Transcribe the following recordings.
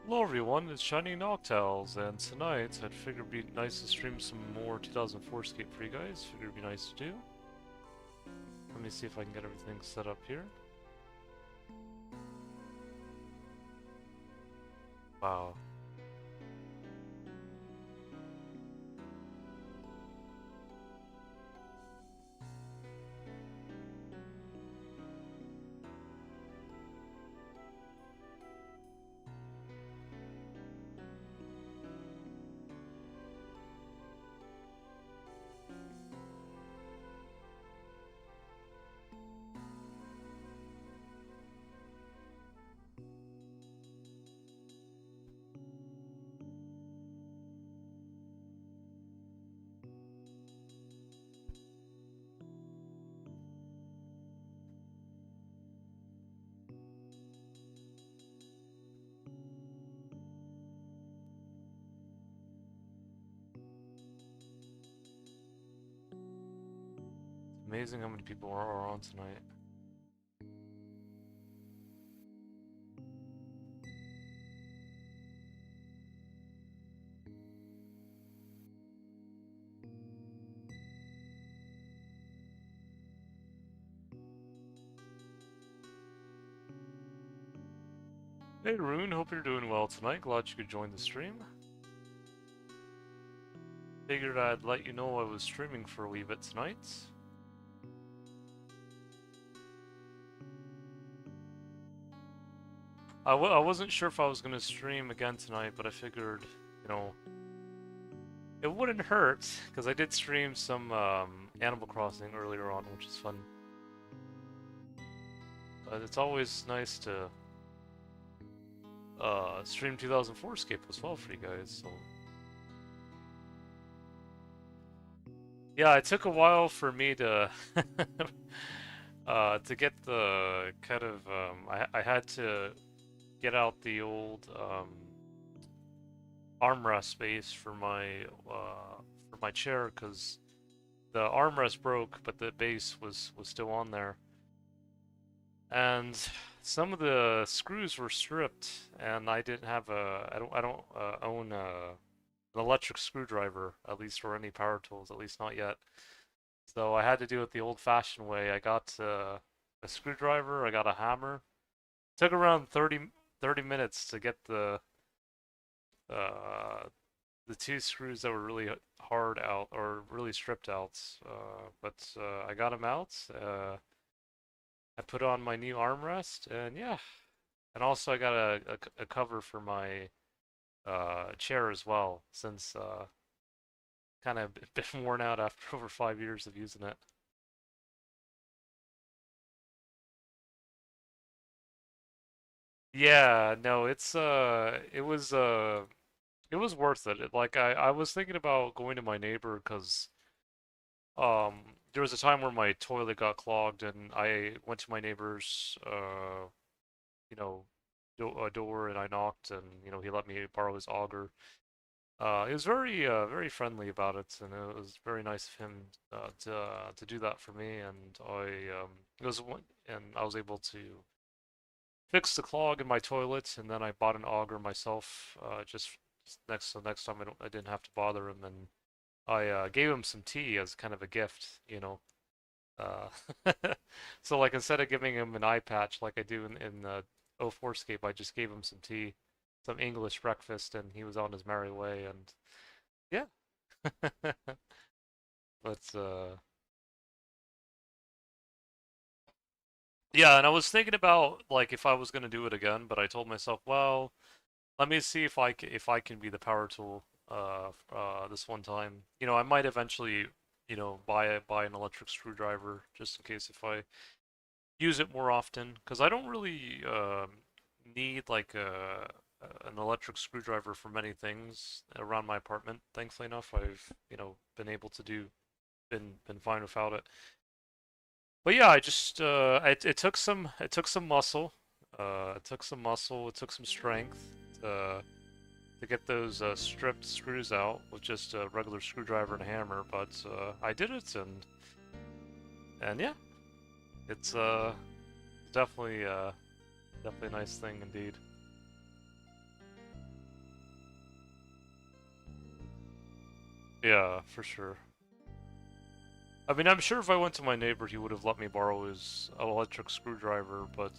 Hello everyone, it's Shiny Noctals, and tonight I'd figure it'd be nice to stream some more 2004Scape for you guys. Figured it'd be nice to do. Let me see if I can get everything set up here. Wow. Amazing how many people are on tonight. Hey Rune, hope you're doing well tonight. Glad you could join the stream. Figured I'd let you know I was streaming for a wee bit tonight. I wasn't sure if I was going to stream again tonight, but I figured, you know, it wouldn't hurt, because I did stream some Animal Crossing earlier on, which is fun. But it's always nice to stream 2004Scape as well for you guys, so... Yeah, it took a while for me to get the kind of I had to get out the old armrest space for my chair because the armrest broke, but the base was still on there, and some of the screws were stripped, and I didn't have I don't own an electric screwdriver, at least, or any power tools, at least not yet. So I had to do it the old-fashioned way. I got a screwdriver, I got a hammer. It took around 30 minutes to get uh, the two screws that were really hard out, or really stripped out. But I got them out. I put on my new armrest, and yeah. And also I got a cover for my chair as well, since kind of been worn out after over 5 years of using it. Yeah, no, it was worth it. Like I was thinking about going to my neighbor because there was a time where my toilet got clogged and I went to my neighbor's you know door and I knocked, and he let me borrow his auger. He was very friendly about it, and it was very nice of him to do that for me. And it was one, and I was able to fix the clog in my toilet, and then I bought an auger myself, just next time I didn't have to bother him, and I gave him some tea as kind of a gift, Uh, so like instead of giving him an eye patch like I do in 04Scape, I just gave him some tea, some English breakfast, and he was on his merry way. And yeah, but yeah, and I was thinking about like if I was gonna do it again, but I told myself, well, let me see if I can be the power tool this one time. I might eventually, buy an electric screwdriver just in case if I use it more often, because I don't really need like an electric screwdriver for many things around my apartment. Thankfully enough, I've been able to been fine without it. But yeah, I just it took some muscle, it took some muscle, it took some strength to get those stripped screws out with just a regular screwdriver and a hammer. But I did it, and yeah, it's definitely definitely a nice thing indeed. Yeah, for sure. I mean, I'm sure if I went to my neighbor, he would have let me borrow his electric screwdriver, but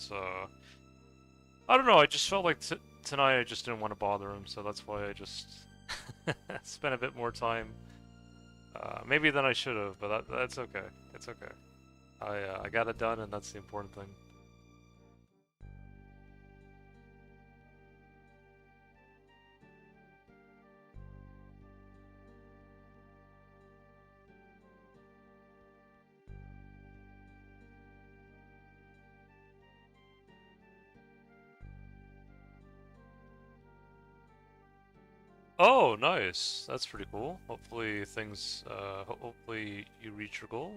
I don't know. I just felt like tonight I just didn't want to bother him, so that's why I just spent a bit more time. Maybe than I should have, but that's okay. It's okay. I got it done, and that's the important thing. Oh, nice. That's pretty cool. Hopefully things, hopefully you reach your goal.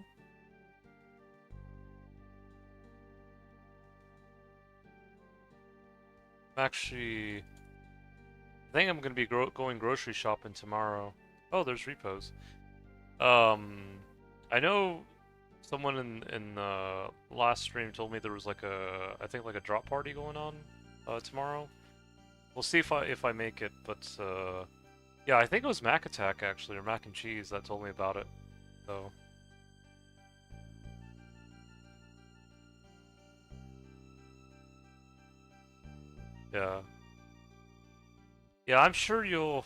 Actually, I think I'm gonna be going grocery shopping tomorrow. Oh, there's repos. I know someone in the last stream told me there was like I think like a drop party going on tomorrow. We'll see if I make it, but yeah, I think it was Mac Attack actually, or Mac and Cheese that told me about it. So yeah, yeah, I'm sure you'll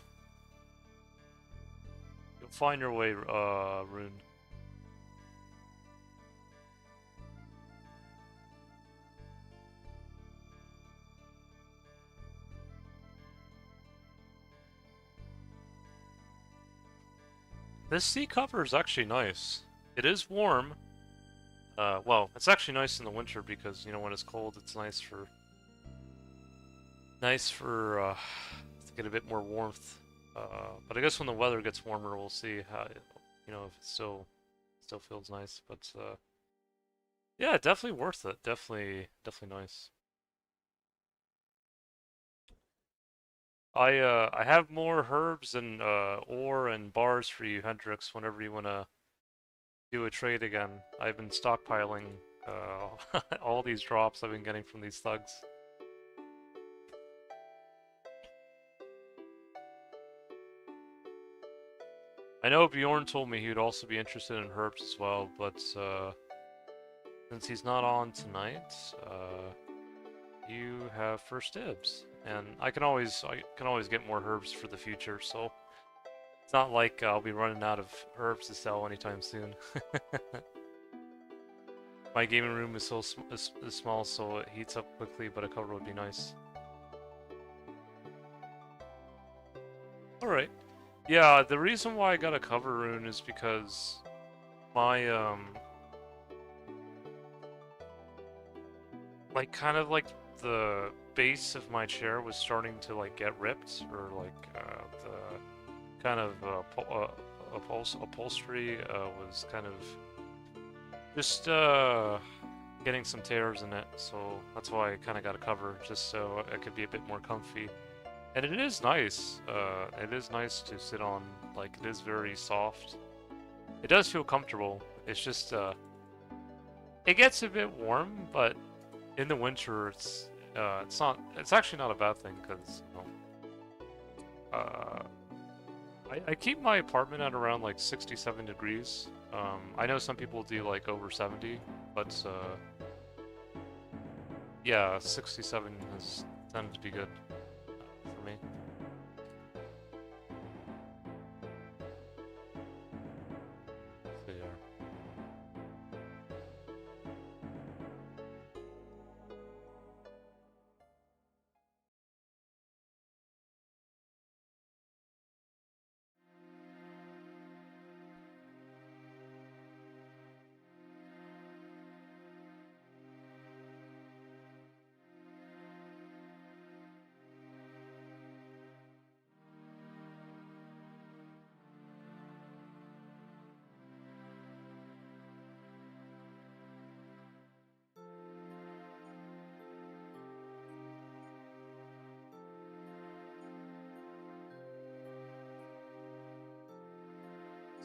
find your way, Rune. This seat cover is actually nice. It is warm. Well, it's actually nice in the winter because you know when it's cold, it's nice for to get a bit more warmth. But I guess when the weather gets warmer, we'll see how you know if it still feels nice. But yeah, definitely worth it. Definitely nice. I have more herbs and ore and bars for you, Hendrix. Whenever you wanna do a trade again, I've been stockpiling all these drops I've been getting from these thugs. I know Bjorn told me he would also be interested in herbs as well, but since he's not on tonight, you have first dibs, and I can always get more herbs for the future. So it's not like I'll be running out of herbs to sell anytime soon. My gaming room is is small, so it heats up quickly, but a cover would be nice. All right. Yeah, the reason why I got a cover rune is because my like kind of like the base of my chair was starting to like get ripped, or like the kind of upholstery was kind of just getting some tears in it, so that's why I kind of got a cover, just so it could be a bit more comfy. And it is nice. It is nice to sit on. Like, it is very soft. It does feel comfortable. It's just it gets a bit warm, but in the winter, it's not. It's actually not a bad thing because I keep my apartment at around like 67 degrees. I know some people do like over 70, but yeah, 67 has tended to be good for me. So yeah.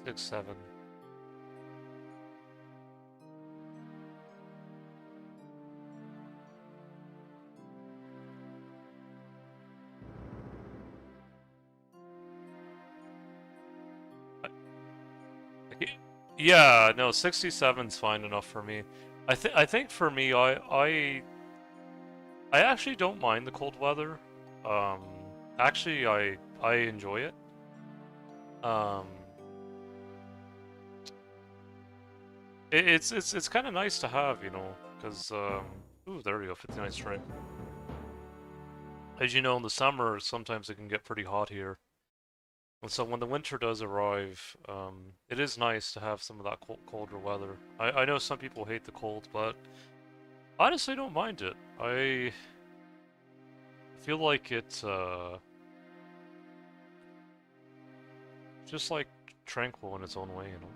6, 7. Yeah, no, 67's fine enough for me. I think for me, I actually don't mind the cold weather. Um, actually, I enjoy it. Um, it's kind of nice to have, you know, because ooh, there we go, 59 strength. As you know, in the summer, sometimes it can get pretty hot here. And so when the winter does arrive, it is nice to have some of that colder weather. I know some people hate the cold, but honestly, I don't mind it. I feel like it's just like tranquil in its own way, you know.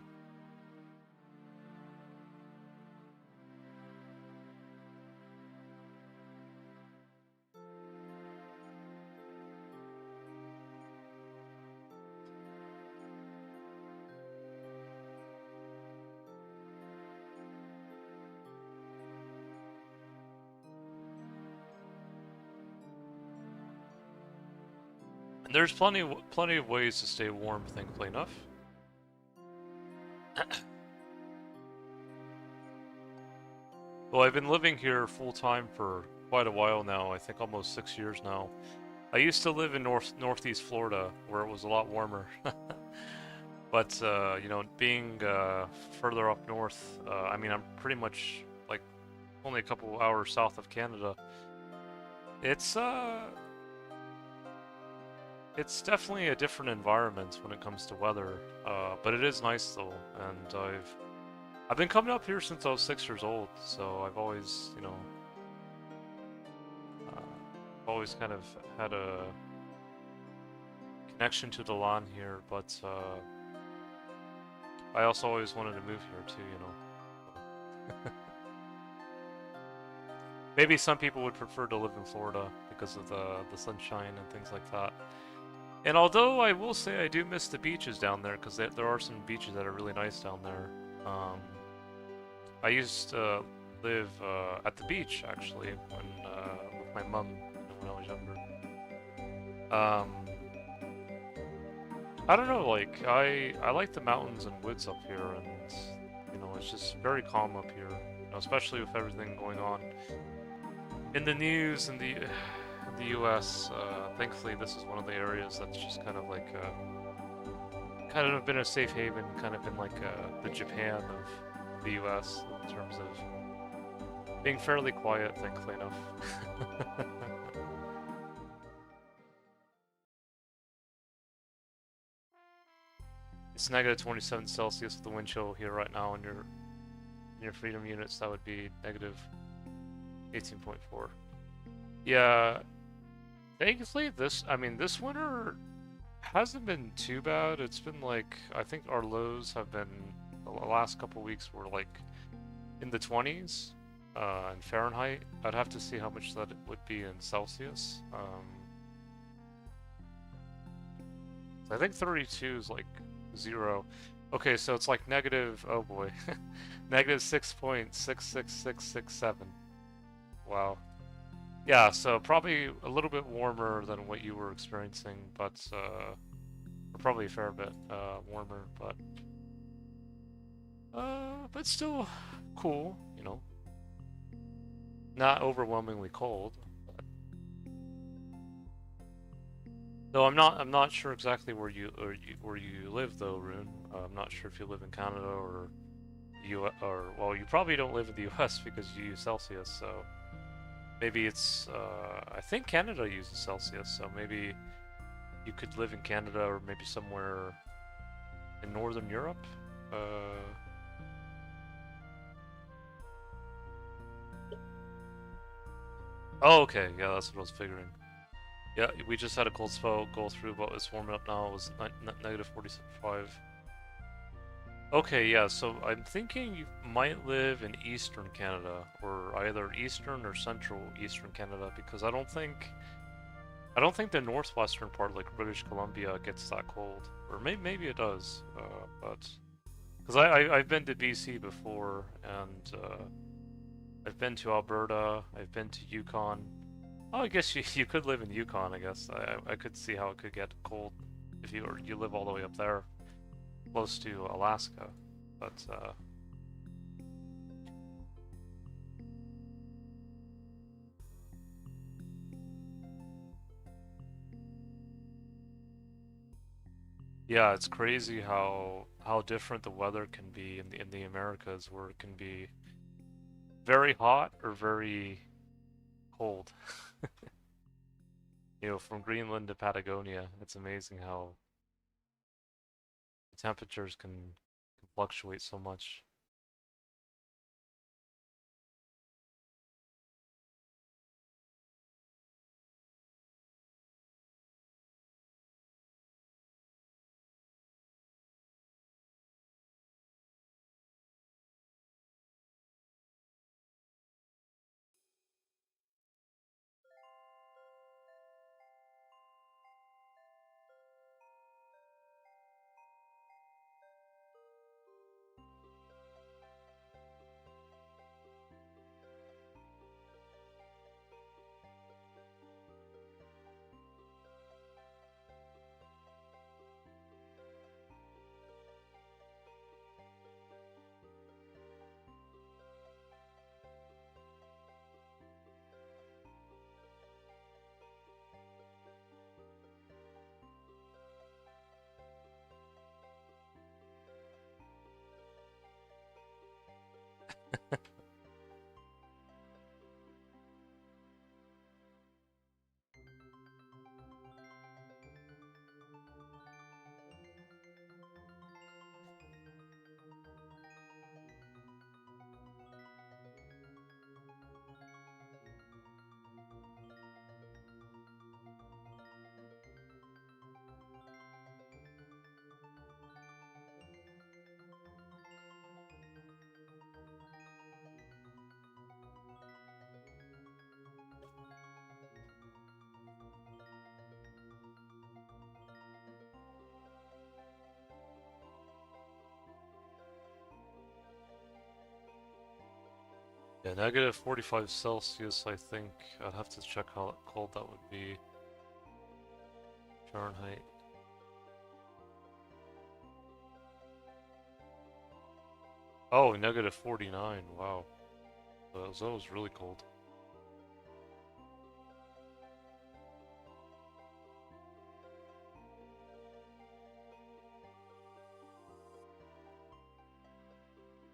And there's plenty of ways to stay warm, thankfully enough. Well, I've been living here full time for quite a while now. I think almost 6 years now. I used to live in northeast Florida, where it was a lot warmer. But you know, being further up north, I mean, I'm pretty much like only a couple hours south of Canada. It's uh, it's definitely a different environment when it comes to weather. But it is nice though, and I've been coming up here since I was 6 years old, so I've always, you know, always kind of had a connection to the lawn here, but I also always wanted to move here too, you know. Maybe some people would prefer to live in Florida because of the sunshine and things like that. And although I will say I do miss the beaches down there, because there are some beaches that are really nice down there. I used to live at the beach actually with my mom, you know, when I was younger. Um, I don't know, like I like the mountains and woods up here, and you know it's just very calm up here, you know, especially with everything going on in the news in the U.S. Thankfully, this is one of the areas that's just kind of like kind of been a safe haven, kind of been like the Japan of the U.S. in terms of being fairly quiet, thankfully enough. It's negative 27 Celsius with the wind chill here right now in your freedom units. That would be negative 18.4. Yeah, thankfully I mean, this winter hasn't been too bad. It's been like, I think our lows have been, the last couple weeks were like in the 20s in Fahrenheit. I'd have to see how much that would be in Celsius. I think 32 is like 0. Okay, so it's like negative, oh boy, negative 6.66667. Wow. Yeah, so probably a little bit warmer than what you were experiencing, but or probably a fair bit warmer, but still cool, you know. Not overwhelmingly cold. Though I'm not sure exactly where you live though, Rune. I'm not sure if you live in Canada or or well, you probably don't live in the U.S. because you use Celsius, so maybe it's I think Canada uses Celsius, so maybe you could live in Canada or maybe somewhere in Northern Europe. Oh, okay, yeah, that's what I was figuring. Yeah, we just had a cold spell go through, but it's warming up now. It was negative 45. Okay, yeah, so I'm thinking you might live in Eastern Canada, or either Eastern or Central Eastern Canada, because I don't think the northwestern part, like British Columbia, gets that cold, or maybe it does, but because I've been to BC before, and I've been to Alberta, I've been to Yukon. Oh, I guess you could live in Yukon. I guess I could see how it could get cold if you live all the way up there, close to Alaska. But yeah, it's crazy how different the weather can be in the Americas, where it can be very hot or very cold. You know, from Greenland to Patagonia, it's amazing how the temperatures can fluctuate so much. Yeah, negative 45 Celsius, I think. I'd have to check how cold that would be Fahrenheit. Oh, negative 49. Wow. That was really cold.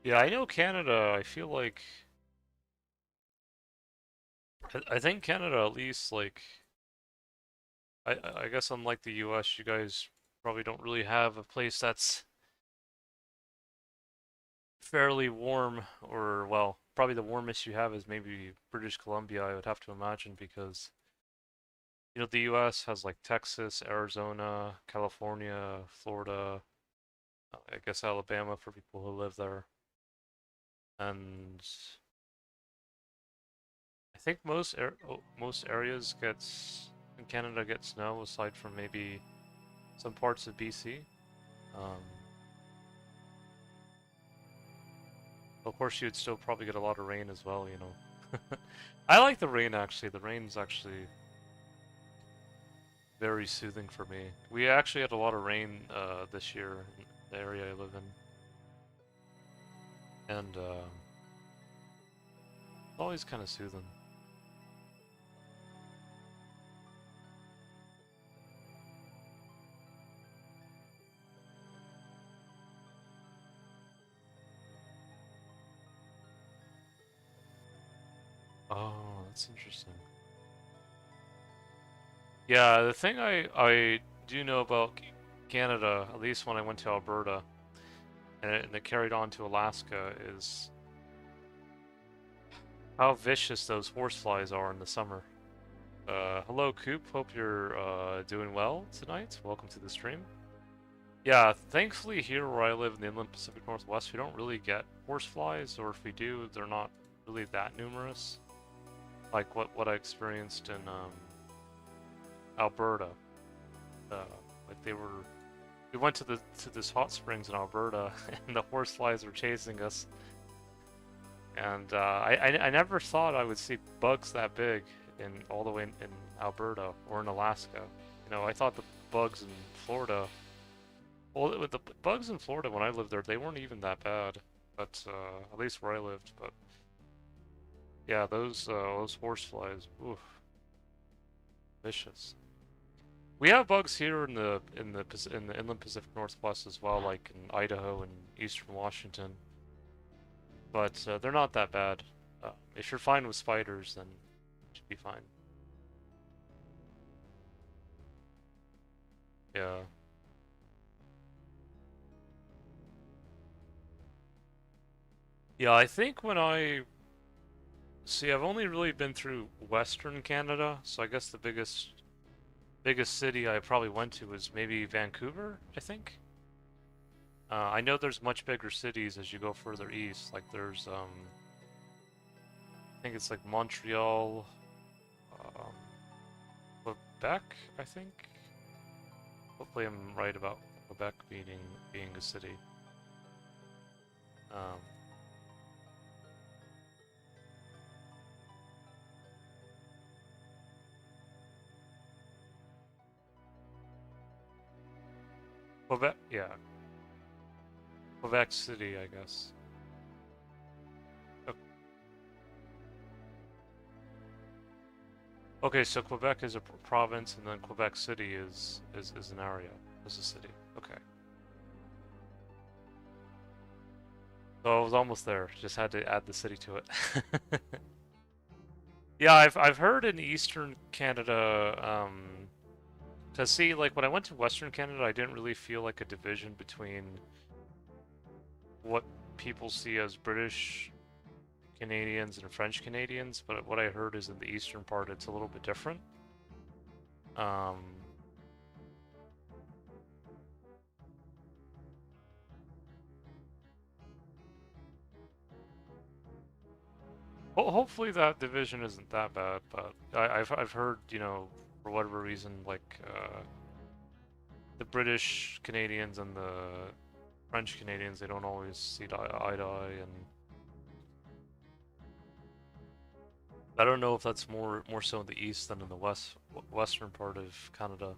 Yeah, I know Canada, I feel like I think Canada at least like I guess unlike the US, you guys probably don't really have a place that's fairly warm, or well, probably the warmest you have is maybe British Columbia, I would have to imagine, because you know the US has like Texas, Arizona, California, Florida, I guess Alabama for people who live there. And I think most areas gets in Canada get snow aside from maybe some parts of BC. Um, of course, you'd still probably get a lot of rain as well, you know. I like the rain actually. The rain's actually very soothing for me. We actually had a lot of rain this year in the area I live in, and it's always kind of soothing. Oh, that's interesting. Yeah, the thing I do know about Canada, at least when I went to Alberta, and it carried on to Alaska, is how vicious those horseflies are in the summer. Hello Coop, hope you're doing well tonight. Welcome to the stream. Yeah, thankfully here where I live in the Inland Pacific Northwest, we don't really get horseflies, or if we do, they're not really that numerous. Like what I experienced in Alberta. Uh, like we went to this hot springs in Alberta, and the horseflies were chasing us. And I never thought I would see bugs that big in all the way in Alberta or in Alaska. You know, I thought the bugs in Florida Well, with the bugs in Florida when I lived there, they weren't even that bad. But at least where I lived. But yeah, those horse flies, oof, vicious. We have bugs here in the inland Pacific Northwest as well, like in Idaho and eastern Washington. But they're not that bad. If you're fine with spiders, then you should be fine. Yeah. Yeah, I think when I see, I've only really been through Western Canada, so I guess the biggest city I probably went to was maybe Vancouver, I think. I know there's much bigger cities as you go further east. Like there's I think it's like Montreal, um, Quebec, I think. Hopefully I'm right about Quebec being a city. Um, Quebec, yeah, Quebec City, I guess. Okay, so Quebec is a province, and then Quebec City is an area, is a city. Okay, so I was almost there. Just had to add the city to it. Yeah, I've heard in Eastern Canada, to see like when I went to Western Canada, I didn't really feel like a division between what people see as British Canadians and French Canadians, but what I heard is in the eastern part, it's a little bit different. Um, hopefully that division isn't that bad, but I've heard, for whatever reason, like the British Canadians and the French Canadians, they don't always see eye to eye, and I don't know if that's more so in the east than in the western part of Canada.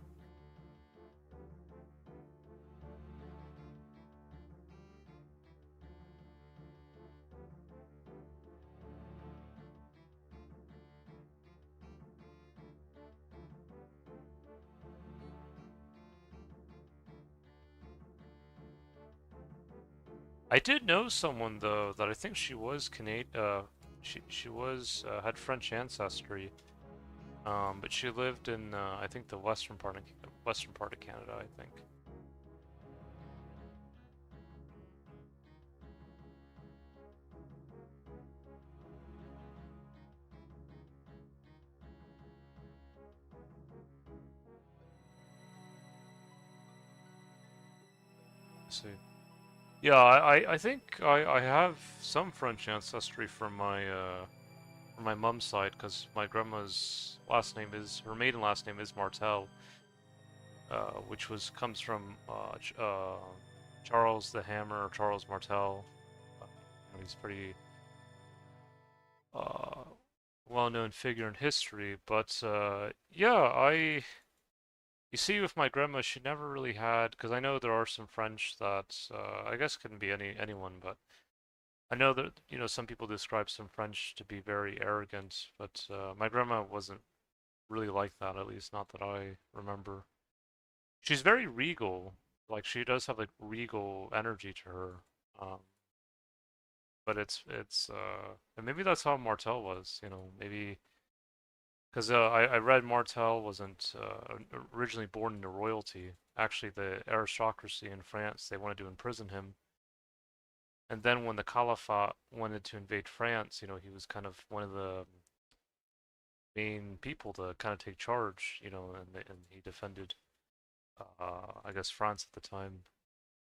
I did know someone though that I think she was Canadian. She was had French ancestry. But she lived in I think the western part of Canada. I think. Let's see. Yeah, I think I have some French ancestry from my mom's side because my grandma's last name is her maiden last name is Martel, which was comes from Charles the Hammer, Charles Martel. He's pretty uh, well-known figure in history. But yeah, you see, with my grandma, she never really had because I know there are some French that I guess couldn't be anyone, but I know that some people describe some French to be very arrogant, but my grandma wasn't really like that, at least not that I remember. She's very regal, like she does have like regal energy to her. Um, but and maybe that's how Martel was, maybe because I read Martel wasn't originally born into royalty. Actually, the aristocracy in France, they wanted to imprison him. And then when the Caliphate wanted to invade France, he was kind of one of the main people to kind of take charge, and he defended, I guess, France at the time.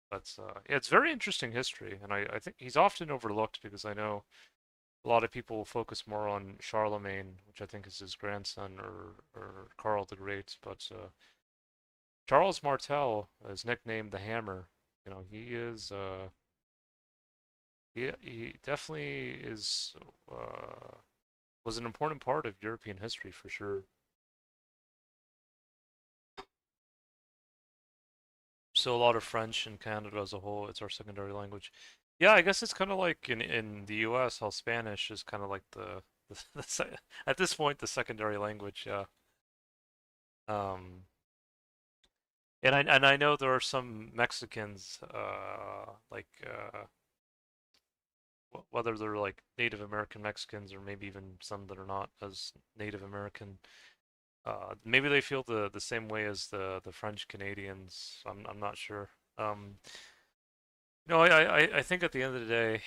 But yeah, it's very interesting history, and I think he's often overlooked because I know a lot of people focus more on Charlemagne, which I think is his grandson, or Karl the Great, but Charles Martel is nicknamed the Hammer. He is he definitely is was an important part of European history for sure. So a lot of French in Canada as a whole, it's our secondary language. Yeah, I guess it's kind of like in the US how Spanish is kind of like at this point the secondary language, yeah. Um, and I know there are some Mexicans, whether they're like Native American Mexicans or maybe even some that are not as Native American, maybe they feel the same way as the French Canadians. I'm not sure. Um, no, I think at the end of the day,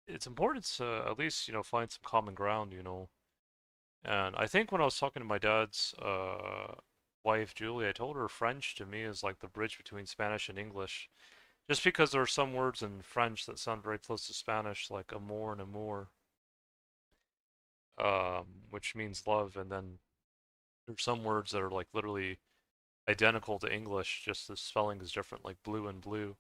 it's important to at least find some common ground. And I think when I was talking to my dad's wife, Julie, I told her French to me is like the bridge between Spanish and English. Just because there are some words in French that sound very close to Spanish, like amour and amour, which means love, and then there's some words that are like literally identical to English, just the spelling is different, like blue and blue.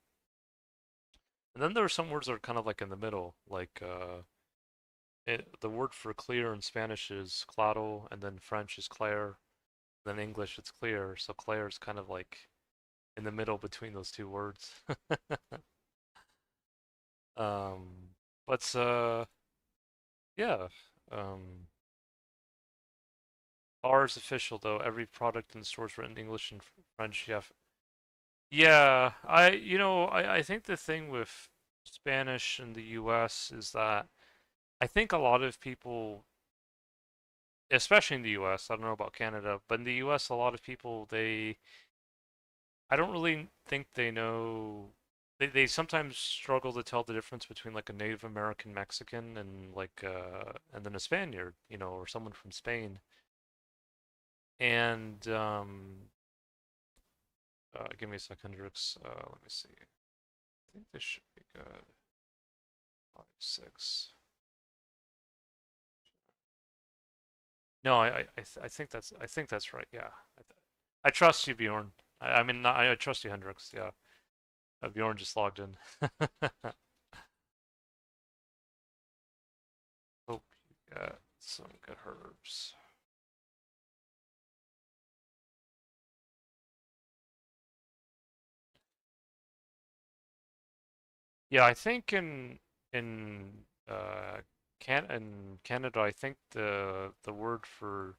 And then there are some words that are kind of like in the middle, like the word for clear in Spanish is claro, and then French is clair, then English it's clear. So clair is kind of like in the middle between those two words. Um, but yeah. Um, ours official though. Every product in the stores written in English and French. Yeah. Yeah. I think the thing with Spanish in the U.S. is that I think a lot of people, especially in the US, I don't know about Canada, but in the US, a lot of people, I don't really think they know, they sometimes struggle to tell the difference between like a Native American Mexican and and then a Spaniard, or someone from Spain. And, give me a second, Rix. Let me see. I think this should be good. 5, 6. No, I think that's right. Yeah, I trust you, Bjorn. I mean, I trust you, Hendrix. Yeah, Bjorn just logged in. Hope you got some good herbs. Yeah, I think in Canada, I think the word for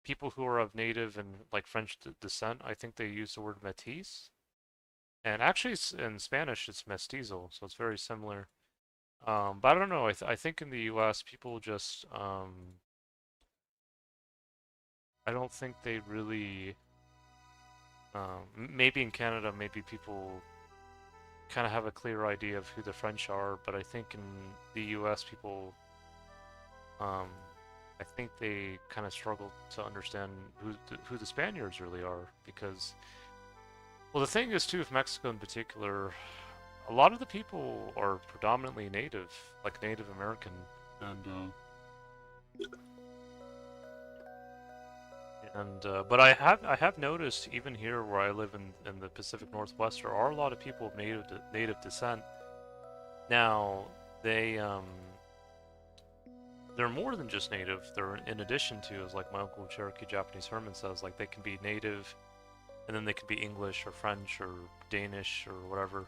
people who are of native and like French descent, I think they use the word métis. And actually, in Spanish, it's mestizo, so it's very similar. But I don't know. I think in the U.S., people just I don't think they really. Maybe in Canada, maybe people kind of have a clear idea of who the French are, but I think in the U.S., people, um, I think they kind of struggle to understand who the Spaniards really are because, well, the thing is too, with Mexico in particular, a lot of the people are predominantly native, like Native American, and but I have noticed even here where I live in the Pacific Northwest, there are a lot of people of native descent. Now they're more than just native. They're in addition to, as like my uncle Cherokee Japanese Herman says, like they can be native, and then they can be English or French or Danish or whatever.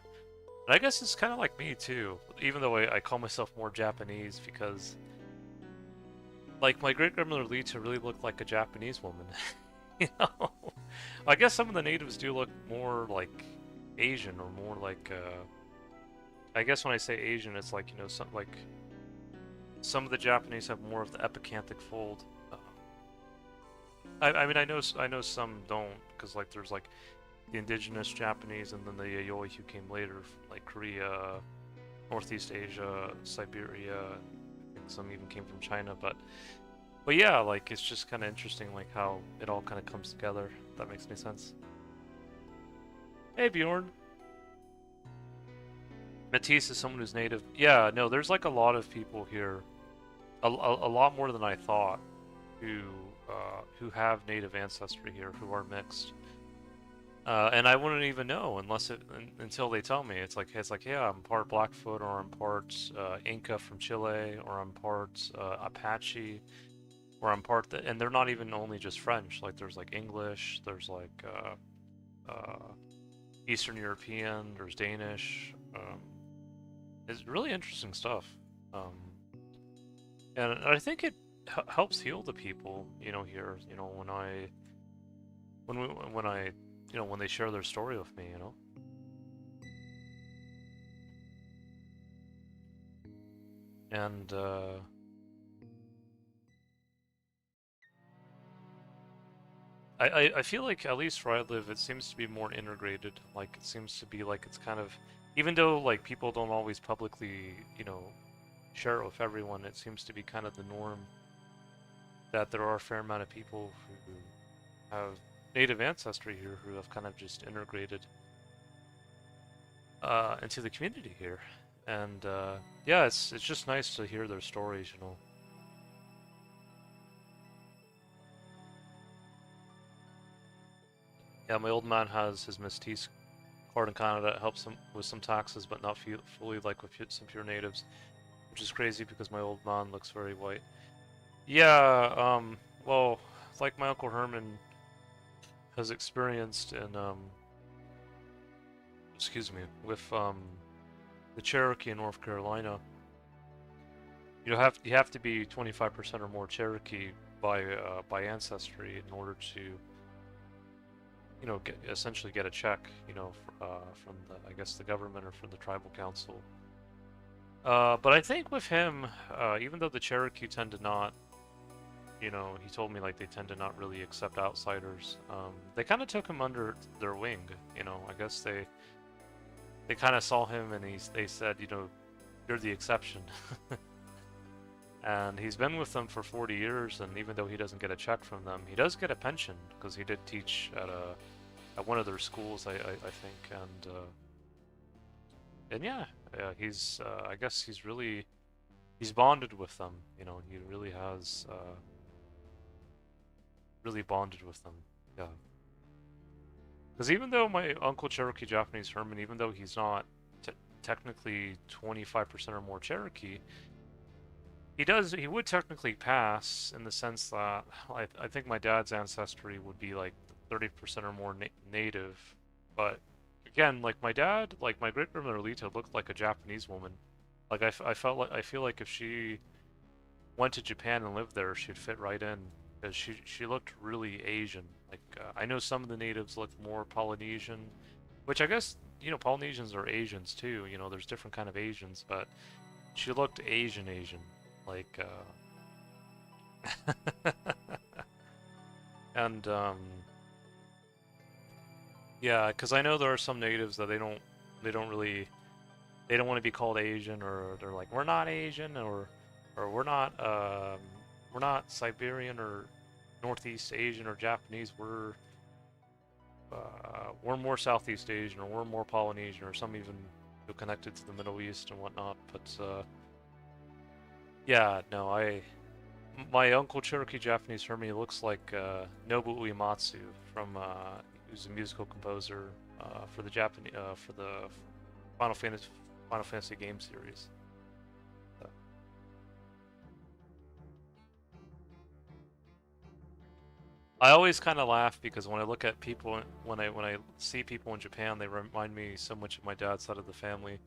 And I guess it's kind of like me too, even though I call myself more Japanese because, like, my great grandmother Lita really looked like a Japanese woman. you know, I guess some of the natives do look more like Asian or more like. I guess when I say Asian, it's like some of the Japanese have more of the epicanthic fold. I mean, I know some don't, because like there's like the indigenous Japanese and then the Yayoi who came later, from, like Korea, Northeast Asia, Siberia. I think some even came from China, but yeah, like it's just kind of interesting, like how it all kind of comes together. If that makes any sense. Hey Bjorn, Matisse is someone who's native. Yeah, no, there's like a lot of people here, a lot more than I thought, who who have native ancestry here, who are mixed. And I wouldn't even know until they tell me. It's like yeah, I'm part Blackfoot, or I'm part Inca from Chile, or I'm part Apache. where I'm part, and they're not even only just French. Like there's like English, there's like Eastern European, there's Danish. It's really interesting stuff, um, and I think it helps heal the people. You know, here. You know, when I when they share their story with me. You know. And I feel like, at least where I live, it seems to be more integrated. Like, it seems to be like it's kind of, even though like people don't always publicly, share it with everyone, it seems to be kind of the norm that there are a fair amount of people who have native ancestry here who have kind of just integrated into the community here. And yeah, it's just nice to hear their stories, you know. Yeah, my old man has his Métis card in Canada. It helps him with some taxes, but not fully like with some pure natives, which is crazy because my old man looks very white. Yeah, well, like my Uncle Herman has experienced in, excuse me, with, the Cherokee in North Carolina, you have to be 25% or more Cherokee by ancestry in order to, essentially get a check, from the, I guess, the government or from the tribal council. But I think with him, even though the Cherokee tend to not, he told me like they tend to not really accept outsiders. They kind of took him under their wing, I guess they kind of saw him and they said, you're the exception. And he's been with them for 40 years, and even though he doesn't get a check from them, he does get a pension because he did teach at one of their schools, I think, and yeah, he's I guess he's bonded with them. He really has really bonded with them. Yeah, because even though my uncle Cherokee Japanese Herman, even though he's not technically 25% or more Cherokee, he would technically pass in the sense that I think my dad's ancestry would be like 30% or more native, but again, like my dad, like my great grandmother Lita looked like a Japanese woman. Like I feel like if she went to Japan and lived there, she'd fit right in because she looked really Asian. Like I know some of the natives look more Polynesian, which I guess Polynesians are Asians too. There's different kind of Asians, but she looked Asian, like and yeah, because I know there are some natives that they don't want to be called Asian, or they're like, we're not Asian, or we're not Siberian or Northeast Asian or Japanese. We're more Southeast Asian, or we're more Polynesian, or some even feel connected to the Middle East and whatnot. But yeah, no, my uncle Cherokee Japanese Hermie looks like Nobuo Uematsu from who's a musical composer for the Final Fantasy game series. I always kind of laugh because when I look at people, when I see people in Japan, they remind me so much of my dad's side of the family.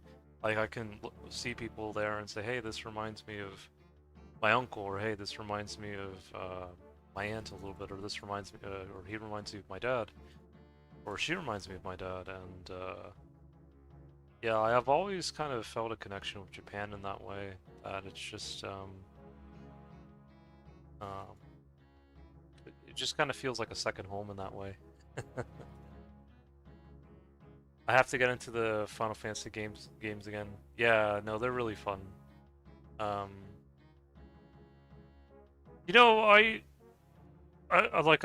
Like I can see people there and say, "Hey, this reminds me of my uncle," or "Hey, this reminds me of my aunt a little bit," or "This reminds me," or "He reminds me of my dad," or "She reminds me of my dad." And yeah, I have always kind of felt a connection with Japan in that way. That it's just um, it just kind of feels like a second home in that way. I have to get into the Final Fantasy games again. Yeah, no, they're really fun. Um, you know, I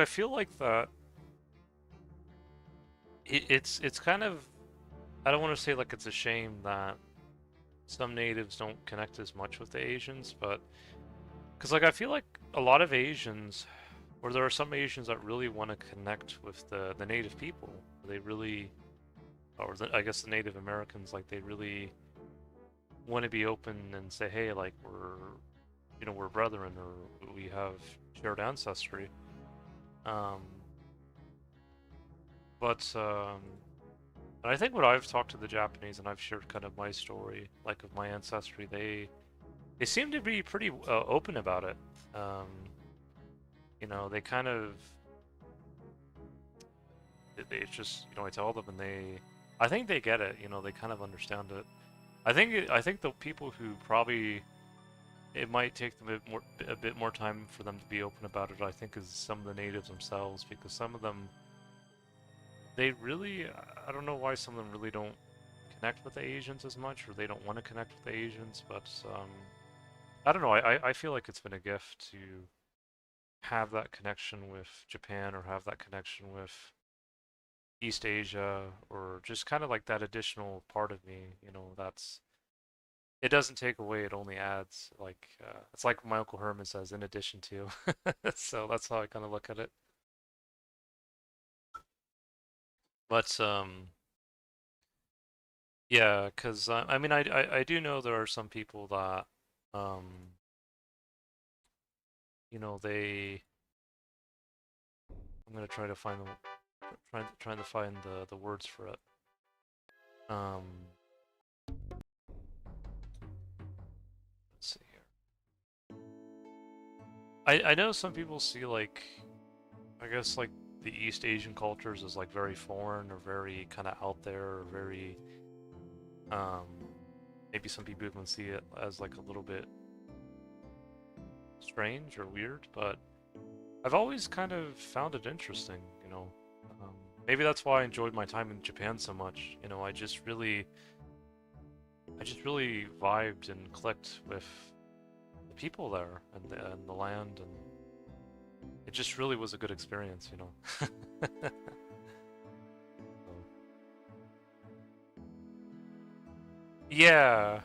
feel like that it's kind of, I don't want to say like it's a shame that some natives don't connect as much with the Asians, but because like I feel like a lot of Asians, or there are some Asians that really want to connect with the native people. They really, or I guess the Native Americans, like they really want to be open and say, hey, like we're brethren or we have shared ancestry. Um, but and I think when I've talked to the Japanese and I've shared kind of my story, like of my ancestry, they seem to be pretty open about it. Um, they kind of they just I tell them and I think they get it. They kind of understand it. I think the people who probably it might take them a bit more time for them to be open about it. I think is some of the natives themselves because some of them they really I don't know why some of them really don't connect with the Asians as much or they don't want to connect with the Asians, but I don't know. I feel like it's been a gift to have that connection with Japan or have that connection with East Asia or just kind of like that additional part of me, that's it doesn't take away, it only adds. Like it's like my Uncle Herman says, in addition to. So that's how I kind of look at it. But yeah, because I mean, I do know there are some people that um, they. I'm gonna try to find trying to find the words for it. Um, let's see here. I know some people see like I guess like the East Asian cultures as like very foreign or very kind of out there or very um maybe some people even see it as like a little bit strange or weird, but I've always kind of found it interesting. Um, Maybe that's why I enjoyed my time in Japan so much. I just really vibed and clicked with the people there and the land, and it just really was a good experience. Yeah,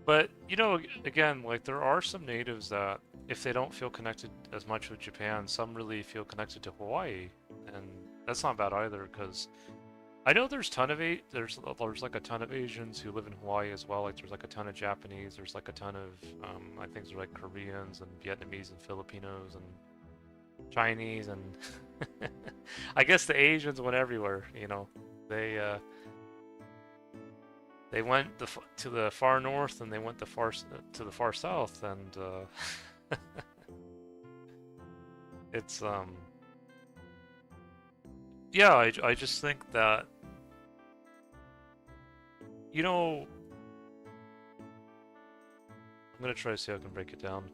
but again, like there are some natives that if they don't feel connected as much with Japan, some really feel connected to Hawaii, and that's not bad either. Because I know there's like a ton of Asians who live in Hawaii as well. Like there's like a ton of Japanese. There's like a ton of I think there's like Koreans and Vietnamese and Filipinos and Chinese and I guess the Asians went everywhere. They uh, they went to the far north and they went to the far south, and it's yeah, I just think that I'm gonna try to see how I can break it down.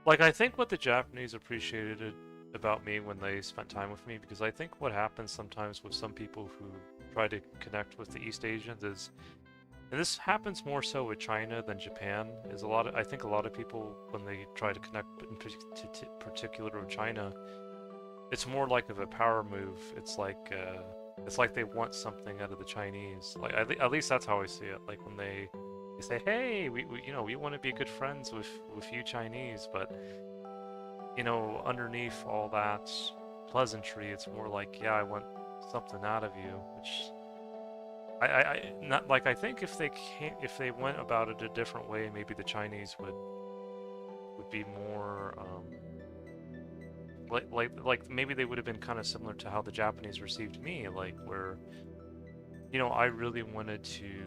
Like I think what the Japanese appreciated about me when they spent time with me, because I think what happens sometimes with some people who try to connect with the East Asians is, and this happens more so with China than Japan, is I think a lot of people when they try to connect in particular with China, it's more like of a power move. It's like they want something out of the Chinese. Like at least that's how I see it. Like when they say, "Hey, we want to be good friends with you Chinese," but underneath all that pleasantry, it's more like, "Yeah, I want something out of you," which I not like. I think if they went about it a different way, maybe the Chinese would be more like maybe they would have been kind of similar to how the Japanese received me, like where I really wanted to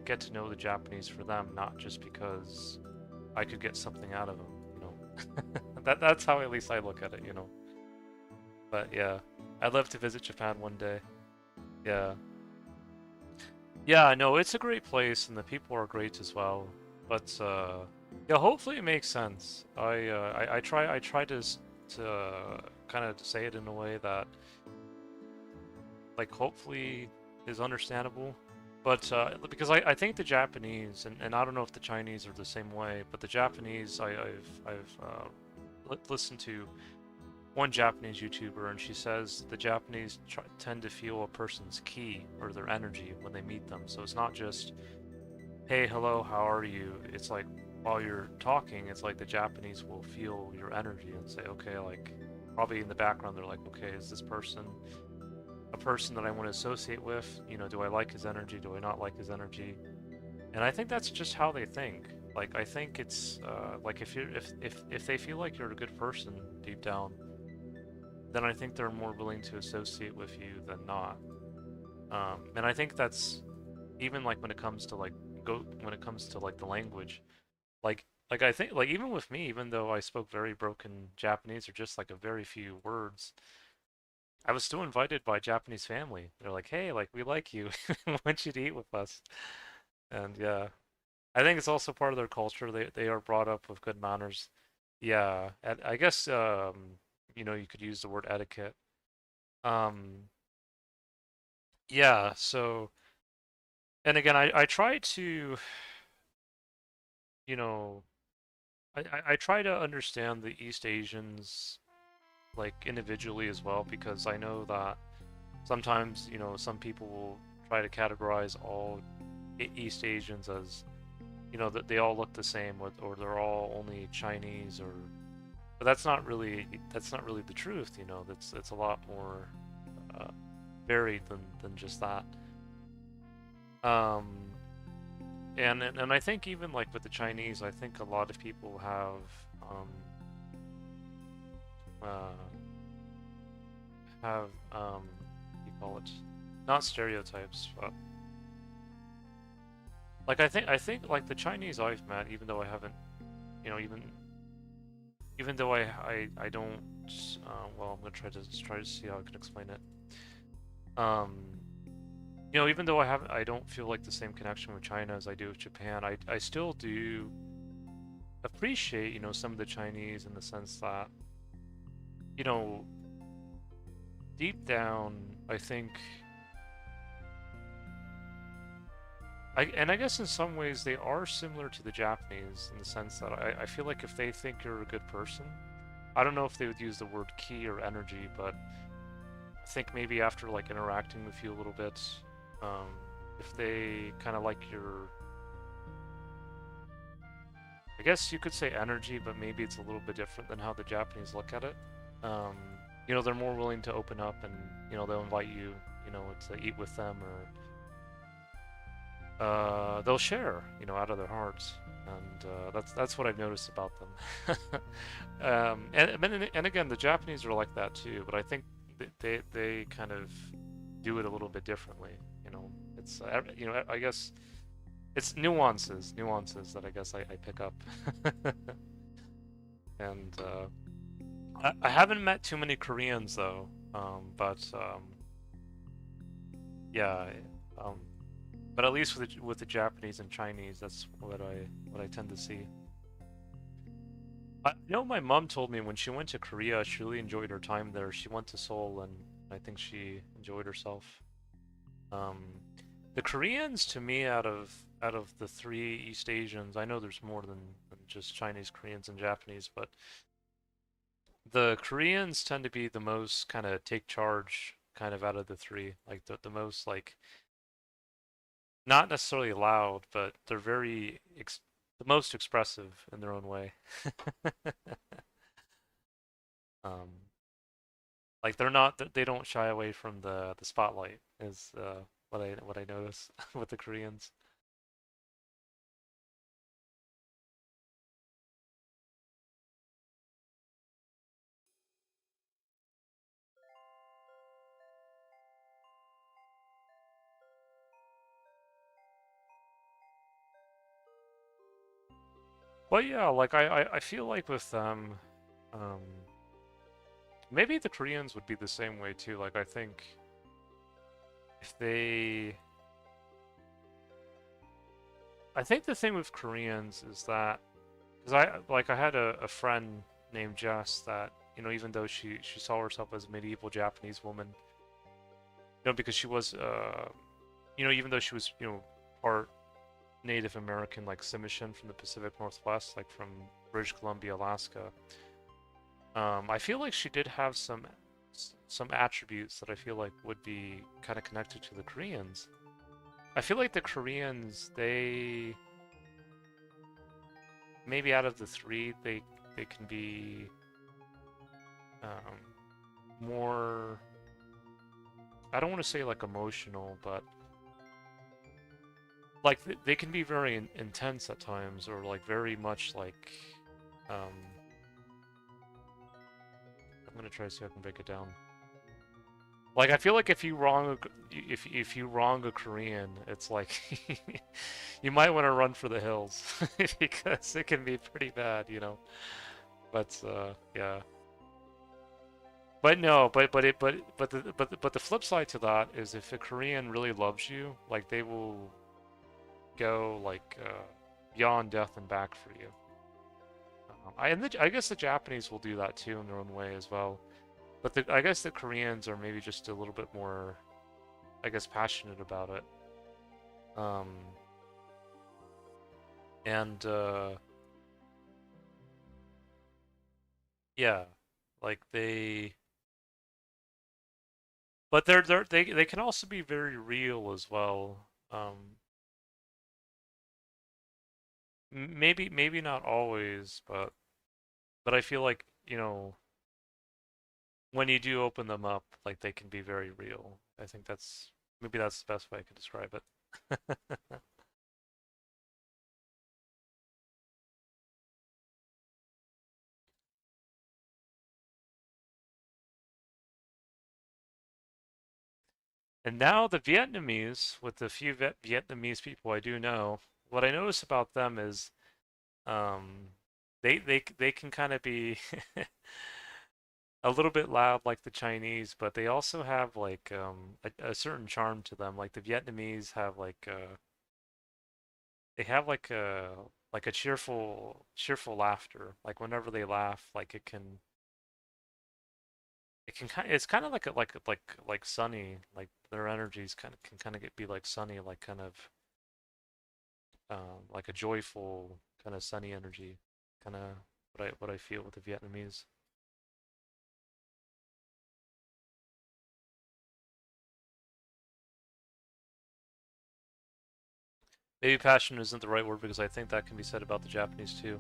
get to know the Japanese for them, not just because I could get something out of them. That's how at least I look at it. But yeah, I'd love to visit Japan one day. Yeah. Yeah, no, it's a great place and the people are great as well. But yeah, hopefully it makes sense. I try to kind of say it in a way that like hopefully is understandable. But because I think the Japanese and I don't know if the Chinese are the same way, but the Japanese I've listened to one Japanese YouTuber and she says the Japanese tend to feel a person's ki or their energy when they meet them. So it's not just hey, hello, how are you? It's like while you're talking, it's like the Japanese will feel your energy and say, okay, like probably in the background, they're like, okay, is this person a person that I want to associate with? Do I like his energy? Do I not like his energy? And I think that's just how they think. Like I think it's like if you're if they feel like you're a good person deep down, then I think they're more willing to associate with you than not. And I think that's even like when it comes to like when it comes to like the language, like I think like even with me, even though I spoke very broken Japanese or just like a very few words, I was still invited by a Japanese family. They're like, "Hey, like we like you. We want you to eat with us." And yeah, I think it's also part of their culture. They are brought up with good manners. Yeah, and I guess you know, you could use the word etiquette. Um, yeah, so and again, I try to, you know, I try to understand the East Asians like individually as well because I know that sometimes, you know, some people will try to categorize all East Asians as, you know, that they all look the same or they're all only Chinese or but that's not really the truth, you know. That's it's a lot more uh, varied than just that. Um, and I think even like with the Chinese, I think a lot of people uh, have what do you call it? Not stereotypes, but like I think like the Chinese I've met, even though I haven't, you know, even though I don't, well, I'm gonna try to see how I can explain it. Um, you know, even though I don't feel like the same connection with China as I do with Japan, I still do appreciate, you know, some of the Chinese in the sense that, you know, deep down, I think, and I guess in some ways they are similar to the Japanese in the sense that I feel like if they think you're a good person, I don't know if they would use the word ki or energy, but I think maybe after like interacting with you a little bit, um, if they kind of like your, I guess you could say energy, but maybe it's a little bit different than how the Japanese look at it. Um, you know, they're more willing to open up and, you know, they'll invite you, you know, to eat with them or they'll share, you know, out of their hearts. And that's what I've noticed about them. And again, the Japanese are like that too, but I think they kind of do it a little bit differently. You know, it's you know, I guess it's nuances that I guess I pick up. And I haven't met too many Koreans though, but yeah, um, but at least with the Japanese and Chinese, that's what I tend to see. I know my mom told me when she went to Korea, she really enjoyed her time there. She went to Seoul, and I think she enjoyed herself. Um, the Koreans, to me, out of the three East Asians, I know there's more than just Chinese, Koreans, and Japanese, but the Koreans tend to be the most kind of take charge kind of out of the three, like the most like not necessarily loud, but they're the most expressive in their own way. Um, like they don't shy away from the spotlight is what I notice with the Koreans. But yeah, like I feel like with them, um, maybe the Koreans would be the same way too. Like I think if they, I think the thing with Koreans is that because I had a friend named Jess that, you know, even though she saw herself as a medieval Japanese woman, you know, because she was you know, even though she was, you know, part Native American like Simishin from the Pacific Northwest, like from British Columbia, Alaska. I feel like she did have some attributes that I feel like would be kind of connected to the Koreans. I feel like the Koreans, they maybe out of the three, they can be more. I don't want to say like emotional, but like they can be very intense at times, or like very much like um I'm gonna try to see if I can break it down. Like I feel like if you wrong a Korean, it's like you might want to run for the hills because it can be pretty bad, you know. But yeah. But no, but the flip side to that is if a Korean really loves you, like they will go like beyond death and back for you. I guess the Japanese will do that too in their own way as well. But I guess the Koreans are maybe just a little bit more, I guess, passionate about it. Um, and yeah, like but they can also be very real as well. Maybe not always, but I feel like, you know, when you do open them up, like they can be very real. I think maybe that's the best way I can describe it. And now the Vietnamese, with the few Vietnamese people I do know, what I notice about them is um, they can kind of be a little bit loud like the Chinese, but they also have like a certain charm to them. Like the Vietnamese have they have like a cheerful laughter. Like whenever they laugh, like it can kind it's kind of like like sunny. Like their energies kind of can kind of be like sunny, like kind of like a joyful kind of sunny energy. Kind of what I feel with the Vietnamese. Maybe passion isn't the right word because I think that can be said about the Japanese too.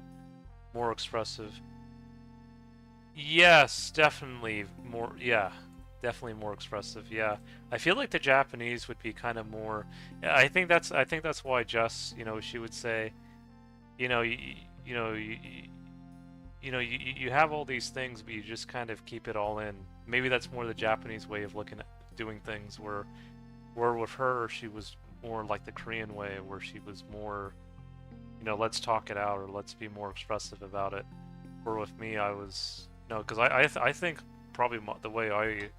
More expressive. Yes, definitely more. Yeah, definitely more expressive. Yeah, I feel like the Japanese would be kind of more. I think that's why Jess, you know, she would say, you know, you know, you have all these things, but you just kind of keep it all in. Maybe that's more the Japanese way of looking at doing things, where with her she was more like the Korean way, where she was more, you know, let's talk it out or let's be more expressive about it. Or with me, I was, you know, because I think probably the way I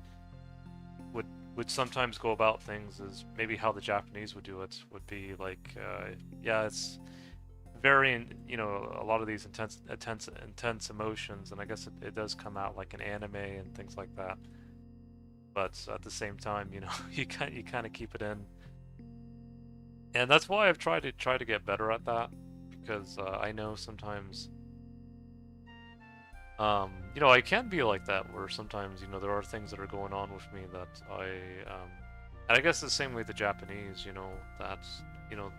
would would sometimes go about things is maybe how the Japanese would do it would be like, yeah, it's very, you know, a lot of these intense emotions, and I guess it does come out like an anime and things like that. But at the same time, you know, you kind of keep it in, and that's why I've tried to get better at that because I know sometimes you know, I can be like that where sometimes, you know, there are things that are going on with me that and I guess the same way the Japanese, you know, that, you know,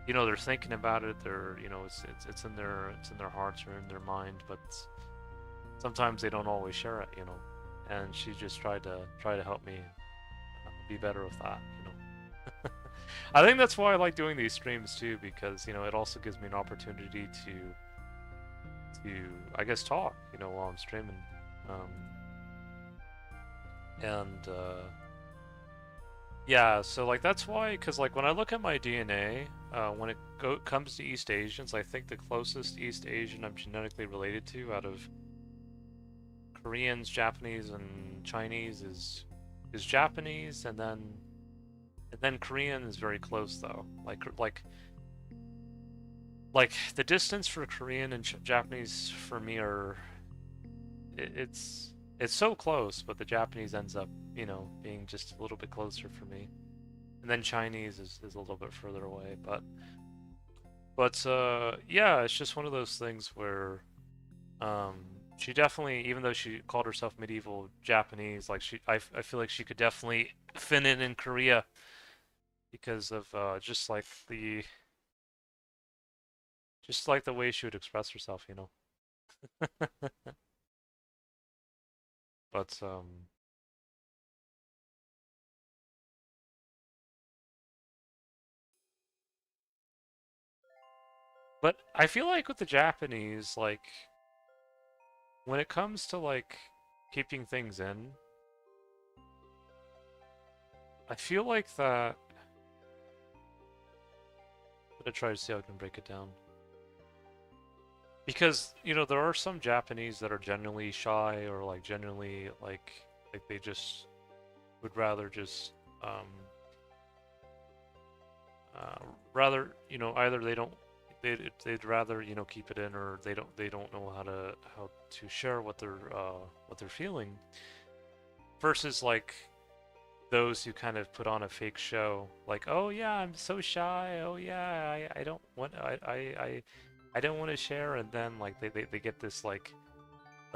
you know, they're thinking about it, they're, you know, it's in their hearts or in their mind, but sometimes they don't always share it, you know, and she just try to help me be better with that, you know. I think that's why I like doing these streams too, because, you know, it also gives me an opportunity to I guess talk, you know, while I'm streaming. Um, and yeah, so like that's why, because like when I look at my DNA, when it comes to East Asians, I think the closest East Asian I'm genetically related to out of Koreans, Japanese, and Chinese is Japanese, and then Korean is very close though. Like the distance for Korean and Japanese for me are it's so close, but the Japanese ends up, you know, being just a little bit closer for me. And then Chinese is a little bit further away, but yeah, it's just one of those things where um she definitely, even though she called herself medieval Japanese, like I feel like she could definitely fit in Korea because of just like the way she would express herself, you know. But But I feel like with the Japanese, like when it comes to like keeping things in, I feel like that. I'm gonna try to see how I can break it down. Because, there are some Japanese that are genuinely shy or like genuinely like they just would rather just um uh rather, either they'd rather, keep it in, or they don't know how to share what they're feeling, versus like those who kind of put on a fake show, like, oh yeah, I'm so shy, oh yeah, I don't want I don't want to share, and then like they get this like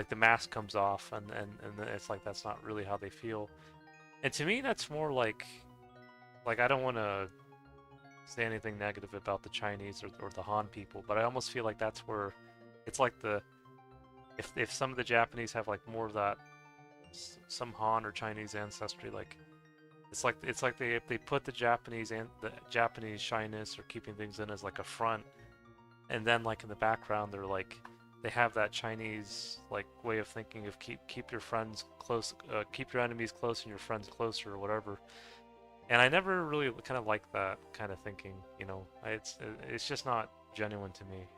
the mask comes off, and then it's like that's not really how they feel. And to me that's more like I don't want to say anything negative about the Chinese or the Han people, but I almost feel like that's where it's like the if some of the Japanese have like more of that some Han or Chinese ancestry, like it's like they put the Japanese shyness or keeping things in as like a front, and then like in the background they're like they have that Chinese like way of thinking of keep your friends close, keep your enemies close and your friends closer or whatever. And I never really kind of like that kind of thinking, it's just not genuine to me.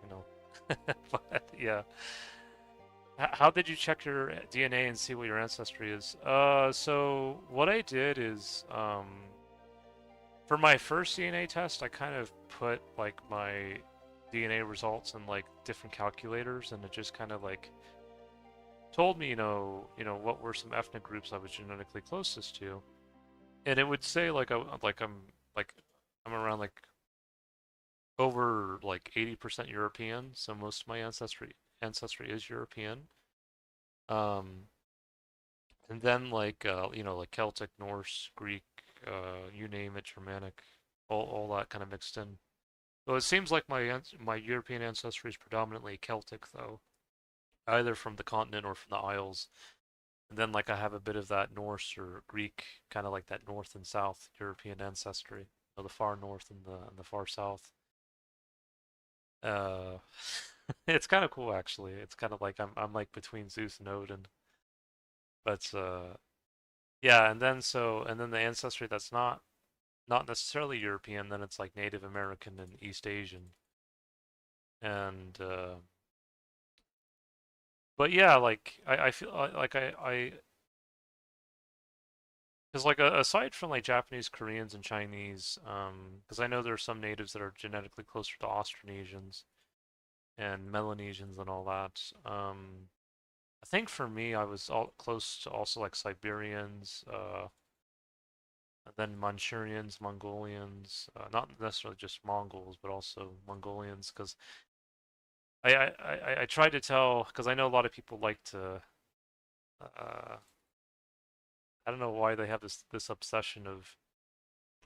But yeah, how did you check your DNA and see what your ancestry is? So what I did is, for my first DNA test, I kind of put like my DNA results in like different calculators, and it just kind of like told me, what were some ethnic groups I was genetically closest to, and it would say like I'm around like over like 80% European, so most of my ancestry is European. Um, and then like Celtic, Norse, Greek, you name it, Germanic, all that kind of mixed in. So it seems like my European ancestry is predominantly Celtic, though, either from the continent or from the Isles. And then like I have a bit of that Norse or Greek, kind of like that North and South European ancestry, the far north and the far south. Uh, it's kind of cool actually. It's kind of like I'm like between Zeus and Odin. But yeah, and then the ancestry that's not necessarily European, then it's like Native American and East Asian. And but yeah, like I feel like I because like aside from like Japanese, Koreans, and Chinese, because I know there are some natives that are genetically closer to Austronesians and Melanesians and all that. I think for me, I was all close to also like Siberians, and then Manchurians, Mongolians, not necessarily just Mongols, but also Mongolians, because I tried to tell, because I know a lot of people like to, I don't know why they have this obsession of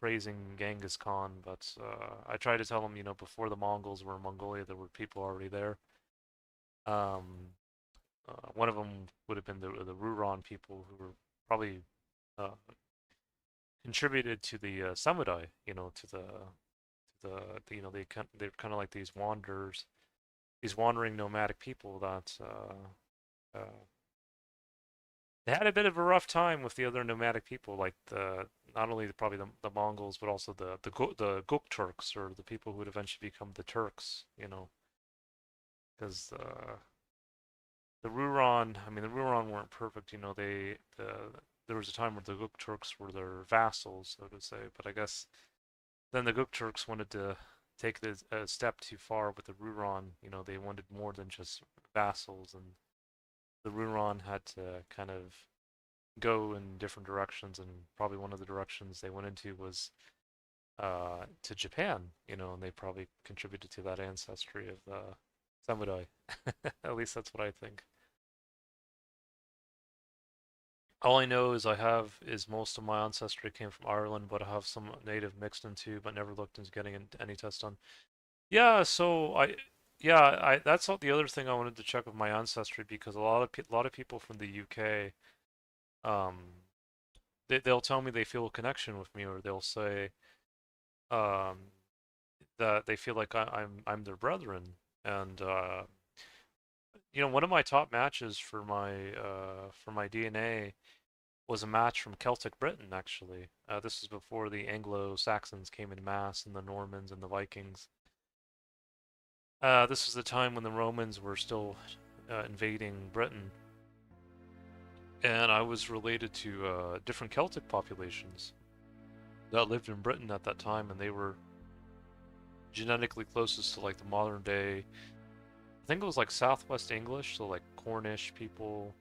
praising Genghis Khan, but I tried to tell them, before the Mongols were in Mongolia, there were people already there. Um, one of them would have been the Ruron people, who were probably uh, contributed to the samurai, they're kind of like these wanderers, these wandering nomadic people that they had a bit of a rough time with the other nomadic people, like not only probably the Mongols, but also the Guk Turks, or the people who would eventually become the Turks, because the Ruron, I mean, the Ruron weren't perfect, there was a time where the Guk Turks were their vassals, so to say, but I guess then the Guk Turks wanted to take this a step too far with the Ruron. They wanted more than just vassals, and the Ruron had to kind of go in different directions, and probably one of the directions they went into was to Japan, and they probably contributed to that ancestry of samurai. At least that's what I think. All I know is most of my ancestry came from Ireland, but I have some native mixed into, but never looked into getting any test done. Yeah, so I that's the other thing I wanted to check with my ancestry, because a lot of people from the UK, um, they'll tell me they feel a connection with me, or they'll say, um, that they feel like I'm their brethren. And one of my top matches for my DNA was a match from Celtic Britain, actually. This is before the Anglo-Saxons came in mass, and the Normans and the Vikings. This was the time when the Romans were still invading Britain, and I was related to different Celtic populations that lived in Britain at that time, and they were genetically closest to like the modern day. I think it was like Southwest English, so like Cornish people.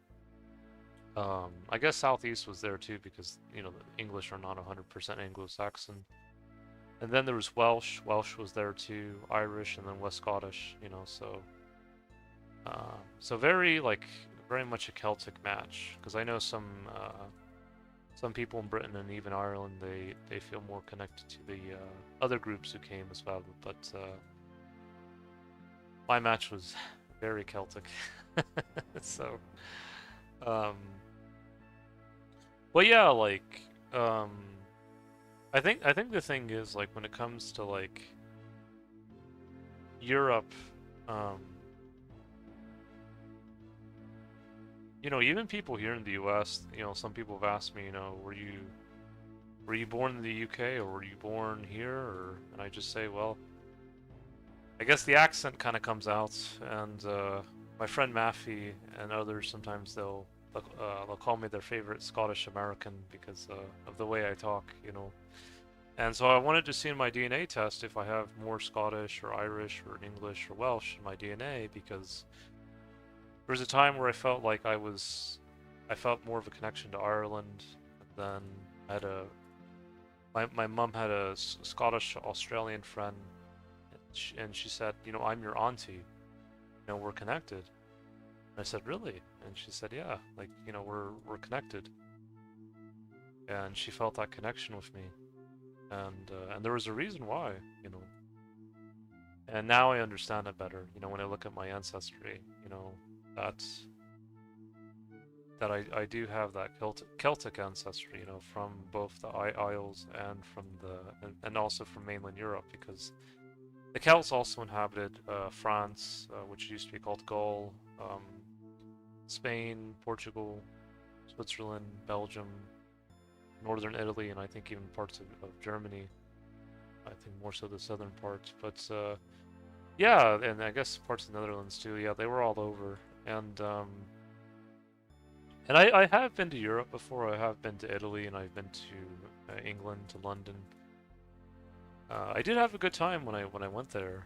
I guess Southeast was there too because the English are not 100% Anglo-Saxon. And then there was Welsh. Welsh was there too, Irish, and then West Scottish. So very much a Celtic match. Because I know some people in Britain and even Ireland, they feel more connected to the other groups who came as well. But my match was very Celtic. So, um, well, yeah, I think the thing is like when it comes to like Europe, um, even people here in the U.S., some people have asked me, were you born in the UK or were you born here? And I just say, well, I guess the accent kind of comes out, and my friend Maffey and others sometimes they'll call me their favorite Scottish American because of the way I talk. And so I wanted to see in my DNA test if I have more Scottish or Irish or English or Welsh in my DNA because there was a time where I felt like I felt more of a connection to Ireland. Then I had my mom had a Scottish Australian friend, and she said, I'm your auntie. We're connected. And I said, really? And she said, yeah, like, we're connected. And she felt that connection with me. And there was a reason why. And now I understand it better, when I look at my ancestry, that's that I do have that Celtic ancestry, from both the Isles and from and also from mainland Europe, because the Celts also inhabited France, which used to be called Gaul, Spain, Portugal, Switzerland, Belgium, northern Italy, and I think even parts of Germany. I think more so the southern parts, but yeah, and I guess parts of the Netherlands too. Yeah, they were all over, and I have been to Europe before. I have been to Italy, and I've been to England, to London. I did have a good time when I went there.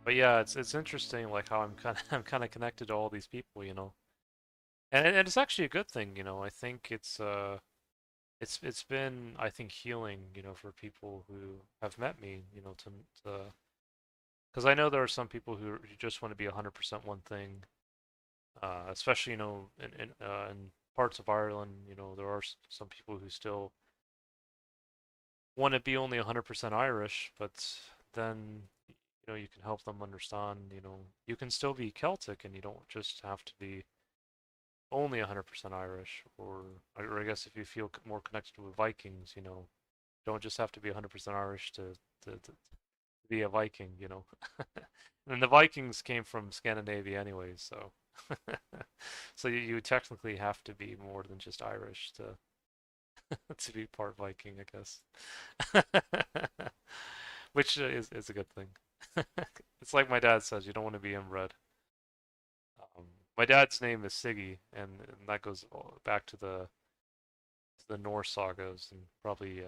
But yeah, it's interesting like how I'm kind of connected to all these people. And it's actually a good thing. I think it's been, I think, healing, for people who have met me, to because I know there are some people who just want to be 100% one thing, especially, in parts of Ireland, there are some people who still want to be only 100% Irish, but then, you can help them understand, you can still be Celtic and you don't just have to be only 100% Irish, or I guess if you feel more connected with Vikings, don't just have to be 100% Irish to be a Viking. And the Vikings came from Scandinavia anyway, so so you technically have to be more than just Irish to to be part Viking, I guess. Which is a good thing. It's like my dad says, you don't want to be inbred. Um, my dad's name is Siggy, and that goes back to the Norse sagas, and probably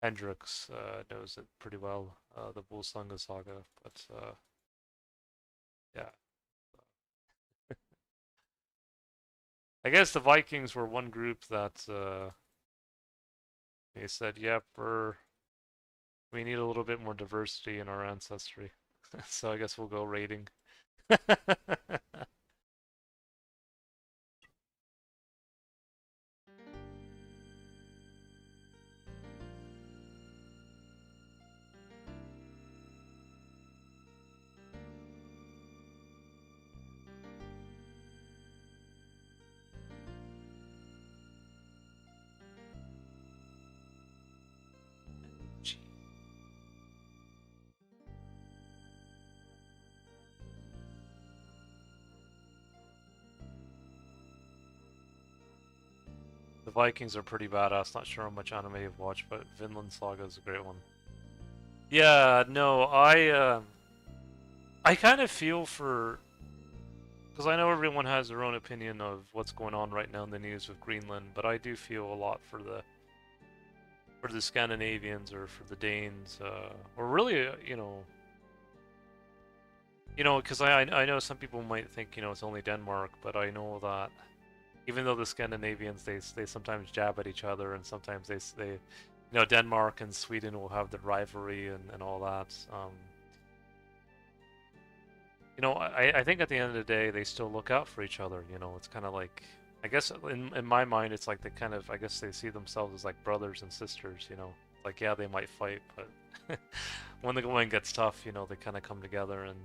Hendrix knows it pretty well, the Volsunga saga. But yeah, I guess the Vikings were one group that they said, "Yep, we need a little bit more diversity in our ancestry." So I guess we'll go raiding. Vikings are pretty badass. Not sure how much anime you've watched, but Vinland Saga is a great one. Yeah, no, I kind of feel for, because I know everyone has their own opinion of what's going on right now in the news with Greenland, but I do feel a lot for the Scandinavians or for the Danes, or really, because I know some people might think it's only Denmark, but I know that even though the Scandinavians they sometimes jab at each other, and sometimes they Denmark and Sweden will have the rivalry and all that. I think at the end of the day they still look out for each other. It's kind of like, I guess in my mind it's like they kind of, I guess they see themselves as like brothers and sisters. Like, yeah, they might fight, but when the going gets tough, they kind of come together. And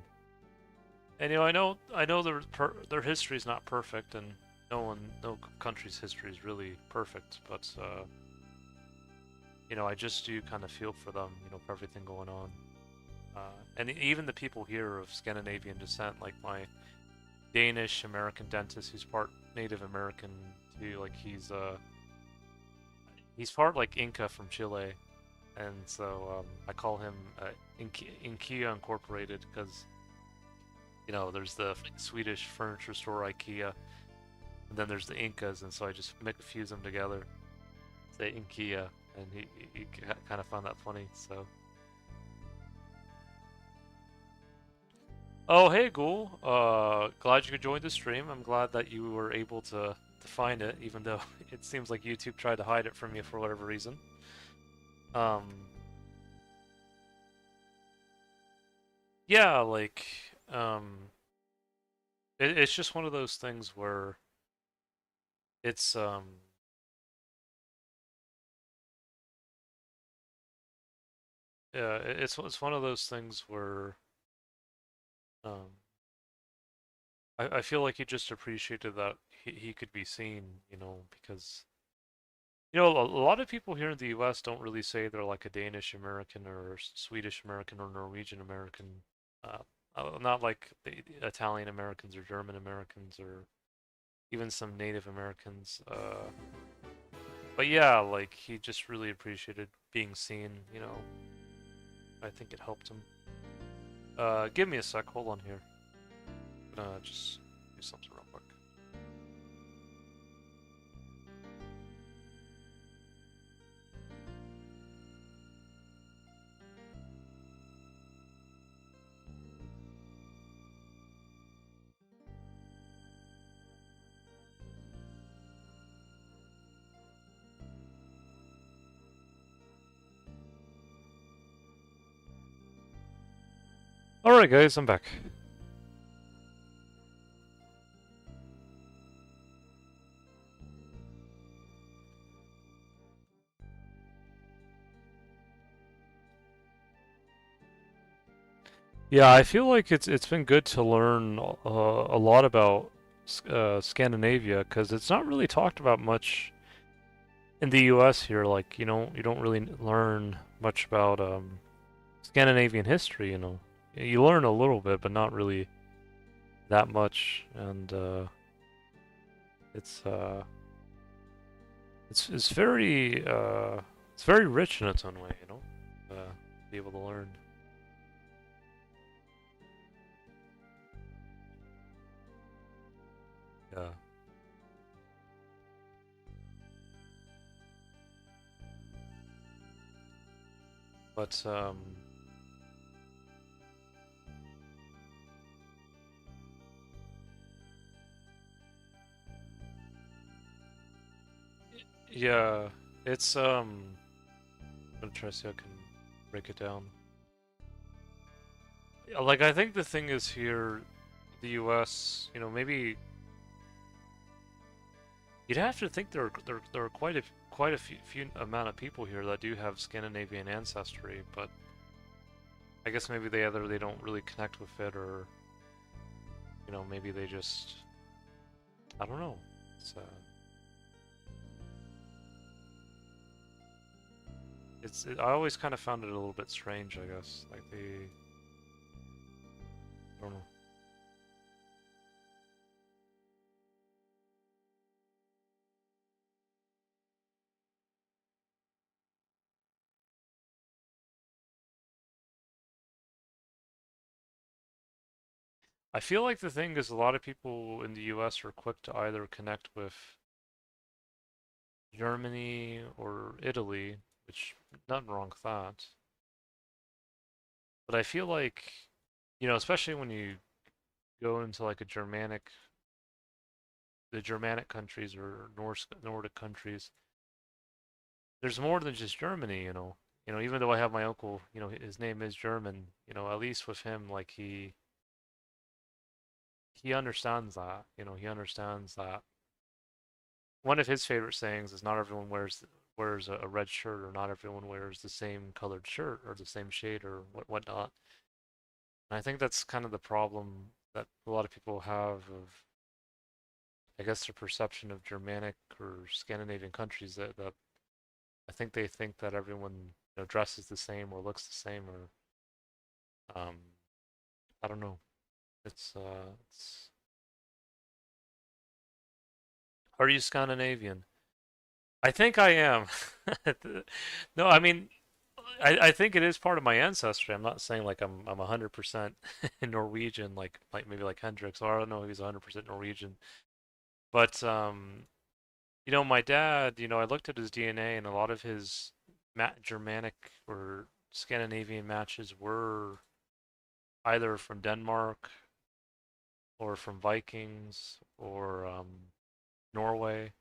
I know their history is not perfect, and no country's history is really perfect, but I just do kind of feel for them, for everything going on. And even the people here of Scandinavian descent, like my Danish American dentist, who's part Native American too, like he's part like Inca from Chile, and so I call him Inkia Incorporated because there's the Swedish furniture store IKEA, and then there's the Incas, and so I just fuse them together, say Inkia, and he kind of found that funny, so. Oh, hey, Ghoul. Glad you could join the stream. I'm glad that you were able to find it, even though it seems like YouTube tried to hide it from you for whatever reason. Um, yeah, like, it's just one of those things where it's, yeah, it's one of those things where, um, I feel like he just appreciated that he could be seen, because a lot of people here in the US don't really say they're like a Danish American or Swedish American or Norwegian American. Uh, Not like the Italian Americans or German Americans or even some Native Americans. But yeah, like he just really appreciated being seen. I think it helped him. Give me a sec, hold on here. I'm gonna just do something real quick. Alright guys, I'm back. Yeah, I feel like it's been good to learn a lot about Scandinavia because it's not really talked about much in the U.S. here. Like you don't really learn much about Scandinavian history. You learn a little bit, but not really that much. And it's uh, it's very rich in its own way. Be able to learn. Yeah. But yeah, it's I'm gonna try to see how I can break it down. Yeah, like I think the thing is here, the U.S. Maybe you'd have to think there are quite a few amount of people here that do have Scandinavian ancestry, but I guess maybe they don't really connect with it, or maybe they just, I don't know. I always kind of found it a little bit strange, I guess. Like I don't know. I feel like the thing is a lot of people in the US are quick to either connect with Germany or Italy, which nothing wrong with that. But I feel like, especially when you go into like the Germanic countries or Nordic countries, there's more than just Germany, even though I have my uncle, his name is German, at least with him, like he understands that, he understands that one of his favorite sayings is not everyone wears a red shirt, or not everyone wears the same colored shirt or the same shade or whatnot. And I think that's kind of the problem that a lot of people have of, I guess, their perception of Germanic or Scandinavian countries, that I think they think that everyone, dresses the same or looks the same, or um, I don't know. It's Are you Scandinavian? I think I am. No, I mean, I think it is part of my ancestry. I'm not saying like I'm 100% Norwegian, like maybe like Hendrix, or I don't know if he's 100% Norwegian. But my dad, I looked at his DNA, and a lot of his Germanic or Scandinavian matches were either from Denmark or from Vikings or Norway.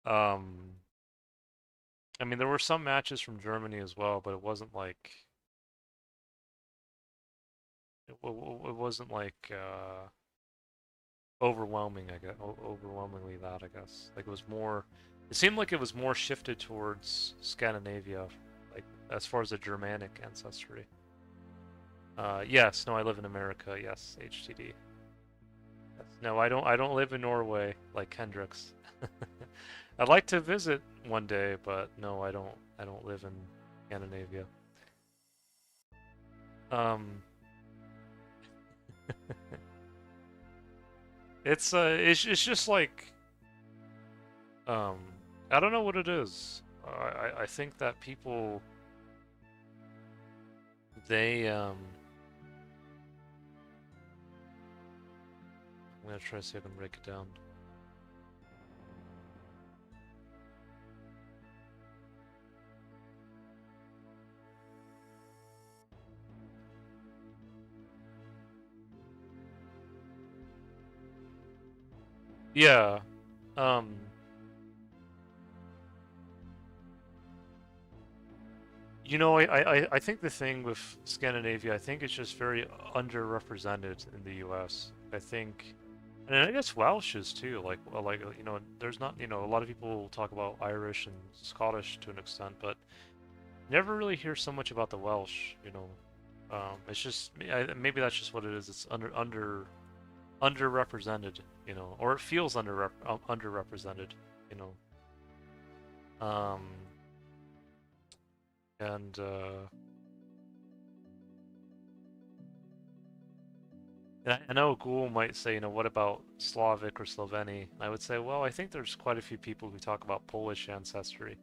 Um, I mean, there were some matches from Germany as well, but it wasn't like it wasn't like overwhelming. I guess overwhelmingly that, I guess. Like it was more. It seemed like it was more shifted towards Scandinavia, like as far as the Germanic ancestry. Yes, no, I live in America. Yes, HTD. Yes. No, I don't live in Norway like Hendrix. I'd like to visit one day, but no, I don't. I don't live in Scandinavia. Um, it's just like um, I don't know what it is. I think that people they I'm gonna try to see if I can break it down. Yeah. Um, I think the thing with Scandinavia, I think it's just very underrepresented in the U.S. I think, and I guess Welsh is too. There's not, a lot of people talk about Irish and Scottish to an extent, but never really hear so much about the Welsh. It's just maybe that's just what it is. It's underrepresented, or it feels underrepresented, you know. Um, and I know Google might say, what about Slavic or Sloveni? I would say, well, I think there's quite a few people who talk about Polish ancestry.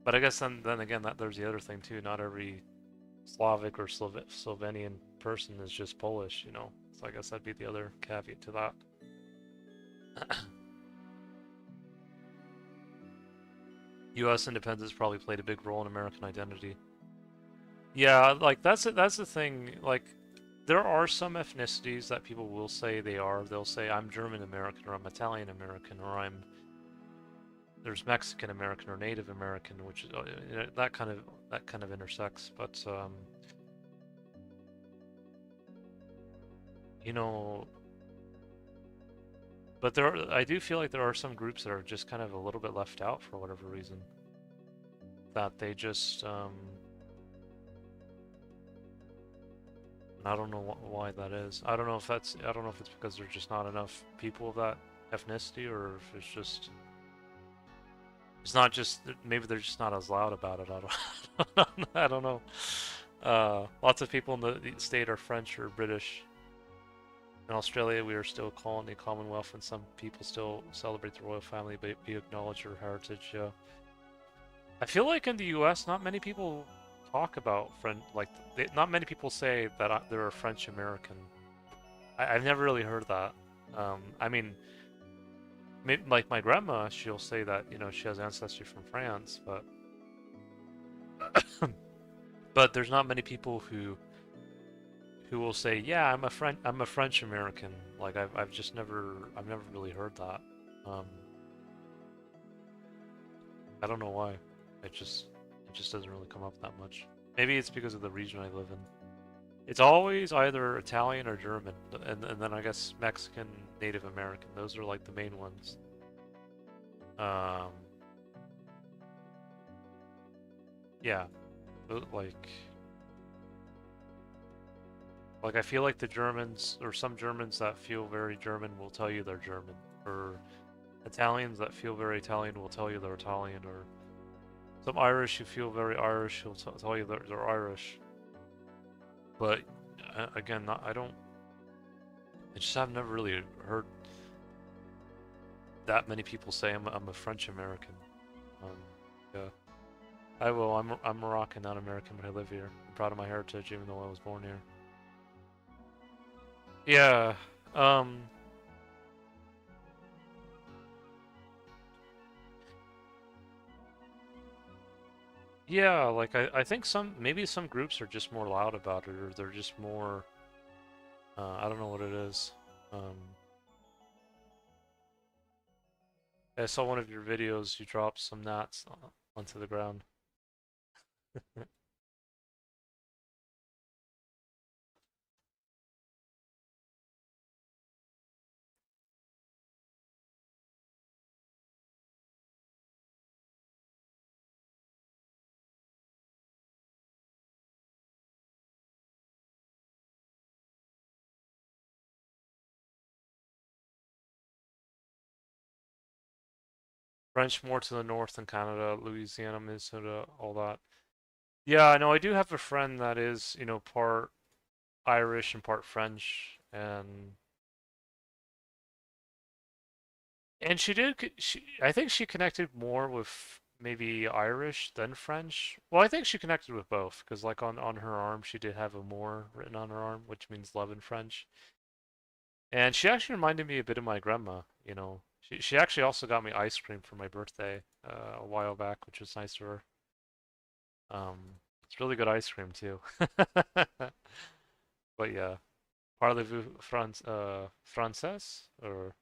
But I guess then again, that there's the other thing too. Not every Slavic or Slovenian person is just Polish. So I guess that'd be the other caveat to that. U.S. independence probably played a big role in American identity. Yeah, like that's the thing. Like, there are some ethnicities that people will say they are. They'll say I'm German American, or I'm Italian American, or there's Mexican American or Native American, which is that kind of intersects. But you know, I do feel like there are some groups that are just kind of a little bit left out for whatever reason. That they just I don't know why that is. I don't know if it's because there's just not enough people of that ethnicity, or if it's not just maybe they're just not as loud about it. I don't know. Lots of people in the state are French or British. In Australia, we are still a colony, Commonwealth, and some people still celebrate the royal family, but we acknowledge their heritage. I feel like in the U.S., not many people talk about French. Like, not many people say that they're a French American. I've never really heard that. I mean, like my grandma, she'll say that she has ancestry from France, but there's not many people who will say, yeah, I'm a French American. Like I've never really heard that. Um, I don't know why. It just doesn't really come up that much. Maybe it's because of the region I live in. It's always either Italian or German, and then I guess Mexican, Native American. Those are like the main ones. Um, yeah, like I feel like the Germans or some Germans that feel very German will tell you they're German, or Italians that feel very Italian will tell you they're Italian, or some Irish who feel very Irish will tell you they're Irish. But again, I don't. I just have never really heard that many people say I'm a French American. Um, yeah, I will. I'm Moroccan, not American, but I live here. I'm proud of my heritage, even though I was born here. Yeah. Um. Yeah. Like I think maybe some groups are just more loud about it, or they're just more. I don't know what it is. Um. I saw one of your videos. You dropped some gnats onto the ground. French more to the north in Canada, Louisiana, Minnesota, all that. Yeah, I know. I do have a friend that is, part Irish and part French, and I think she connected more with maybe Irish than French. Well, I think she connected with both because like on her arm she did have a more written on her arm, which means love in French. And she actually reminded me a bit of my grandma. She actually also got me ice cream for my birthday a while back, which was nice of her. It's really good ice cream too. But yeah, parlez-vous français, or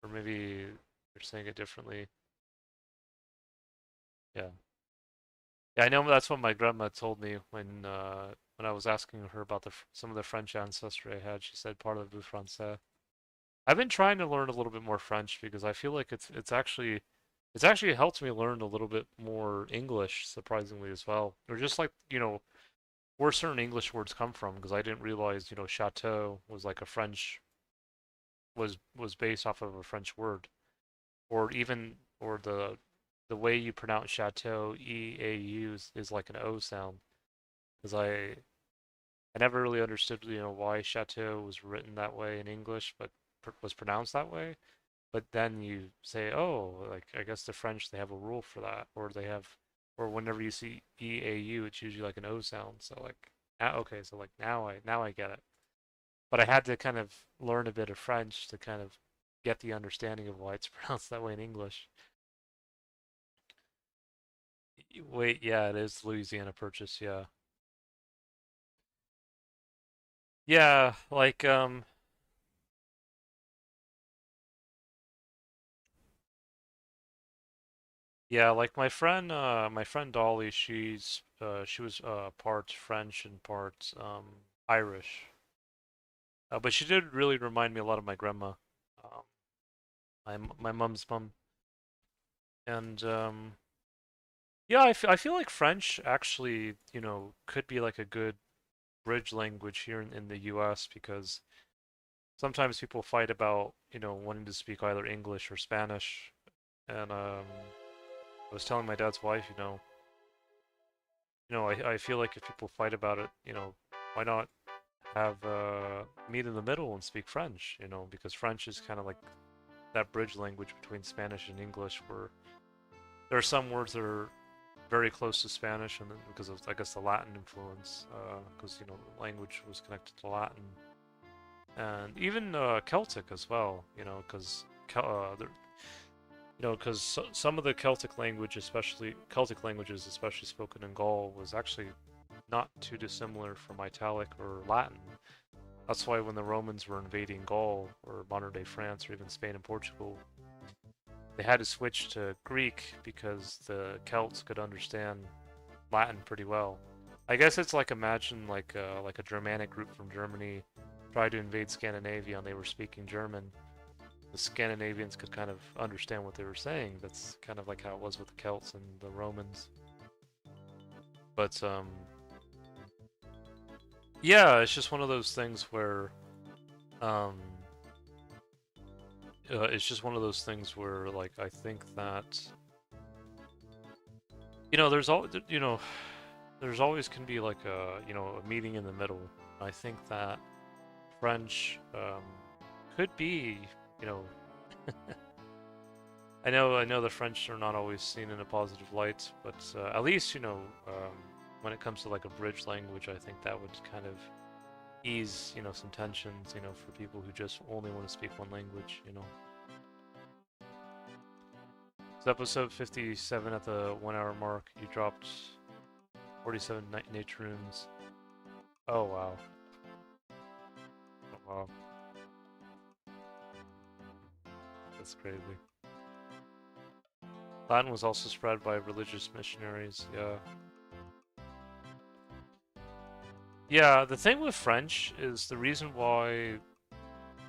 maybe you're saying it differently. Yeah. Yeah, I know that's what my grandma told me when I was asking her about some of the French ancestry I had. She said parlez-vous français. I've been trying to learn a little bit more French because I feel like it's actually helped me learn a little bit more English, surprisingly as well. Or just like, where certain English words come from, because I didn't realize, chateau was like a French was based off of a French word, or even or the way you pronounce chateau, E-A-U, is like an O sound, because I never really understood, why chateau was written that way in English, but was pronounced that way. But then you say, oh, like I guess the French they have a rule for that, or whenever you see EAU, it's usually like an O sound. So like, okay, so like now I get it. But I had to kind of learn a bit of French to kind of get the understanding of why it's pronounced that way in English. Wait, yeah, it is Louisiana Purchase, yeah. Yeah, like yeah, like my friend Dolly, she was part French and part Irish. But she did really remind me a lot of my grandma, um, my mom's mom. And yeah, I feel like French actually, could be like a good bridge language here in the US because sometimes people fight about, wanting to speak either English or Spanish. And I was telling my dad's wife, I feel like if people fight about it, why not have meet in the middle and speak French, because French is kind of like that bridge language between Spanish and English where there are some words that are very close to Spanish, and then because of I guess the Latin influence, because the language was connected to Latin, and even Celtic as well. Because some of the Celtic language, especially Celtic languages, especially spoken in Gaul, was actually not too dissimilar from Italic or Latin. That's why when the Romans were invading Gaul or modern-day France or even Spain and Portugal, they had to switch to Greek because the Celts could understand Latin pretty well. I guess it's like imagine like a Germanic group from Germany tried to invade Scandinavia and they were speaking German. The Scandinavians could kind of understand what they were saying. That's kind of like how it was with the Celts and the Romans. But yeah, it's just one of those things where um, it's just one of those things where like I think that there's all there's always can be like a meeting in the middle. I think that French could be you know I know the French are not always seen in a positive light, but at least when it comes to like a bridge language, I think that would kind of ease some tensions for people who just only want to speak one language. It's episode 57 at the 1 hour mark. You dropped 47 nature runes. Oh wow. Oh wow. That's crazy. Latin was also spread by religious missionaries. Yeah. Yeah, the thing with French is the reason why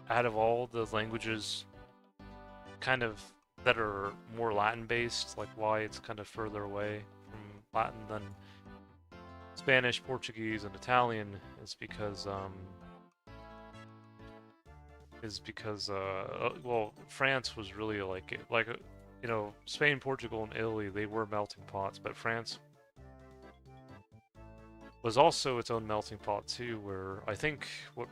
out of all the languages kind of that are more Latin based, like why it's kind of further away from Latin than Spanish, Portuguese, and Italian is because well, France was really Spain, Portugal, and Italy, they were melting pots, but France was also its own melting pot too, where I think what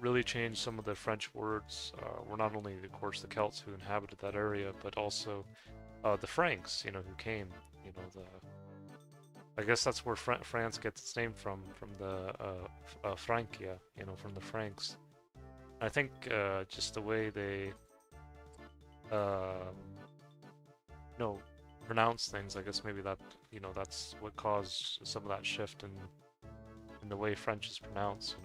really changed some of the French words were not only, of course, the Celts who inhabited that area, but also the Franks, who came. I guess that's where France gets its name from the Francia, from the Franks. I think just the way they, um, pronounce things. I guess maybe that's what caused some of that shift in the way French is pronounced.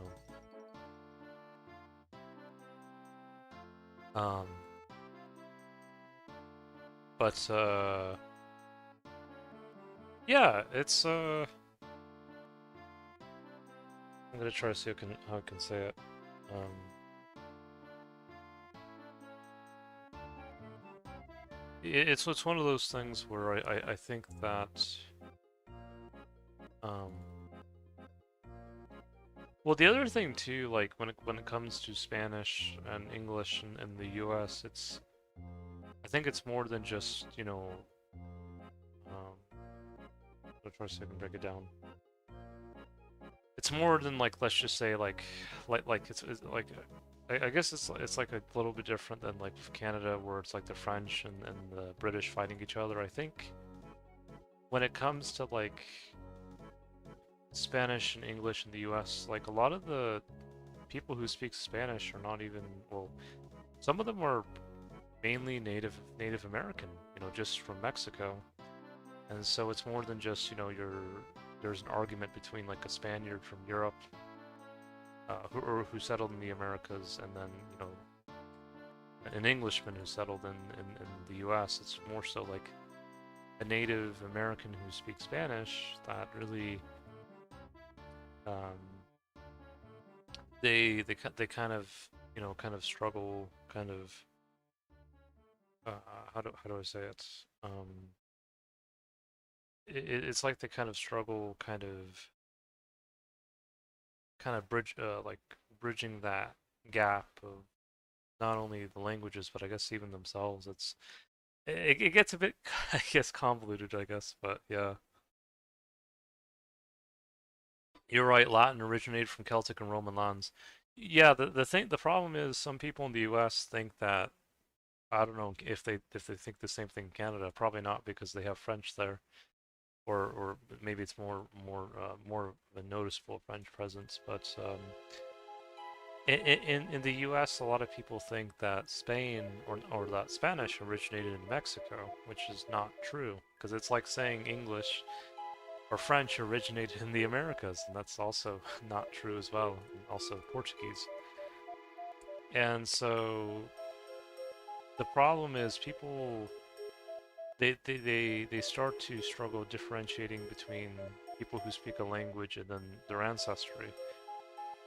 Um, but yeah, it's I'm gonna try to see how I can say it. Um, it's one of those things where I think that um, well, the other thing too, like when it comes to Spanish and English in the U.S., I think it's more than just I'll try to see if I can break it down. It's more than like let's just say like it's like I guess it's like a little bit different than like Canada where it's like the French and the British fighting each other. I think when it comes to like Spanish and English in the US, like a lot of the people who speak Spanish are not even, well, some of them are mainly Native American, just from Mexico. And so it's more than just, there's an argument between like a Spaniard from Europe who settled in the Americas and then, an Englishman who settled in the US. It's more so like a Native American who speaks Spanish that really um, they kind of struggle how do I say it? It's like they kind of struggle bridging that gap of not only the languages but I guess even themselves. It gets a bit I guess convoluted I guess, but yeah. You're right, Latin originated from Celtic and Roman lands. Yeah, the problem is some people in the US think that I don't know if they think the same thing in Canada. Probably not because they have French there, or maybe it's more of a noticeable French presence. But in the U.S., a lot of people think that Spain or that Spanish originated in Mexico, which is not true because it's like saying English or French originated in the Americas, and that's also not true as well. And also Portuguese. And so the problem is people they start to struggle differentiating between people who speak a language and then their ancestry.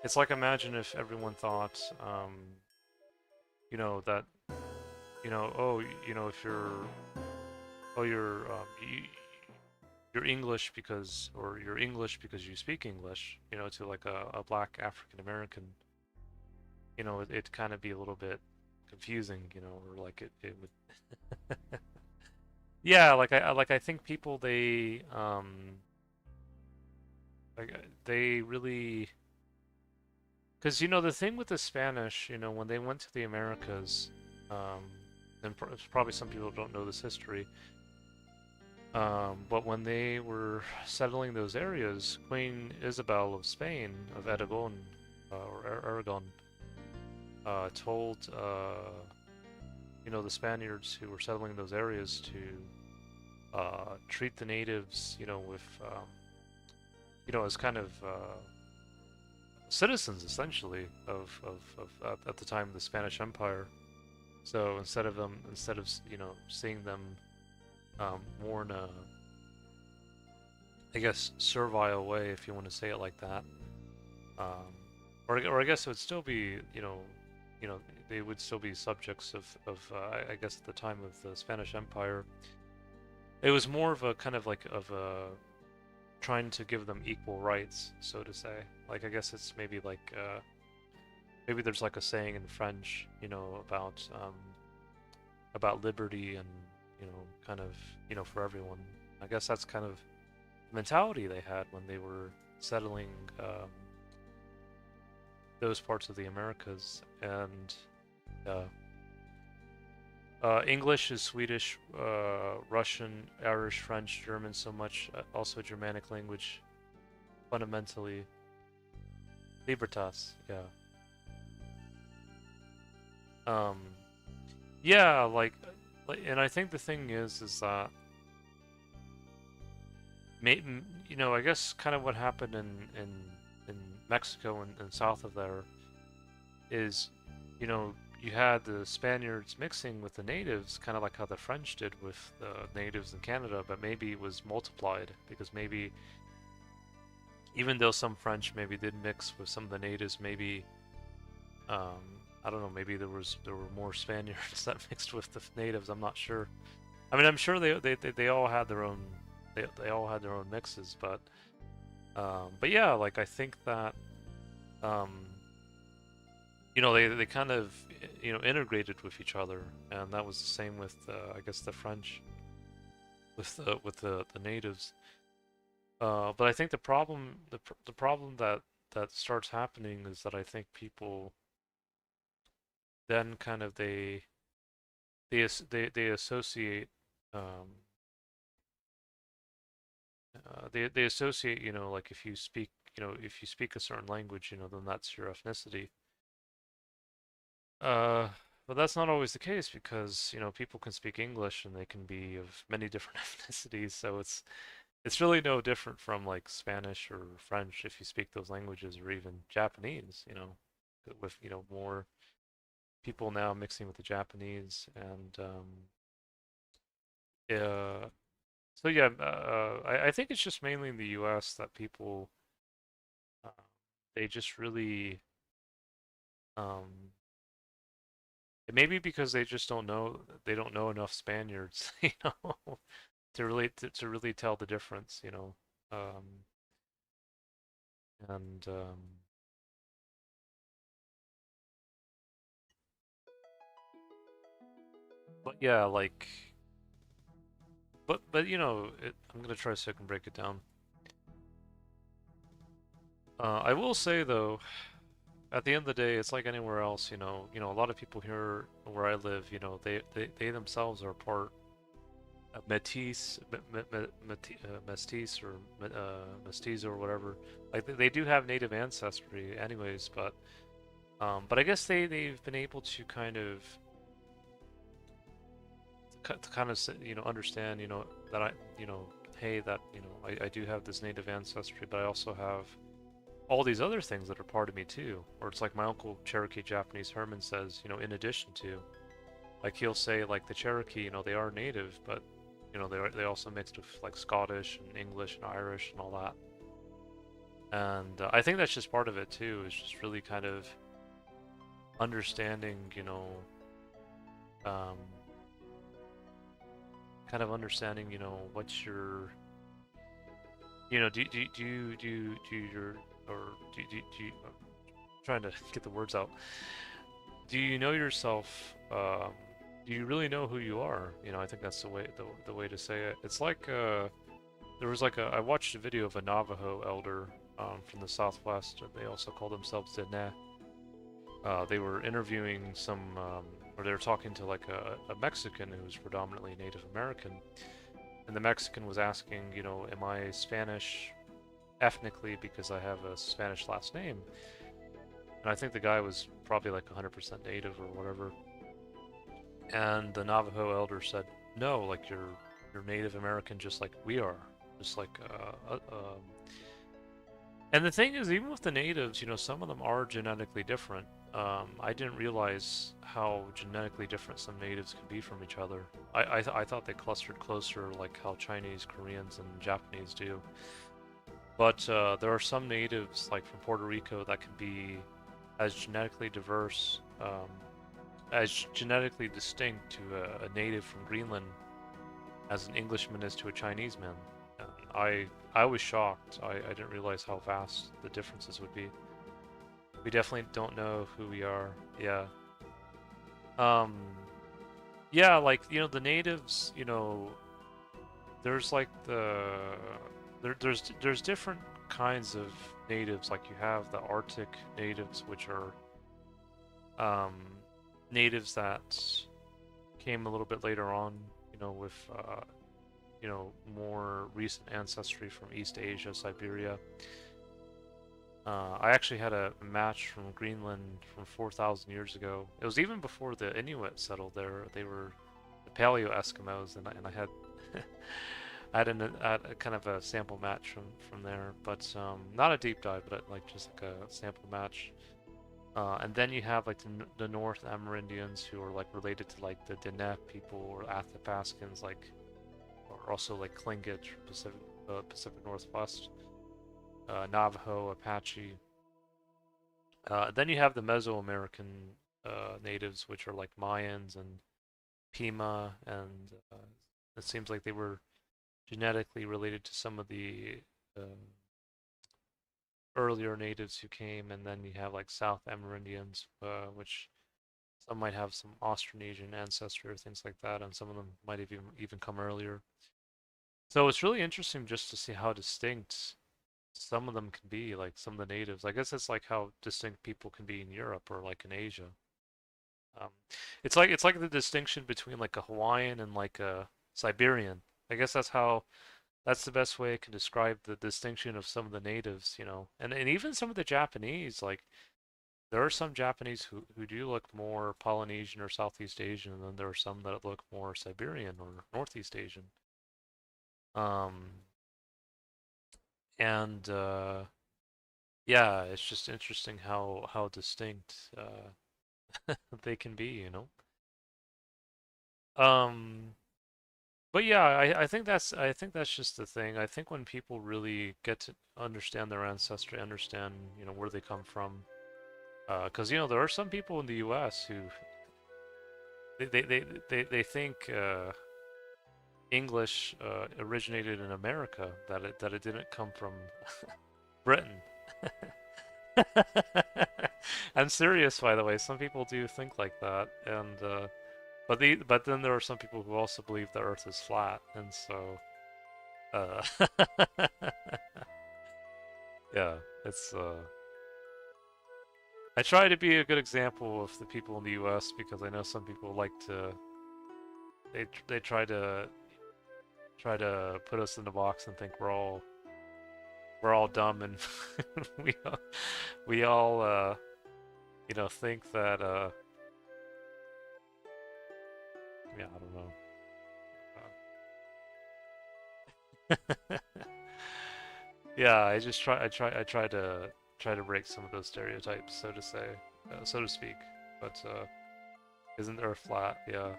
It's like imagine if everyone thought, that oh, if you're English because or you're English because you speak English, to like a black African American, it'd kind of be a little bit confusing, or like it would. Yeah, I think people they really because the thing with the Spanish, when they went to the Americas, um, and probably some people don't know this history, but when they were settling those areas, Queen Isabel of Spain, of Aragon, or Aragon, told the Spaniards who were settling those areas to treat the natives, with as kind of citizens essentially of at the time of the Spanish Empire. So instead of seeing them more in a, I guess, servile way, if you want to say it like that, um, or I guess it would still be you know they would still be subjects of I guess at the time of the Spanish Empire. It was more of a kind of like of a trying to give them equal rights, so to say. Like I guess it's maybe like maybe there's like a saying in French, about liberty and kind of for everyone. I guess that's kind of the mentality they had when they were settling those parts of the Americas. And uh, English is Swedish, Russian, Irish, French, German, so much. Also, Germanic language, fundamentally. Libertas, yeah. Um, yeah, and I think the thing is that, I guess kind of what happened in Mexico and south of there is, you know, you had the Spaniards mixing with the natives, kind of like how the French did with the natives in Canada, but maybe it was multiplied because maybe even though some French maybe did mix with some of the natives, maybe um, I don't know, maybe there were more Spaniards that mixed with the natives. I'm not sure. I mean, I'm sure they all had their own they all had their own mixes, but yeah, like I think that um, they kind of integrated with each other, and that was the same with I guess the French with the natives. But I think the problem that starts happening is that I think people then kind of they associate um, they associate like if you speak a certain language then that's your ethnicity. Uh, but that's not always the case because people can speak English and they can be of many different ethnicities, so it's really no different from like Spanish or French if you speak those languages, or even Japanese, with more people now mixing with the Japanese. And uh, so yeah, I think it's just mainly in the U.S. that people uh, they just really um, maybe because they just don't know enough Spaniards, to really tell the difference, and but yeah, like but I'm gonna try so I can break it down. I will say though, At the end of the day, it's like anywhere else, a lot of people here where I live, they themselves are part Métis, Métis or Mestizo or whatever. Like they do have native ancestry, anyways. But I guess they've been able to understand, that hey, that I do have this native ancestry, but I also have all these other things that are part of me too. Or it's like my uncle Cherokee Japanese Herman says, in addition to, like he'll say like the Cherokee, they are native, but they also mixed with like Scottish and English and Irish and all that. And I think that's just part of it too. Is just really kind of understanding, um, what's your, do your, or I'm trying to get the words out. Do you know yourself? Do you really know who you are? I think that's the way to say it. It's like there was like I watched a video of a Navajo elder from the Southwest. They also call themselves Dene. They were interviewing or they were talking to like a Mexican who was predominantly Native American, and the Mexican was asking, am I Spanish ethnically because I have a Spanish last name? And I think the guy was probably like 100% Native or whatever. And the Navajo elder said, "No, like you're Native American, just like we are, just like." And the thing is, even with the natives, some of them are genetically different. I didn't realize how genetically different some natives could be from each other. I thought they clustered closer, like how Chinese, Koreans, and Japanese do. But there are some natives, like from Puerto Rico, that can be as genetically diverse, as genetically distinct to a native from Greenland as an Englishman is to a Chinese man. And I was shocked. I didn't realize how vast the differences would be. We definitely don't know who we are. Yeah. Um. Yeah, like the natives. There's like there's different kinds of natives. Like you have the Arctic natives, which are um, natives that came a little bit later on, with more recent ancestry from East Asia, Siberia. I actually had a match from Greenland from 4,000 years ago. It was even before the Inuit settled there. They were the Paleo Eskimos, and I had I had a kind of a sample match from there, but not a deep dive, but like just like a sample match. And then you have like the North Amerindians who are like related to like the Diné people or Athabascans, like, or also like Tlingit from Pacific Northwest, Navajo, Apache. Then you have the Mesoamerican natives, which are like Mayans and Pima, and it seems like they were genetically related to some of the earlier natives who came, and then you have like South Amerindians, which some might have some Austronesian ancestry or things like that, and some of them might have even come earlier. So it's really interesting just to see how distinct some of them can be, like some of the natives. I guess it's like how distinct people can be in Europe or like in Asia. Um, it's like the distinction between like a Hawaiian and like a Siberian. I guess that's the best way I can describe the distinction of some of the natives. And even some of the Japanese, like there are some Japanese who do look more Polynesian or Southeast Asian, and then there are some that look more Siberian or Northeast Asian. Um, and yeah, it's just interesting how distinct they can be. Um, but yeah, I think that's just the thing. I think when people really get to understand their ancestry, understand where they come from, because there are some people in the U.S. who they think English originated in America, that it didn't come from Britain. I'm serious, by the way. Some people do think like that, and but then there are some people who also believe the Earth is flat, and so uh, yeah, it's I try to be a good example of the people in the U.S. because I know some people like to they try to put us in the box and think we're all dumb and we all, we all you know think that yeah, I don't know. Yeah, I try to break some of those stereotypes, so to say, so to speak. But isn't there a flat? Yeah.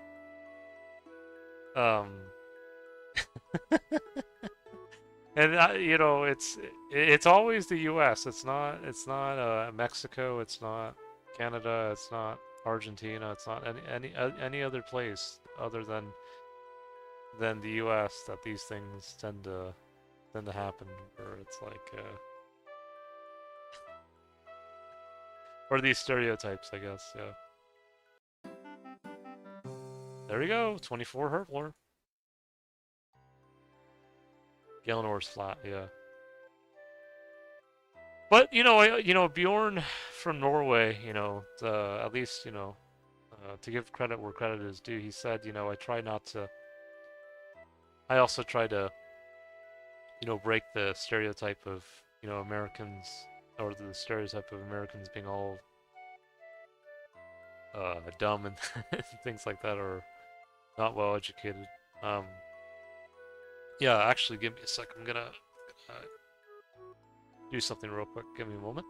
Um, and you know, it's always the U.S. It's not Mexico. It's not Canada. It's not Argentina. It's not any other place other than the U.S. that these things tend to happen, where it's like or these stereotypes, I guess. Yeah. There we go. 24 Hertler. Galenor's flat. Yeah. But you know Bjorn from Norway. You know, at least to give credit where credit is due, he said, I try not to. I also try to, break the stereotype of, Americans, or the stereotype of Americans being all dumb and things like that, or not well educated. Um, yeah, actually, give me a sec. I'm gonna do something real quick. Give me a moment.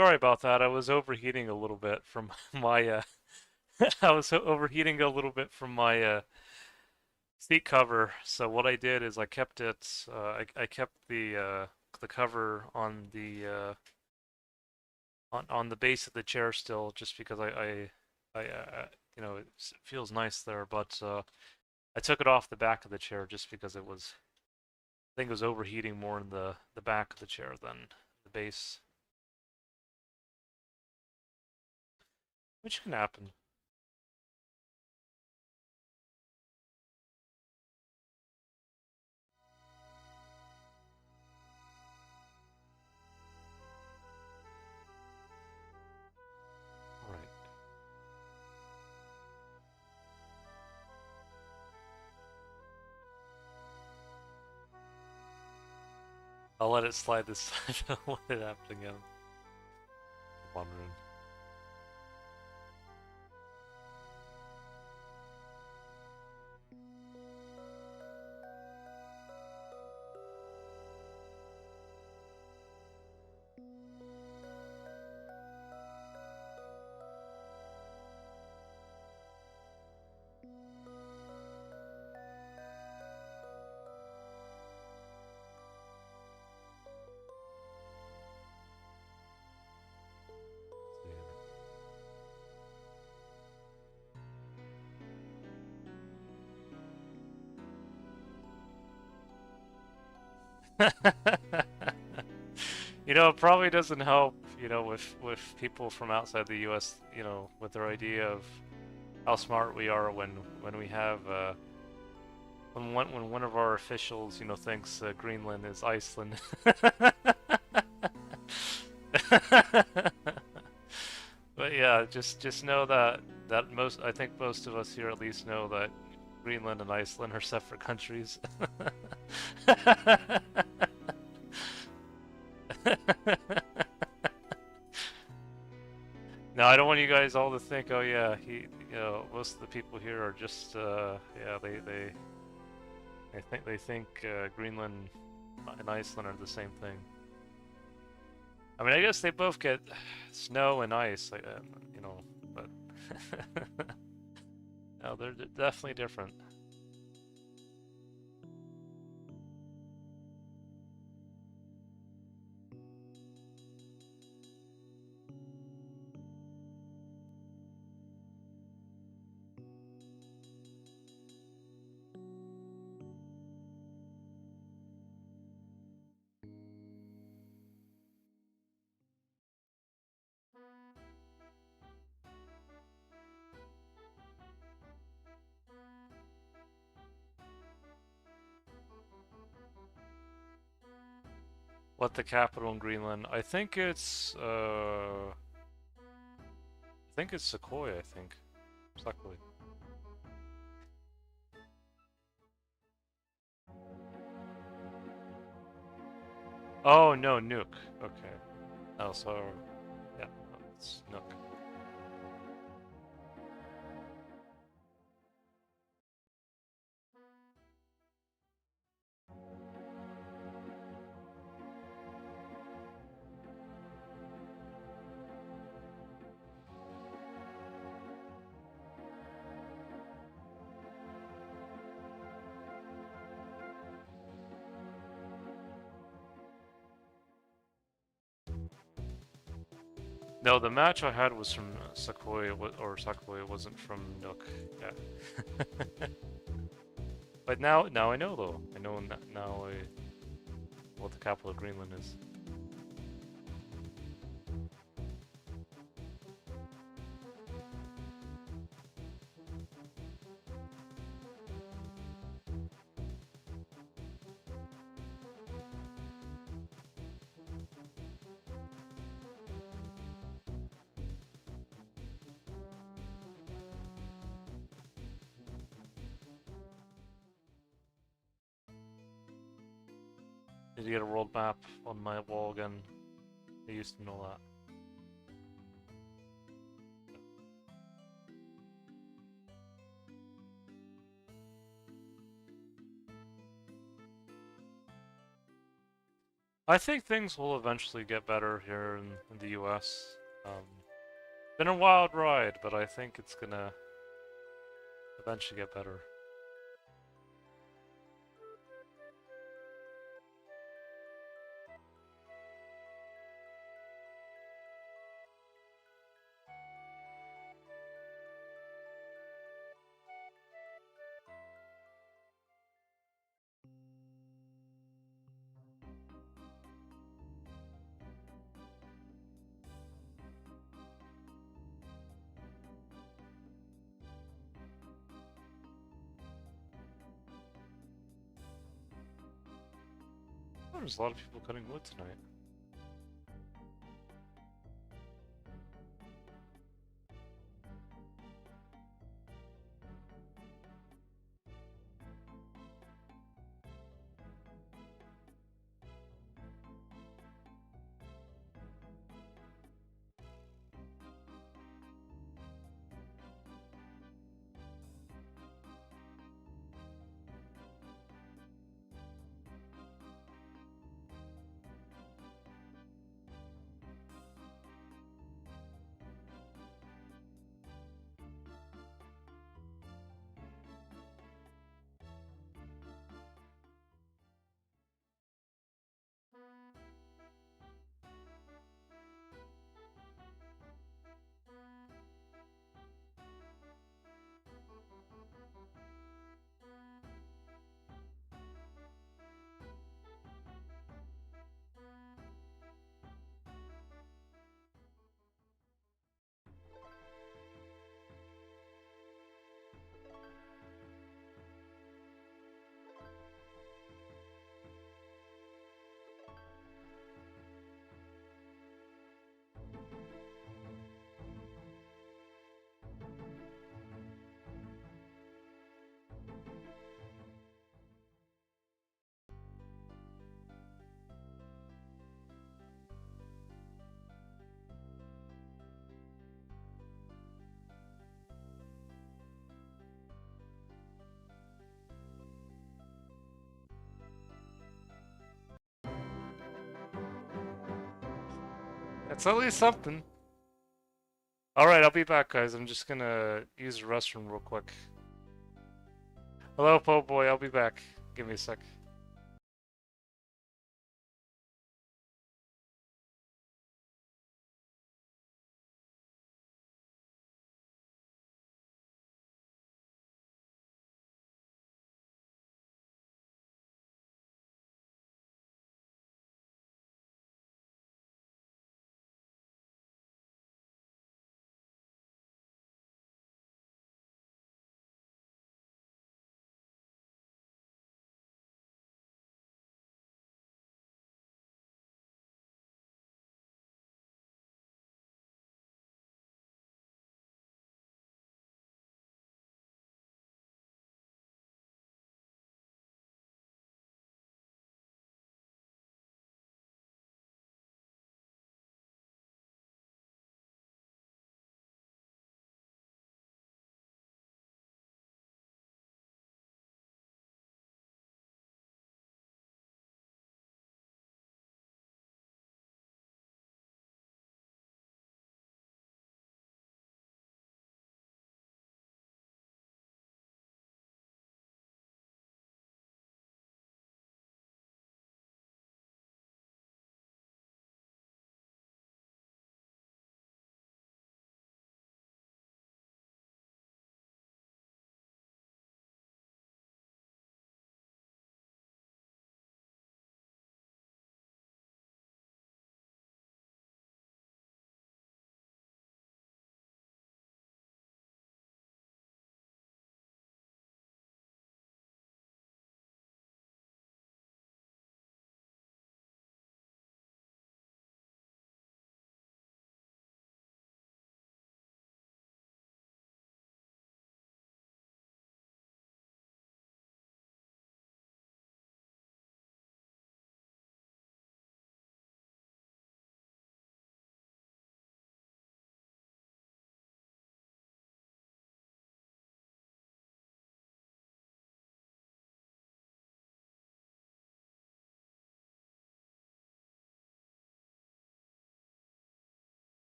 Sorry about that. I was overheating a little bit from my I was overheating a little bit from my seat cover. So what I did is I kept it I kept the cover on the on the base of the chair still, just because it feels nice there, but I took it off the back of the chair just because I think it was overheating more in the back of the chair than the base, which can happen. All right. I'll let it slide this time. Don't let it happen again. Come on, Rune. You know, it probably doesn't help, you know, with people from outside the U.S., you know, with their idea of how smart we are when we have when one of our officials, you know, thinks Greenland is Iceland. But yeah, just know that most I think most of us here at least know that Greenland and Iceland are separate countries. No, I don't want you guys all to think, oh yeah, you know, most of the people here are just, yeah, they think Greenland and Iceland are the same thing. I mean, I guess they both get snow and ice, you know, but no, they're definitely different. What the capital in Greenland? I think it's Sequoia, I think. Sequoia. Oh no, Nuuk. Okay. Oh, so yeah, it's Nook. No, the match I had was from Sequoia, or Sequoia wasn't from Nook. Yeah. But now I know though. I know now what the capital of Greenland is. Did you get a world map on my wall again? I used to know that. I think things will eventually get better here in the US. Been a wild ride, but I think it's gonna eventually get better. Oh, there's a lot of people cutting wood tonight. It's at least something. Alright, I'll be back, guys. I'm just gonna use the restroom real quick. Hello, po' boy. I'll be back. Give me a sec.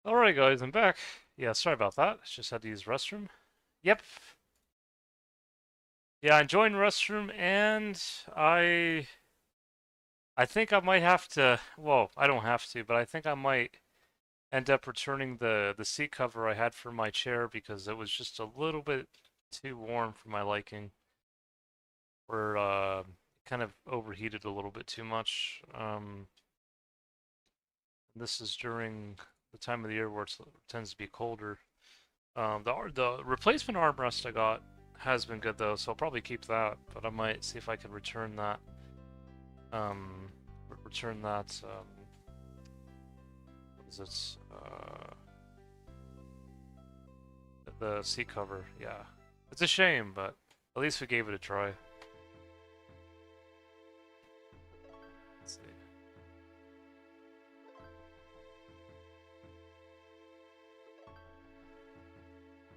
Alright, guys, I'm back. Yeah, sorry about that. Just had to use restroom. Yep. Yeah, I'm enjoying restroom, and I... I think I might have to... Well, I don't have to, but I think I might end up returning the seat cover I had for my chair because it was just a little bit too warm for my liking. Or, kind of overheated a little bit too much. This is during the time of the year where it tends to be colder. The replacement armrest I got has been good though, so I'll probably keep that. But I might see if I can return that. Return that. What is it? The seat cover. Yeah, it's a shame, but at least we gave it a try. Let's see.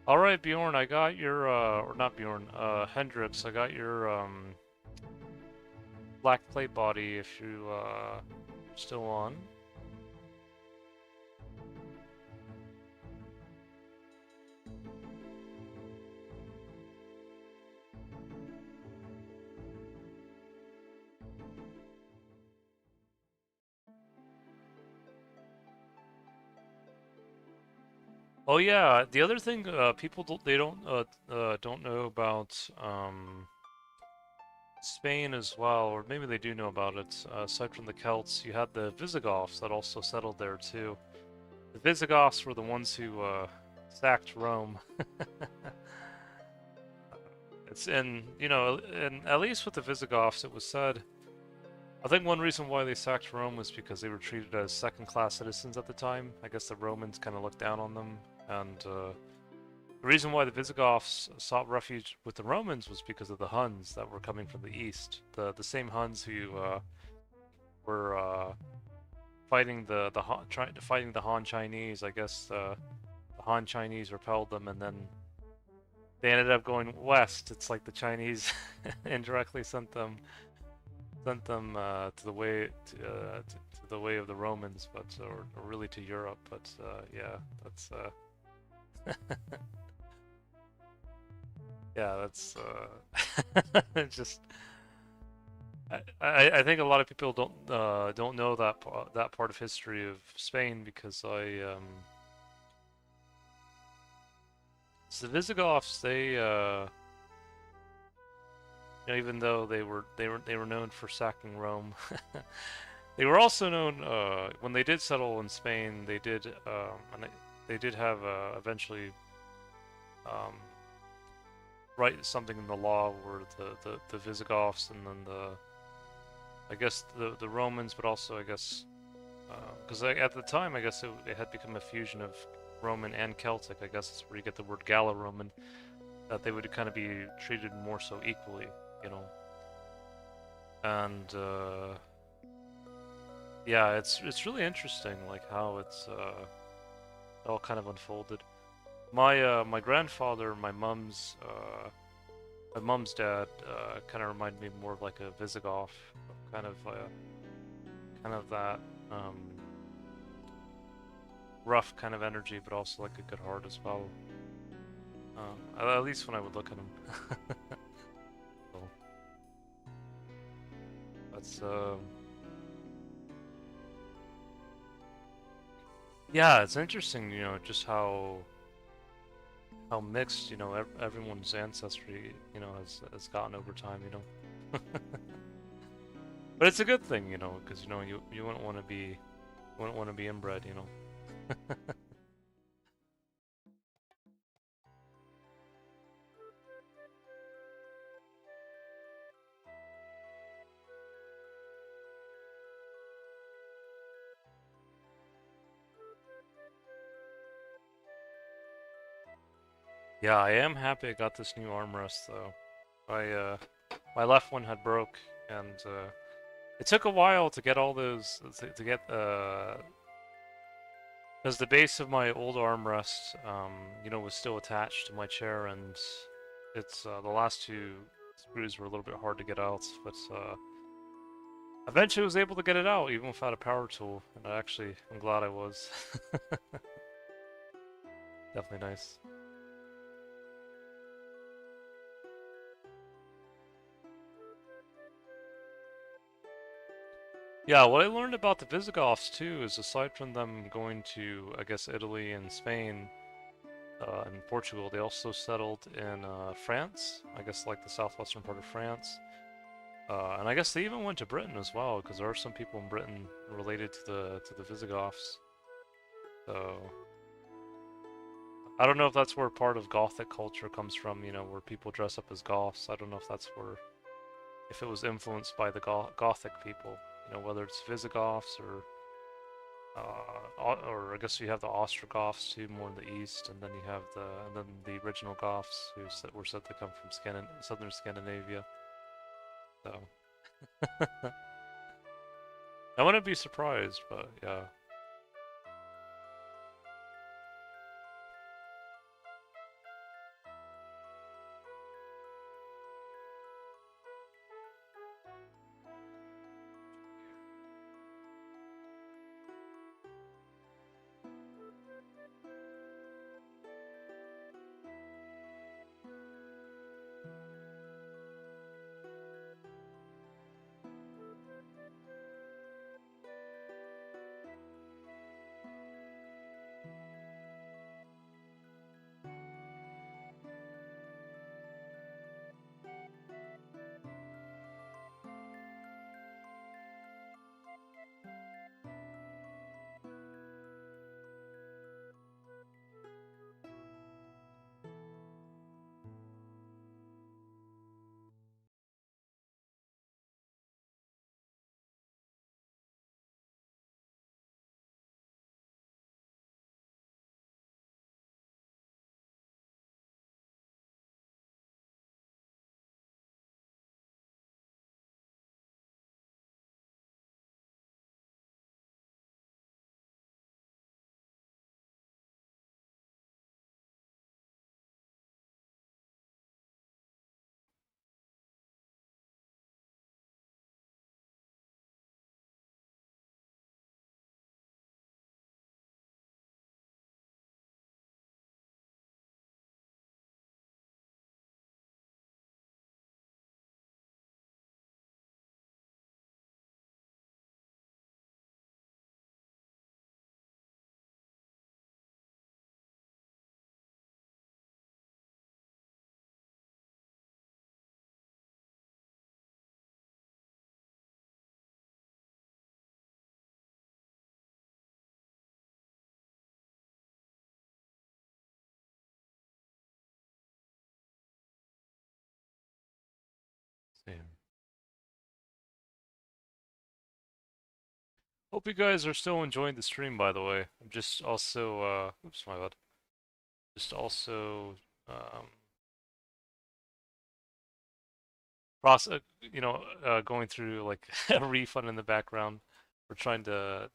All right, Bjorn, I got your or not Bjorn, Hendrix, I got your black plate body if you still on. Oh yeah, the other thing people don't know about Spain as well, or maybe they do know about it. Aside from the Celts, you had the Visigoths that also settled there too. The Visigoths were the ones who sacked Rome. It's in, you know, and at least with the Visigoths, it was said. I think one reason why they sacked Rome was because they were treated as second-class citizens at the time. I guess the Romans kind of looked down on them, and the reason why the Visigoths sought refuge with the Romans was because of the Huns that were coming from the east. The same Huns who were fighting fighting the Han Chinese. I guess the Han Chinese repelled them, and then they ended up going west. It's like the Chinese indirectly sent them to the way to the way of the Romans, but or really to Europe. But yeah, that's yeah, that's it's just I think a lot of people don't know that part of history of Spain because so the Visigoths you know, even though they were known for sacking Rome, they were also known when they did settle in Spain. They did have eventually um, write something in the law where the Visigoths and then I guess the Romans, but also I guess because at the time I guess it had become a fusion of Roman and Celtic. I guess that's where you get the word Gallo-Roman. That they would kind of be treated more so equally, you know. And yeah, it's really interesting like how it's all kind of unfolded. My grandfather, my mom's dad, kind of reminded me more of like a Visigoth, kind of kind of that um, rough kind of energy, but also like a good heart as well. At least when I would look at him. So that's yeah, it's interesting, you know, just how mixed, you know, everyone's ancestry, you know, has gotten over time, you know. But it's a good thing, you know, because you know you wouldn't want to be inbred, you know. Yeah, I am happy I got this new armrest though. I my left one had broke, and it took a while to get all those to get because the base of my old armrest, you know, was still attached to my chair, and it's the last two screws were a little bit hard to get out, but eventually was able to get it out even without a power tool, and I'm glad I was. Definitely nice. Yeah, what I learned about the Visigoths too is aside from them going to, I guess, Italy and Spain and Portugal, they also settled in France, I guess like the southwestern part of France. And I guess they even went to Britain as well, because there are some people in Britain related to the Visigoths. So I don't know if that's where part of Gothic culture comes from, you know, where people dress up as Goths. I don't know if that's where, if it was influenced by the Gothic people, you know, whether it's Visigoths or I guess you have the Ostrogoths too, more in the east, and then you have the original Goths who were said to come from southern Scandinavia. So I wouldn't be surprised, but yeah. Same. Hope you guys are still enjoying the stream, by the way. I'm just also, oops, my bad. Just also, um, going through like a refund in the background. We're trying to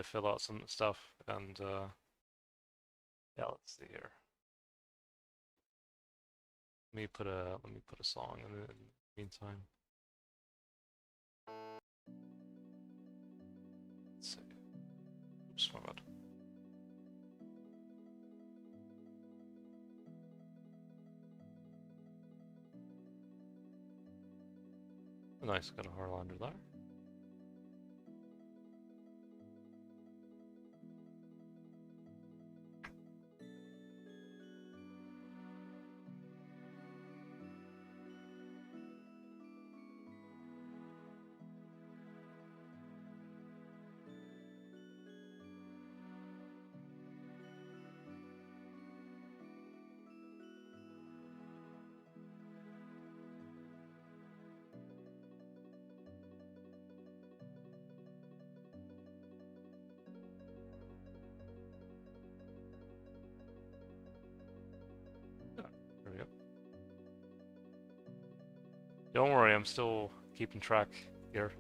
fill out some stuff, and yeah, let's see here. Let me put a song in the meantime. Let's see. Oops, my bad. Nice, got a Harlander there. There we go. Don't worry, I'm still keeping track here.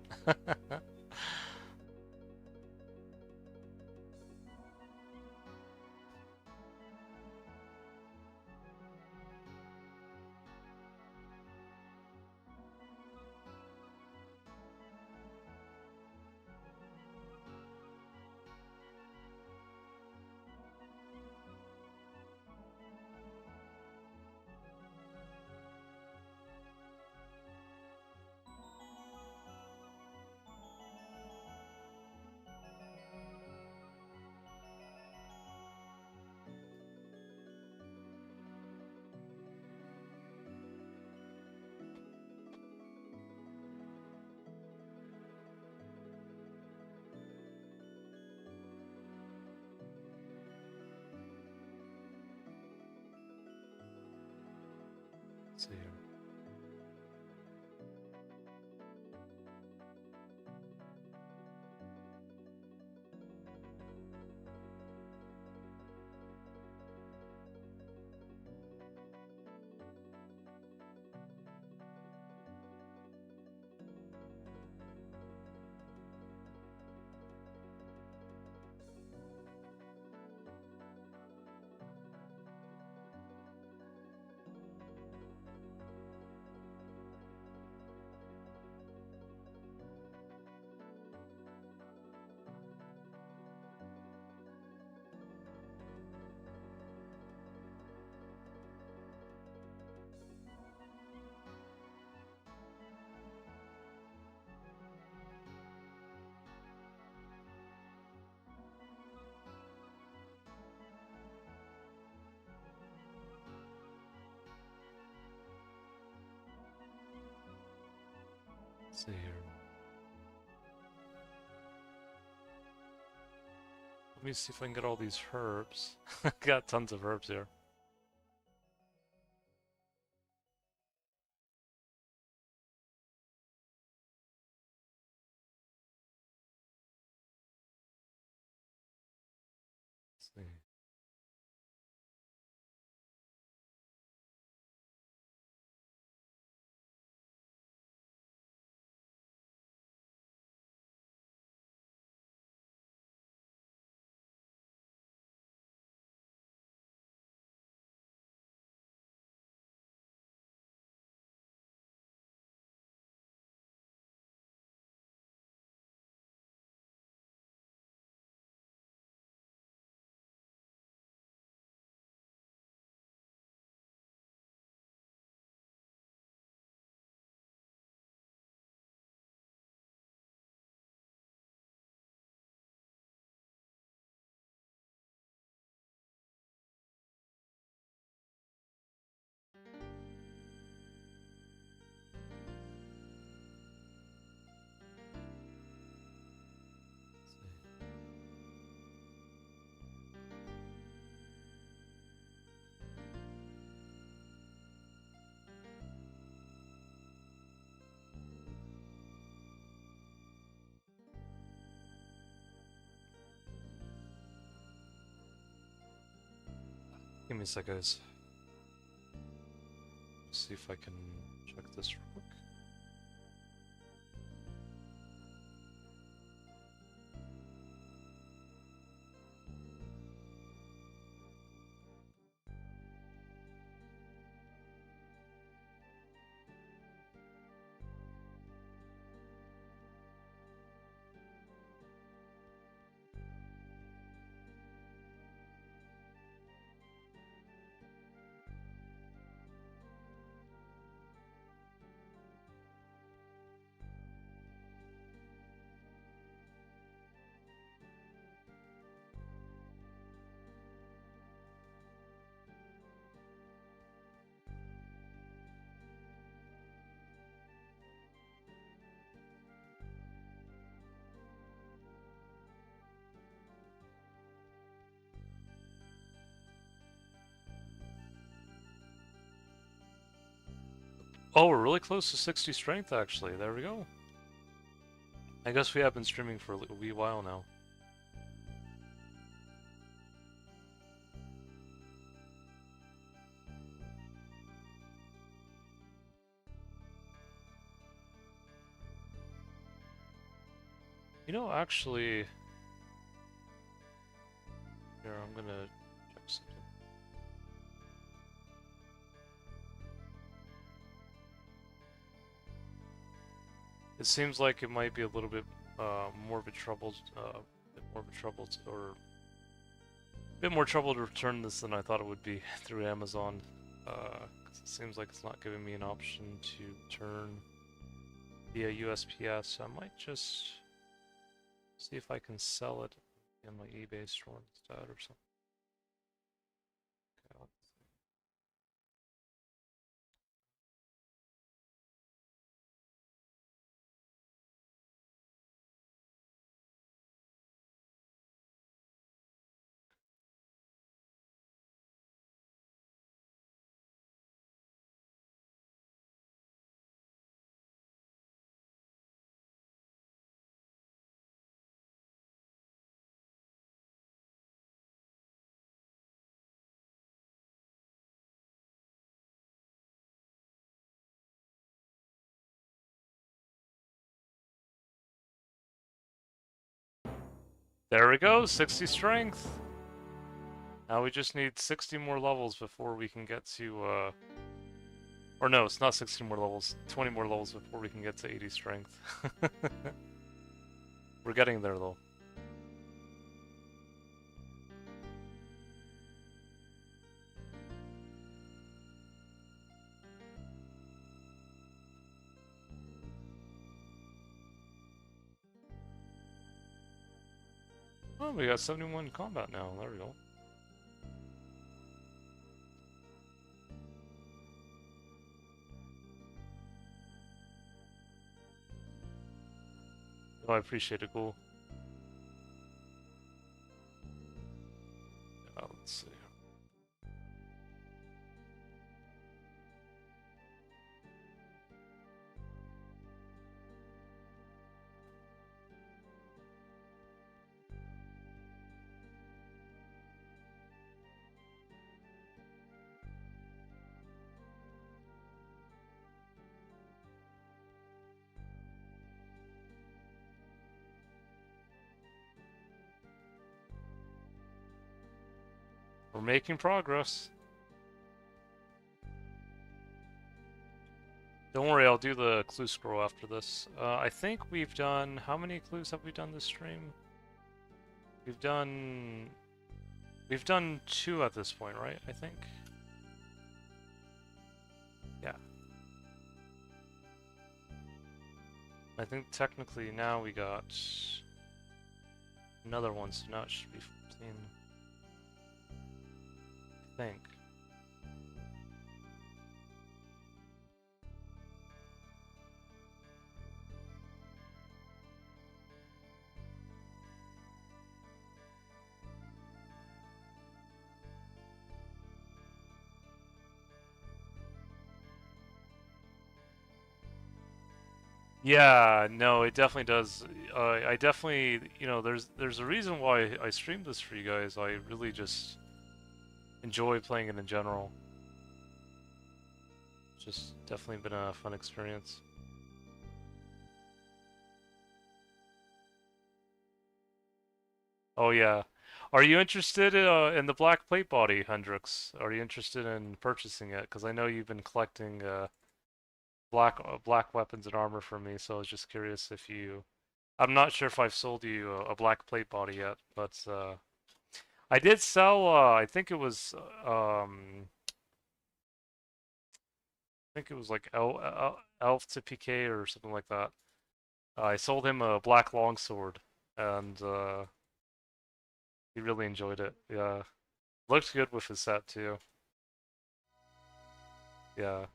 Let's see here. Let's see here. Let me see if I can get all these herbs. Got tons of herbs here. Let's see. Give me a sec, guys. See if I can check this real quick. Oh, we're really close to 60 strength, actually. There we go. I guess we have been streaming for a wee while now. You know, actually... Here, I'm gonna check something. It seems like it might be a little bit more of a trouble, or a bit more trouble to return this than I thought it would be through Amazon. 'Cause it seems like it's not giving me an option to return via USPS, so I might just see if I can sell it in my eBay store instead or something. Okay, let's see. There we go, 60 strength! Now we just need 60 more levels before we can get to, or no, it's not 60 more levels, 20 more levels before we can get to 80 strength. We're getting there, though. Oh, we got 71 in combat now, there we go. Oh, I appreciate it, cool. Let's see. We're making progress. Don't worry, I'll do the clue scroll after this. I think we've done... How many clues have we done this stream? We've done 2 at this point, right? I think? Yeah. I think technically now we got another one, so now it should be 14. I think. Yeah, no, it definitely does. I definitely, you know, there's a reason why I streamed this for you guys. I really just enjoy playing it in general. It's just definitely been a fun experience. Oh yeah. Are you interested in the black plate body, Hendrix? Are you interested in purchasing it? Because I know you've been collecting black weapons and armor for me, so I was just curious if you. I'm not sure if I've sold you a black plate body yet, but I did sell. I think it was. I think it was like Elf to PK or something like that. I sold him a black longsword, and he really enjoyed it. Yeah, looks good with his set too. Yeah.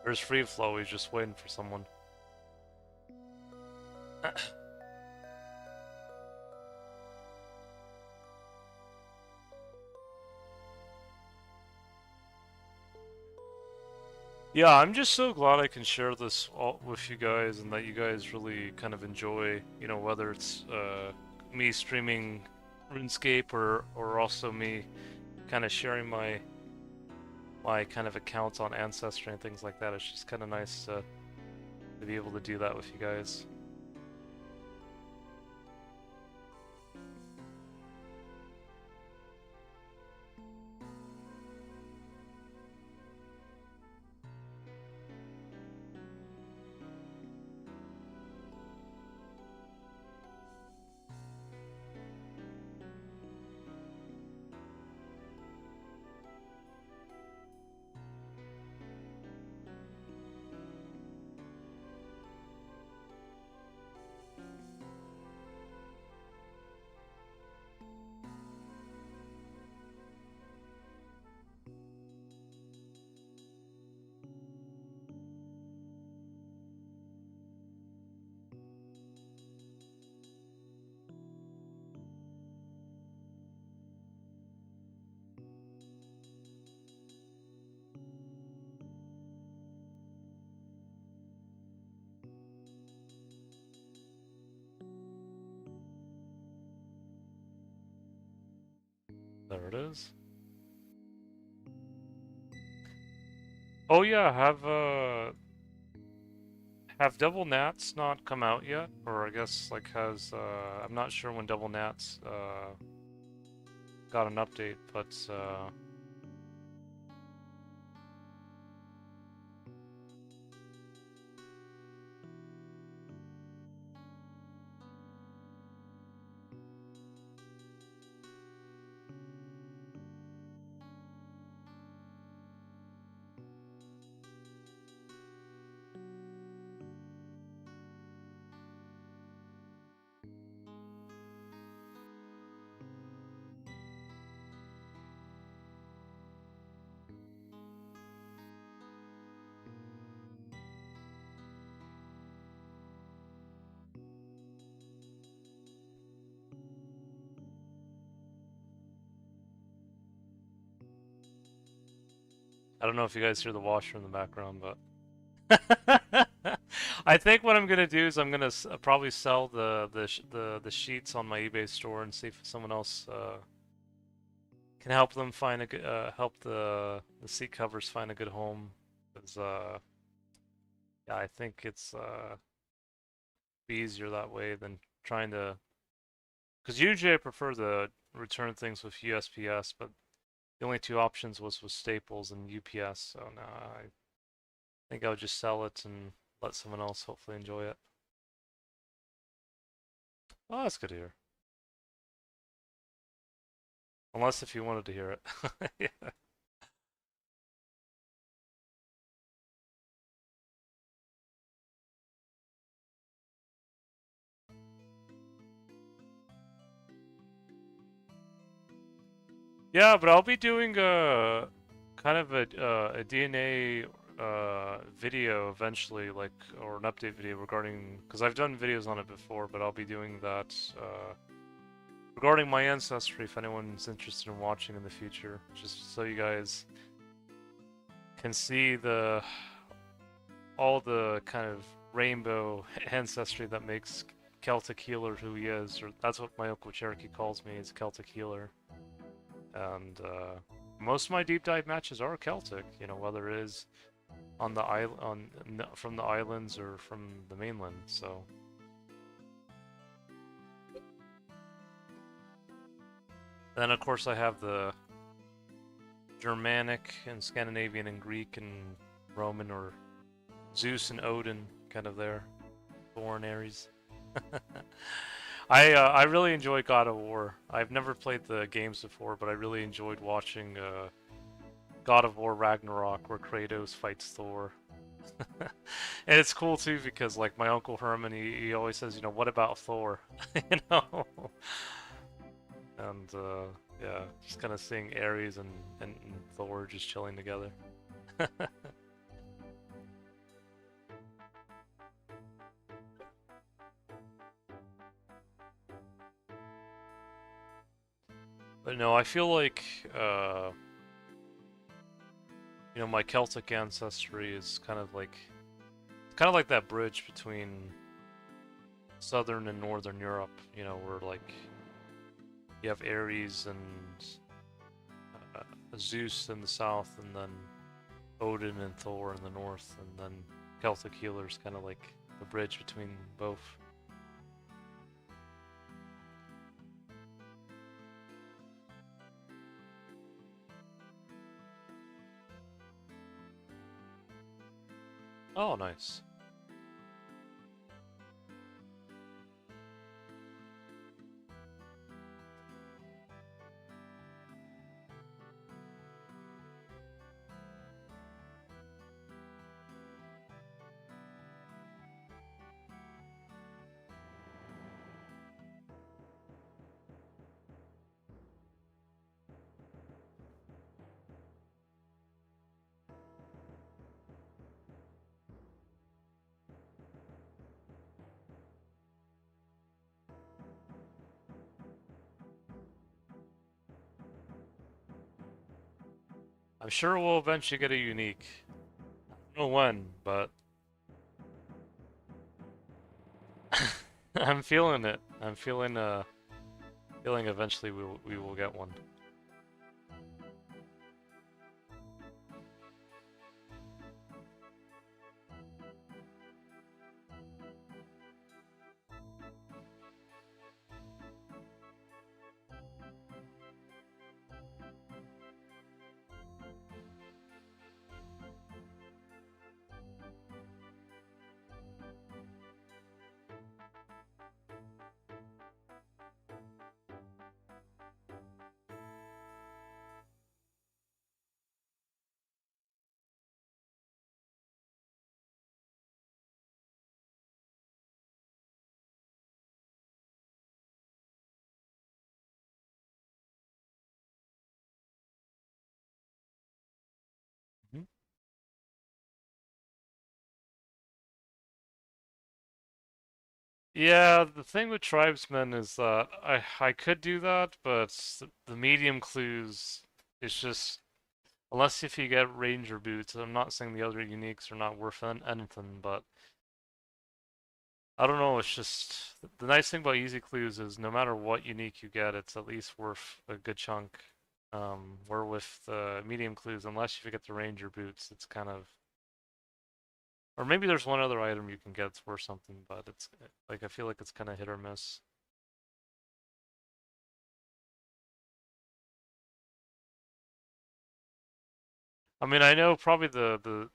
There's free flow. He's just waiting for someone. Yeah, I'm just so glad I can share this all with you guys and that you guys really kind of enjoy, you know, whether it's me streaming RuneScape or also me kind of sharing my kind of accounts on Ancestry and things like that. It's just kind of nice to be able to do that with you guys. There it is. Oh yeah, have Devil Gnats not come out yet? Or I guess like has I'm not sure when Devil Gnats got an update, but I don't know if you guys hear the washer in the background, but I think what I'm gonna do is I'm gonna probably sell the sheets on my eBay store and see if someone else can help them find a good help the seat covers find a good home. Cause yeah, I think it's be easier that way than trying to. Because usually I prefer to return things with USPS, but the only two options was with Staples and UPS. So now I think I would just sell it and let someone else hopefully enjoy it. Oh, that's good to hear. Unless if you wanted to hear it. Yeah. Yeah, but I'll be doing a kind of a DNA video eventually, like, or an update video regarding, because I've done videos on it before, but I'll be doing that regarding my ancestry if anyone's interested in watching in the future, just so you guys can see all the kind of rainbow ancestry that makes Celtic healer who he is, or that's what my Uncle Cherokee calls me, is Celtic healer. And most of my deep dive matches are Celtic, you know, whether it is on the from the islands or from the mainland. So then, of course, I have the Germanic and Scandinavian and Greek and Roman, or Zeus and Odin, kind of there, Thor and Ares. I really enjoy God of War. I've never played the games before, but I really enjoyed watching God of War Ragnarok, where Kratos fights Thor. And it's cool too because, like, my Uncle Herman, he always says, you know, what about Thor? You know? And yeah, just kind of seeing Ares and Thor just chilling together. But no, I feel like you know, my Celtic ancestry is kind of like that bridge between Southern and Northern Europe, you know, where, like, you have Ares and Zeus in the south, and then Odin and Thor in the north, and then Celtic healers kind of like the bridge between both. Oh, nice. I'm sure we'll eventually get a unique. I don't know when, but I'm feeling it. I'm feeling eventually we will get one. Mhm. Yeah, the thing with tribesmen is that I could do that, but the medium clues is just, unless if you get ranger boots. I'm not saying the other uniques are not worth anything, but I don't know. It's just the nice thing about easy clues is no matter what unique you get, it's at least worth a good chunk. Where with the medium clues, unless you get the ranger boots, it's kind of, or maybe there's one other item you can get that's worth something, but it's like I feel like it's kind of hit or miss. I mean, I know probably the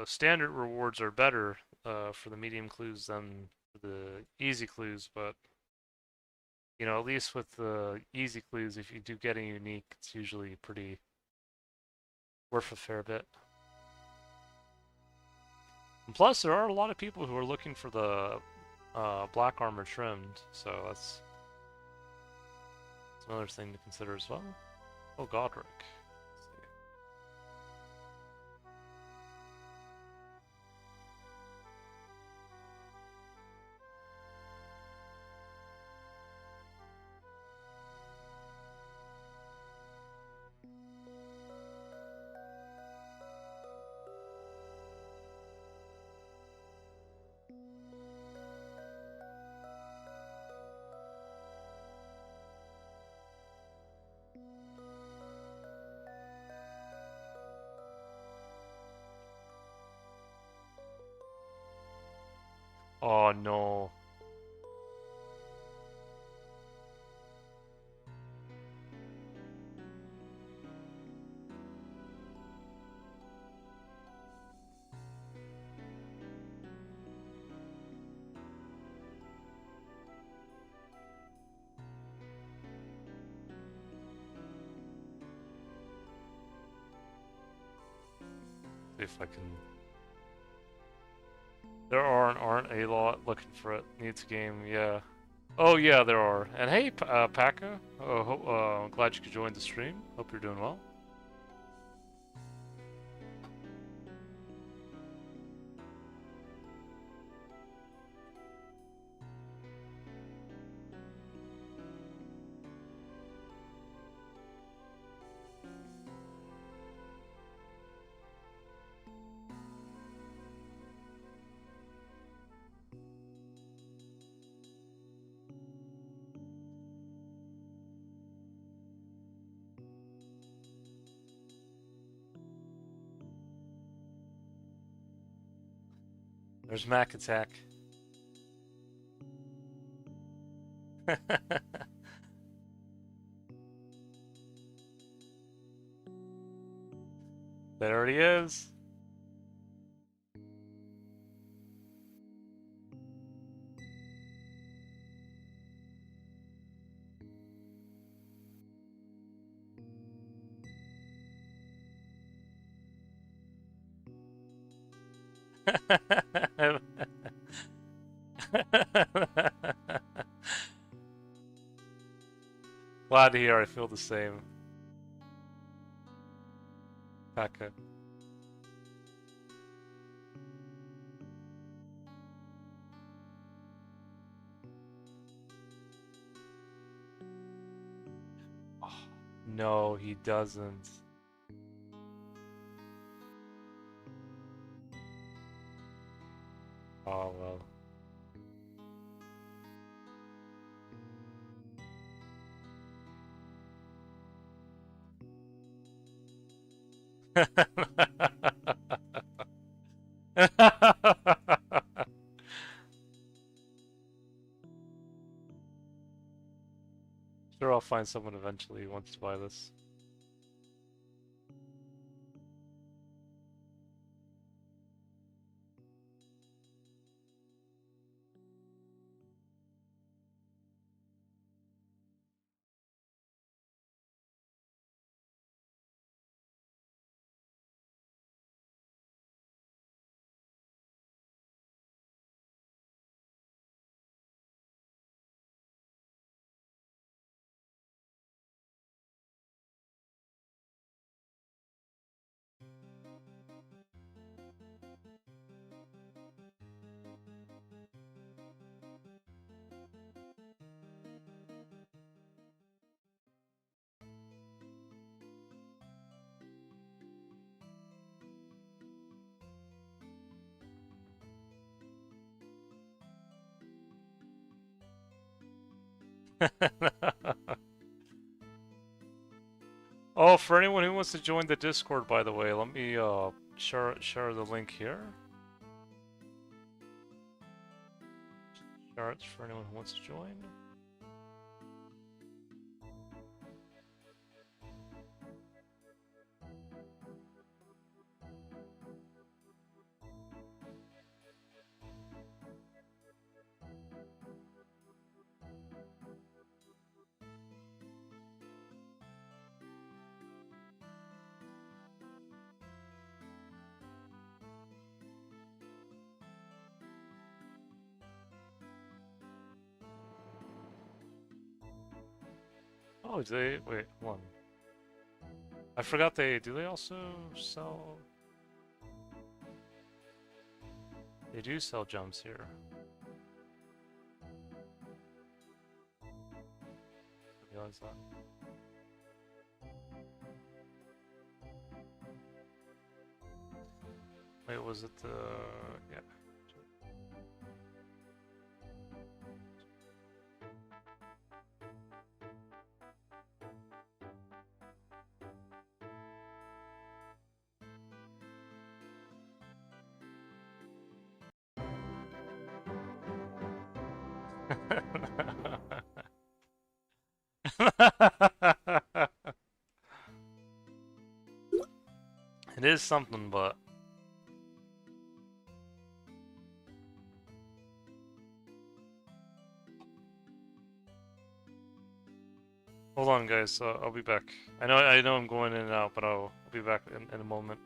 standard rewards are better for the medium clues than the easy clues, but you know, at least with the easy clues, if you do get a unique, it's usually pretty worth a fair bit. And plus, there are a lot of people who are looking for the black armor trimmed, so that's another thing to consider as well. Oh, Godric. Oh no. See if I can. There aren't a lot looking for it. Needs game, yeah. Oh yeah, there are. And hey, Paka. I'm glad you could join the stream. Hope you're doing well. There's Mac Attack. There he is. Glad to hear. I feel the same. Paka. Oh, no, he doesn't. Oh well. Sure, I'll find someone eventually who wants to buy this. Oh, for anyone who wants to join the Discord, by the way, let me share the link here. Share it for anyone who wants to join. Oh, they wait, hold on. I forgot do they also sell... They do sell gems here. I realize that. Wait, was it the... yeah. It is something, but... Hold on, guys. I'll be back. I know I'm going in and out, but I'll be back in a moment.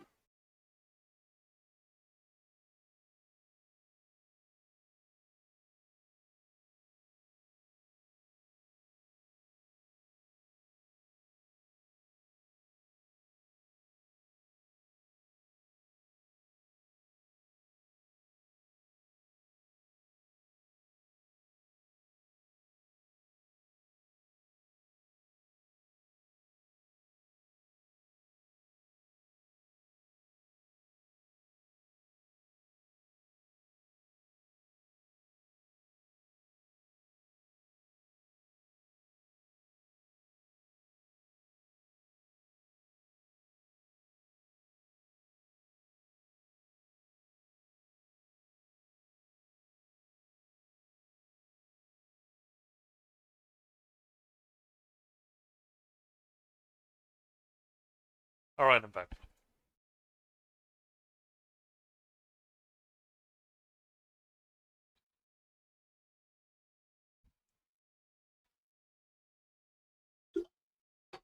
Alright, I'm back.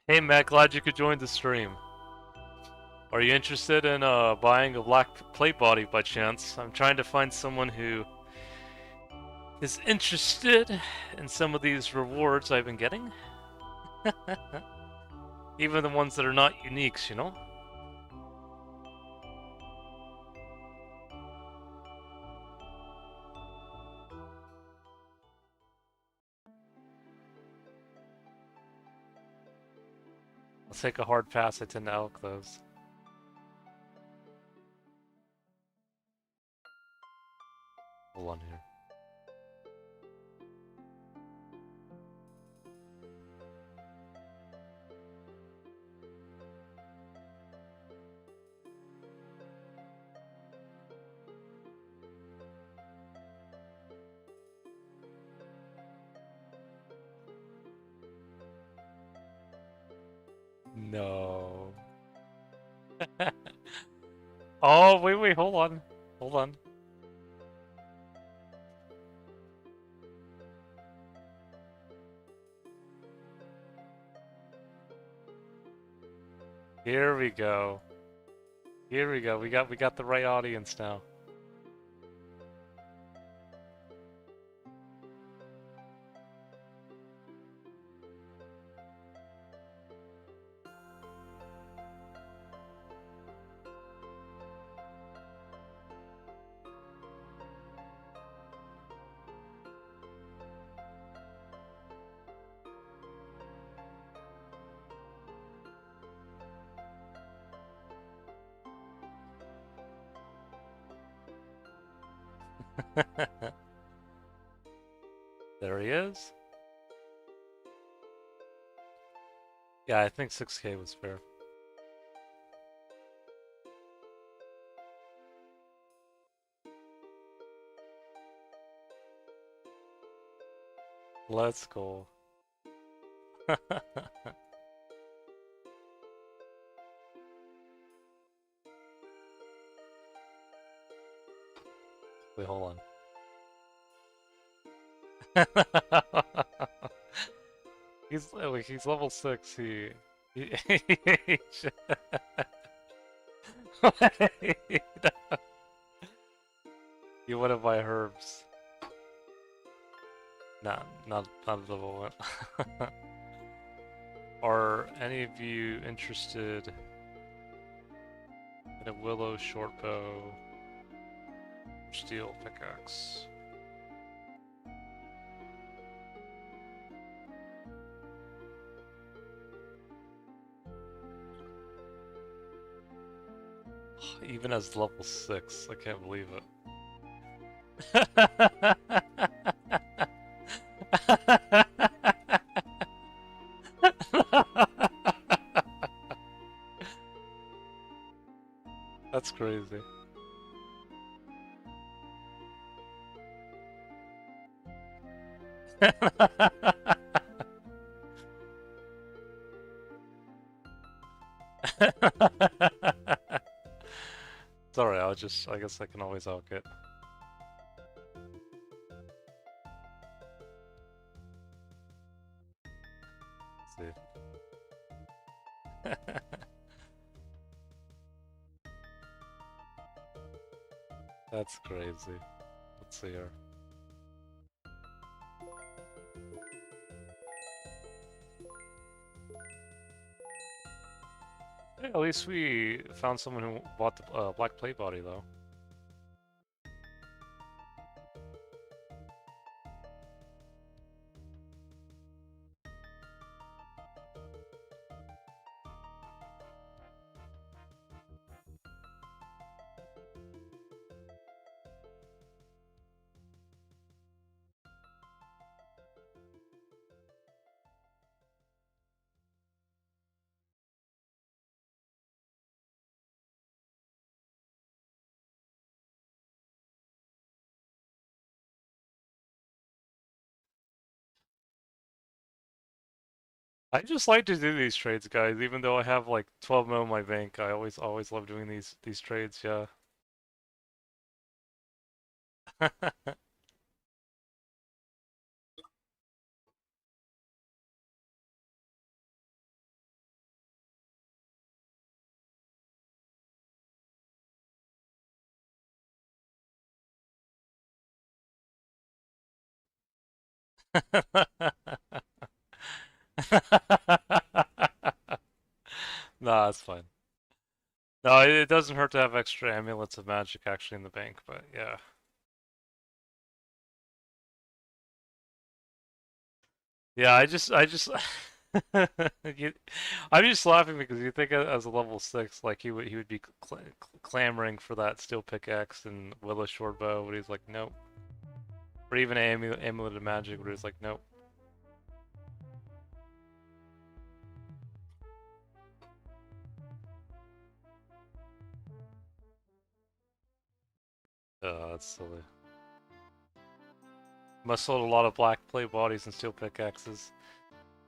Hey Matt, glad you could join the stream. Are you interested in buying a black plate body by chance? I'm trying to find someone who is interested in some of these rewards I've been getting. Even the ones that are not uniques, you know? I'll take a hard pass, I tend to elk those. Hold on here. No. Oh, wait, hold on. Hold on. Here we go. Here we go. We got the right audience now. There he is. Yeah, I think 6K was fair. Let's go. Wait, hold on. He's level 6. He Wait. You want to buy herbs? Nah, not at the moment. Are any of you interested in a willow shortbow steel pickaxe? Even as level 6, I can't believe it. That's crazy. Sorry, I guess I can always alk it. Let's see. That's crazy. Let's see here. Hey, at least we found someone who bought the black plate body, though. I just like to do these trades, guys. Even though I have like 12 mil in my bank, I always love doing these trades. Yeah. Nah, it's fine. No, it doesn't hurt to have extra amulets of magic actually in the bank, but yeah. Yeah, I'm just laughing because you think as a level 6, like he would be clamoring for that steel pickaxe and willow short bow, but he's like, nope. Or even amulet of magic, but he's like, nope. That's silly. Must sold a lot of black plate bodies and steel pickaxes.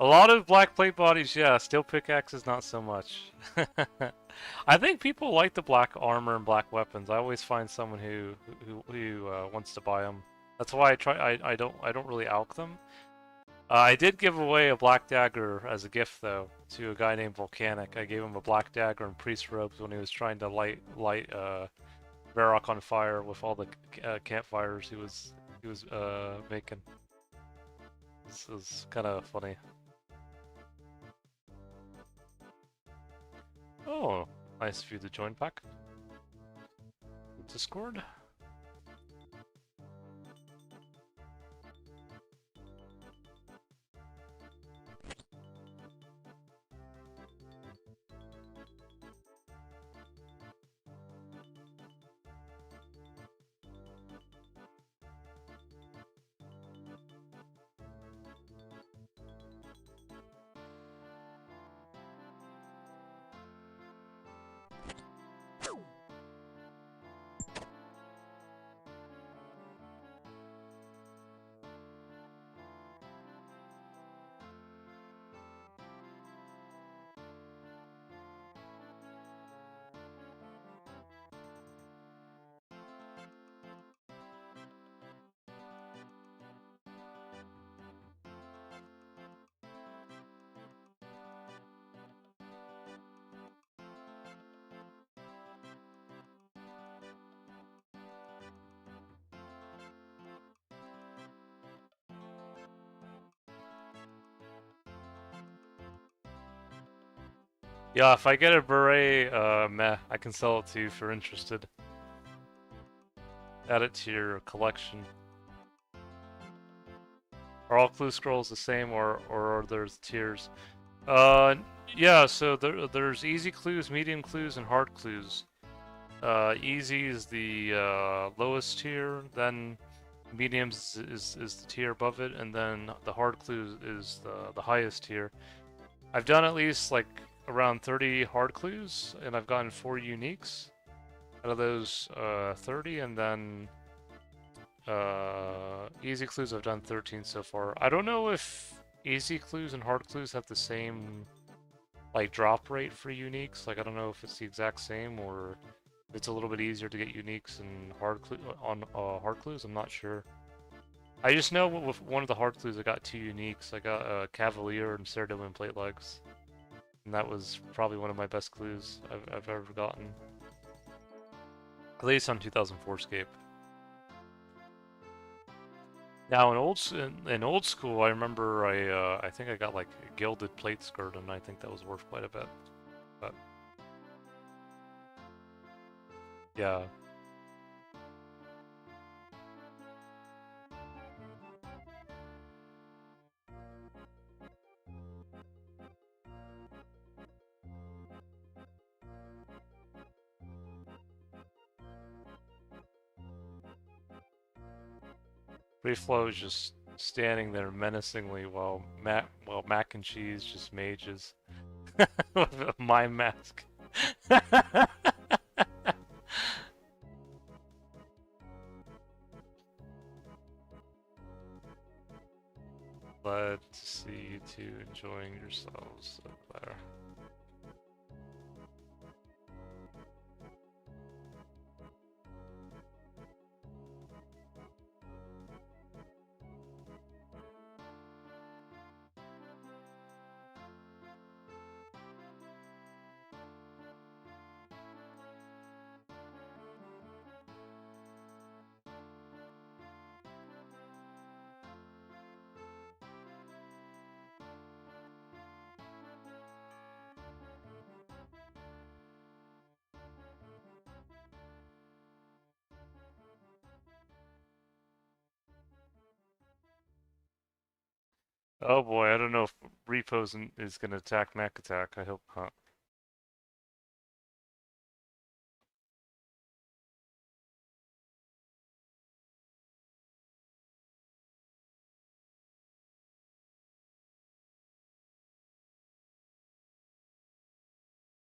A lot of black plate bodies, yeah. Steel pickaxes, not so much. I think people like the black armor and black weapons. I always find someone who wants to buy them. That's why I try. I don't really alch them. I did give away a black dagger as a gift though to a guy named Volcanic. I gave him a black dagger and priest robes when he was trying to light Varrock on fire with all the campfires he was making. This is kind of funny. Oh, nice of you to join pack. Discord. Yeah, if I get a beret, meh, I can sell it to you if you're interested. Add it to your collection. Are all clue scrolls the same, or are there tiers? Uh, yeah. So there's easy clues, medium clues, and hard clues. Easy is the lowest tier, then mediums is the tier above it, and then the hard clues is the highest tier. I've done at least like around 30 hard clues, and I've gotten 4 uniques out of those 30, and then easy clues I've done 13 so far. I don't know if easy clues and hard clues have the same like drop rate for uniques. Like I don't know if it's the exact same or it's a little bit easier to get uniques and hard clues. I'm not sure. I just know with one of the hard clues I got 2 uniques. I got Cavalier and Ceradoman plate legs, and that was probably one of my best clues I've ever gotten. At least on 2004Scape. Now in old school, I remember I think I got like a gilded plate skirt, and I think that was worth quite a bit. But yeah. Free Flow is just standing there menacingly while Mac and Cheese just mages with a mime mask. Glad to see you two enjoying yourselves up there. Oh boy, I don't know if Repos is gonna attack Mac Attack. I hope not.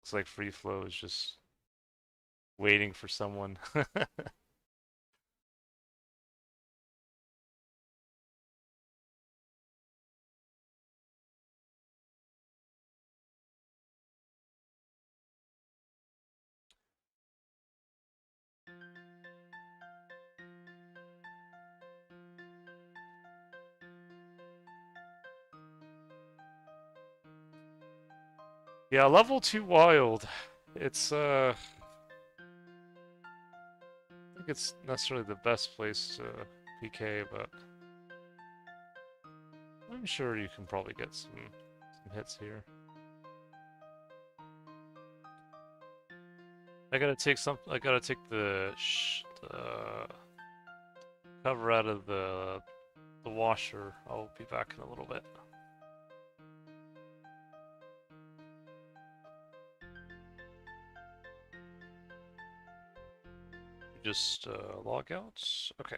Looks like Free Flow is just waiting for someone. Yeah, level 2 wild. It's I think it's necessarily the best place to PK, but I'm sure you can probably get some hits here. I gotta take the cover out of the washer. I'll be back in a little bit. Just log out. Okay.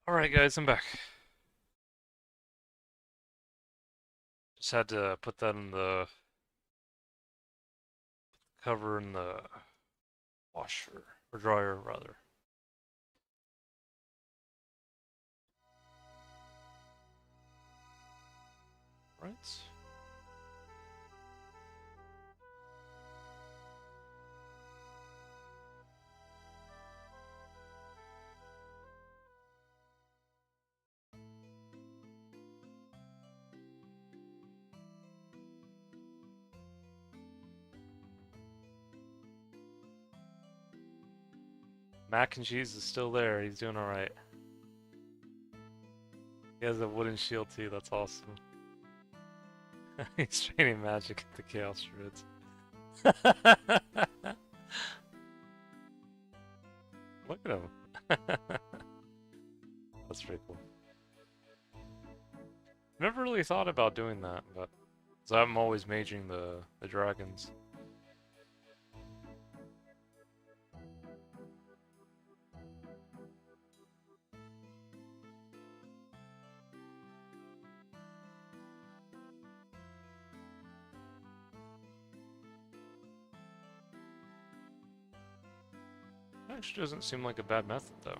Alright guys, I'm back. Just had to put that in the cover in the washer, or dryer rather. Right? Mac and cheese is still there, he's doing alright. He has a wooden shield too, that's awesome. He's training magic at the Chaos Druids. Look at him. That's pretty cool. Never really thought about doing that, but so I'm always maging the dragons. Actually doesn't seem like a bad method though.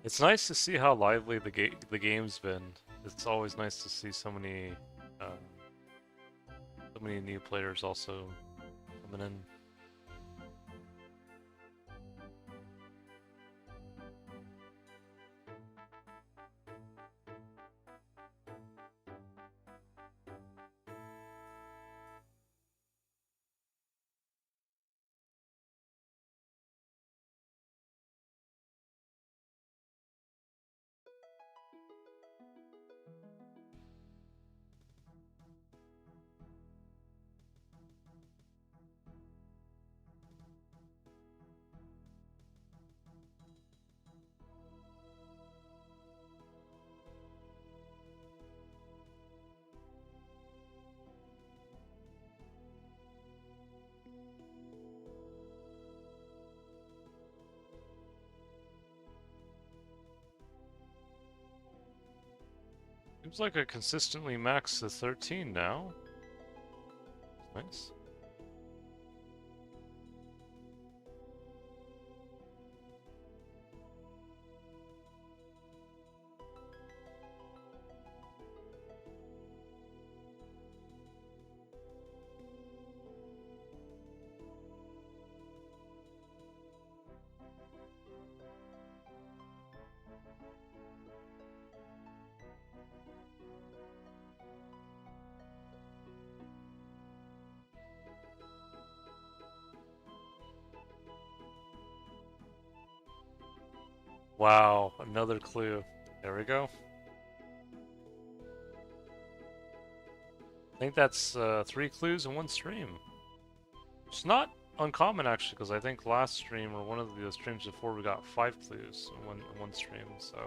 It's nice to see how lively the game's been. It's always nice to see um, so many new players also coming in. Seems like I consistently max the 13 now. Nice. Wow, another clue. There we go. I think that's 3 clues in one stream. It's not uncommon actually, because I think last stream or one of the streams before we got 5 clues in one stream. So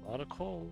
a lot of coal.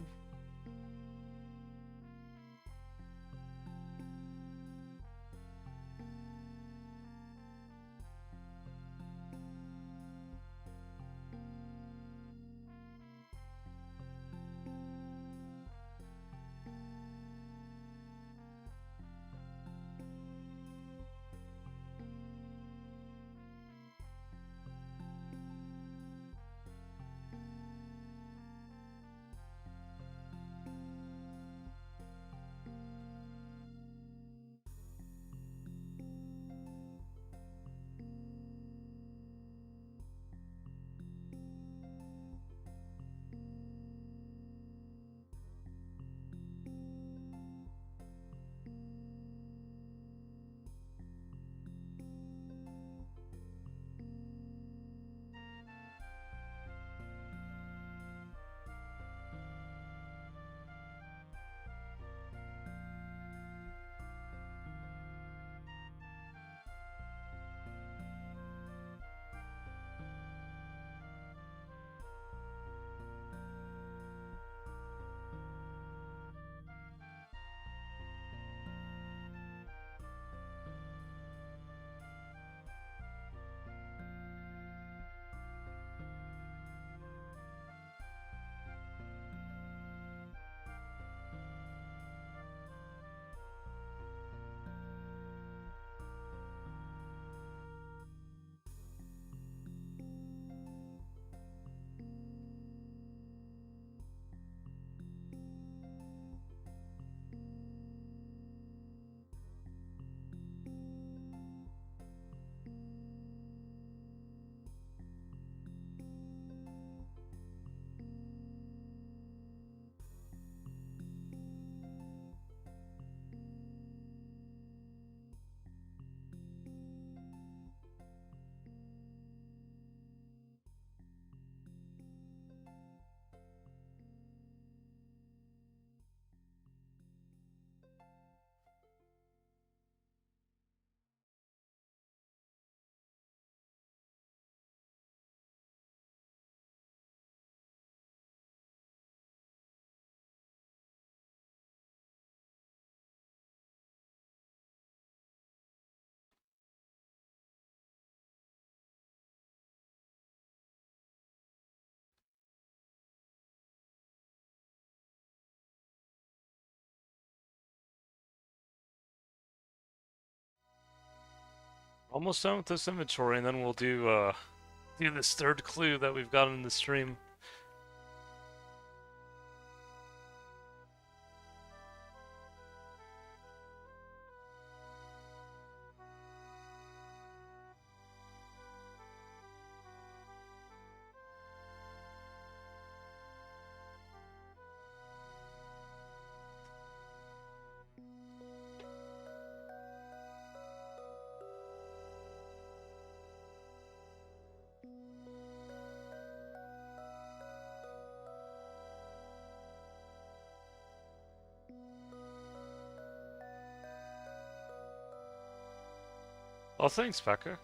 Almost done with this inventory, and then we'll do this third clue that we've got in the stream. Oh, thanks, Becca.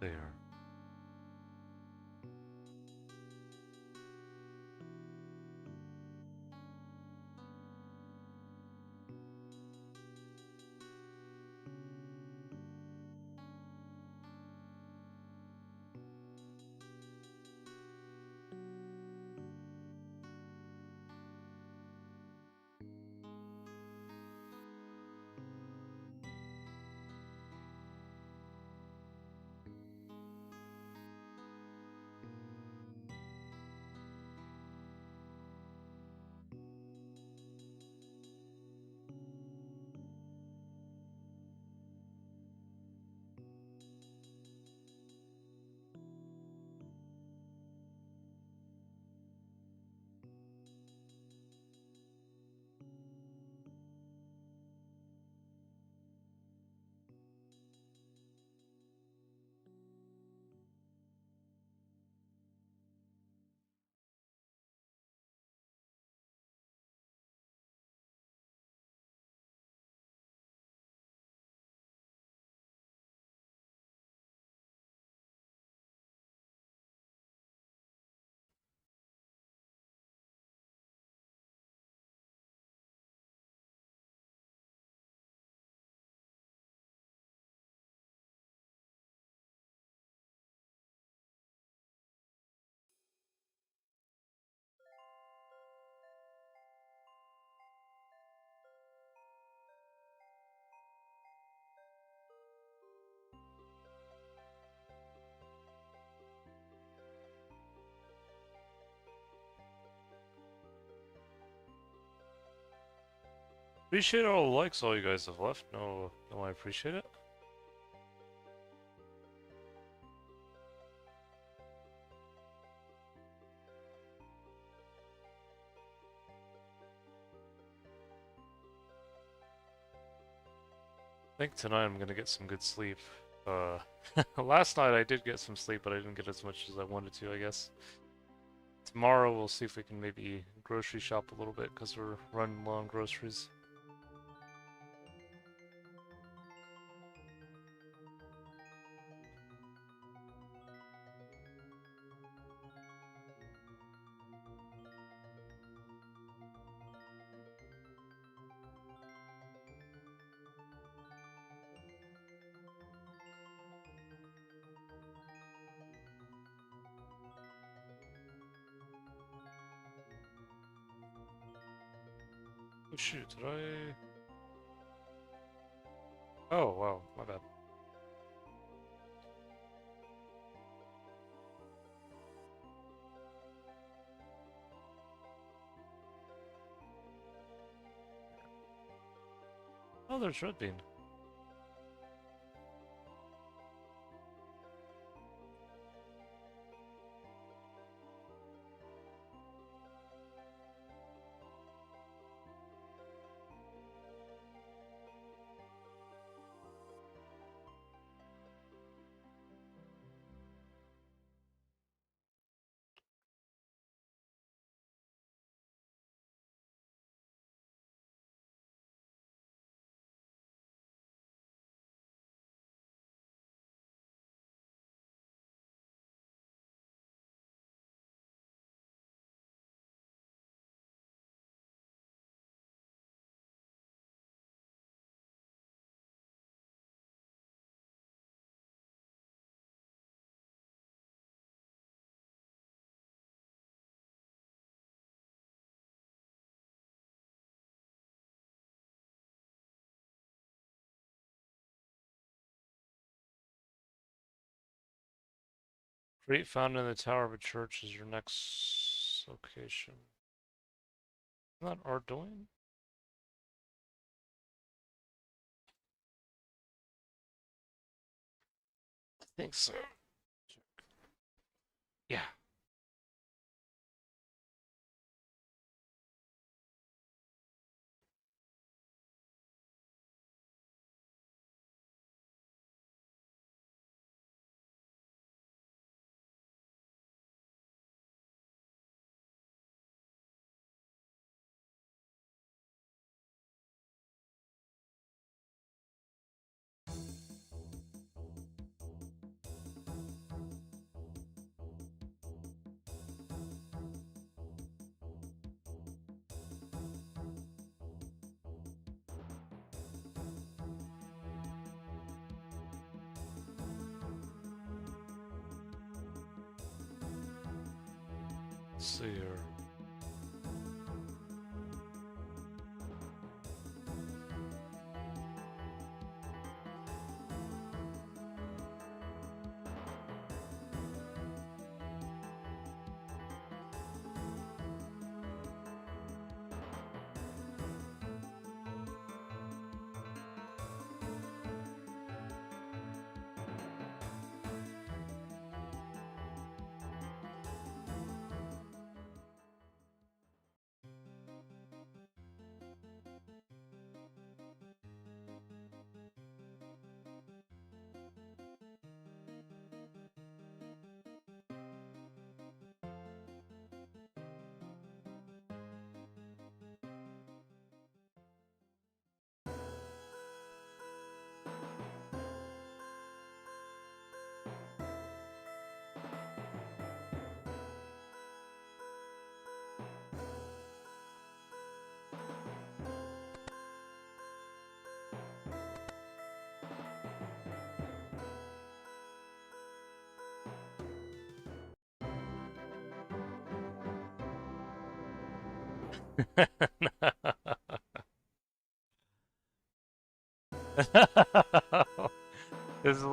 There. Appreciate all the likes all you guys have left. No, I appreciate it. I think tonight I'm gonna get some good sleep. Last night I did get some sleep, but I didn't get as much as I wanted to, I guess. Tomorrow we'll see if we can maybe grocery shop a little bit, because we're running low on groceries. Oh shoot, did I... Oh, wow, my bad. Oh, there's red bean. Crate found in the tower of a church is your next location. Isn't that Ardoin? I think so. Yeah. Let's see here.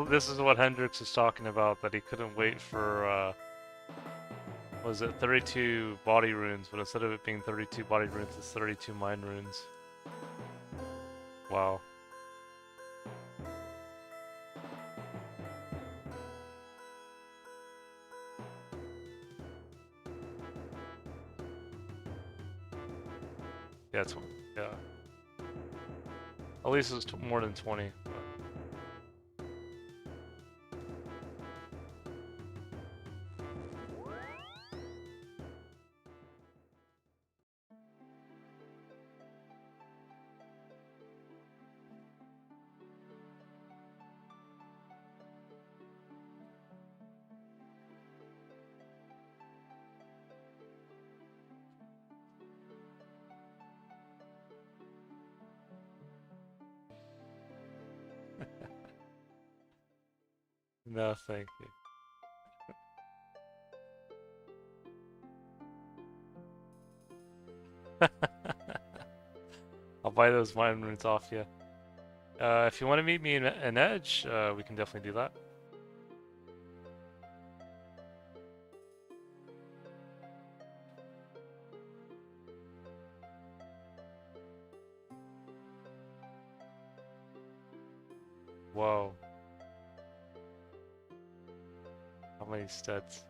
This is what Hendrix is talking about, that he couldn't wait for was it 32 body runes, but instead of it being 32 body runes, it's 32 mind runes. Wow. Yeah, yeah. At least it's more than 20. No, thank you. I'll buy those mine runes off you. If you want to meet me in an edge, we can definitely do that. Whoa. How many studs?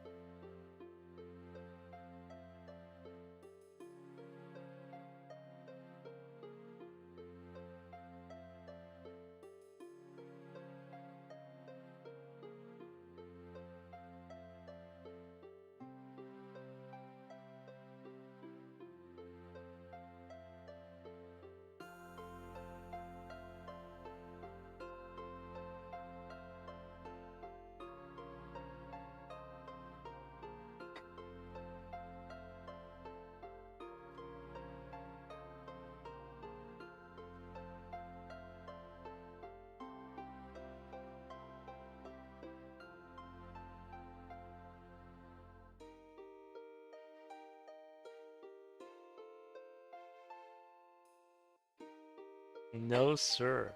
No, sir.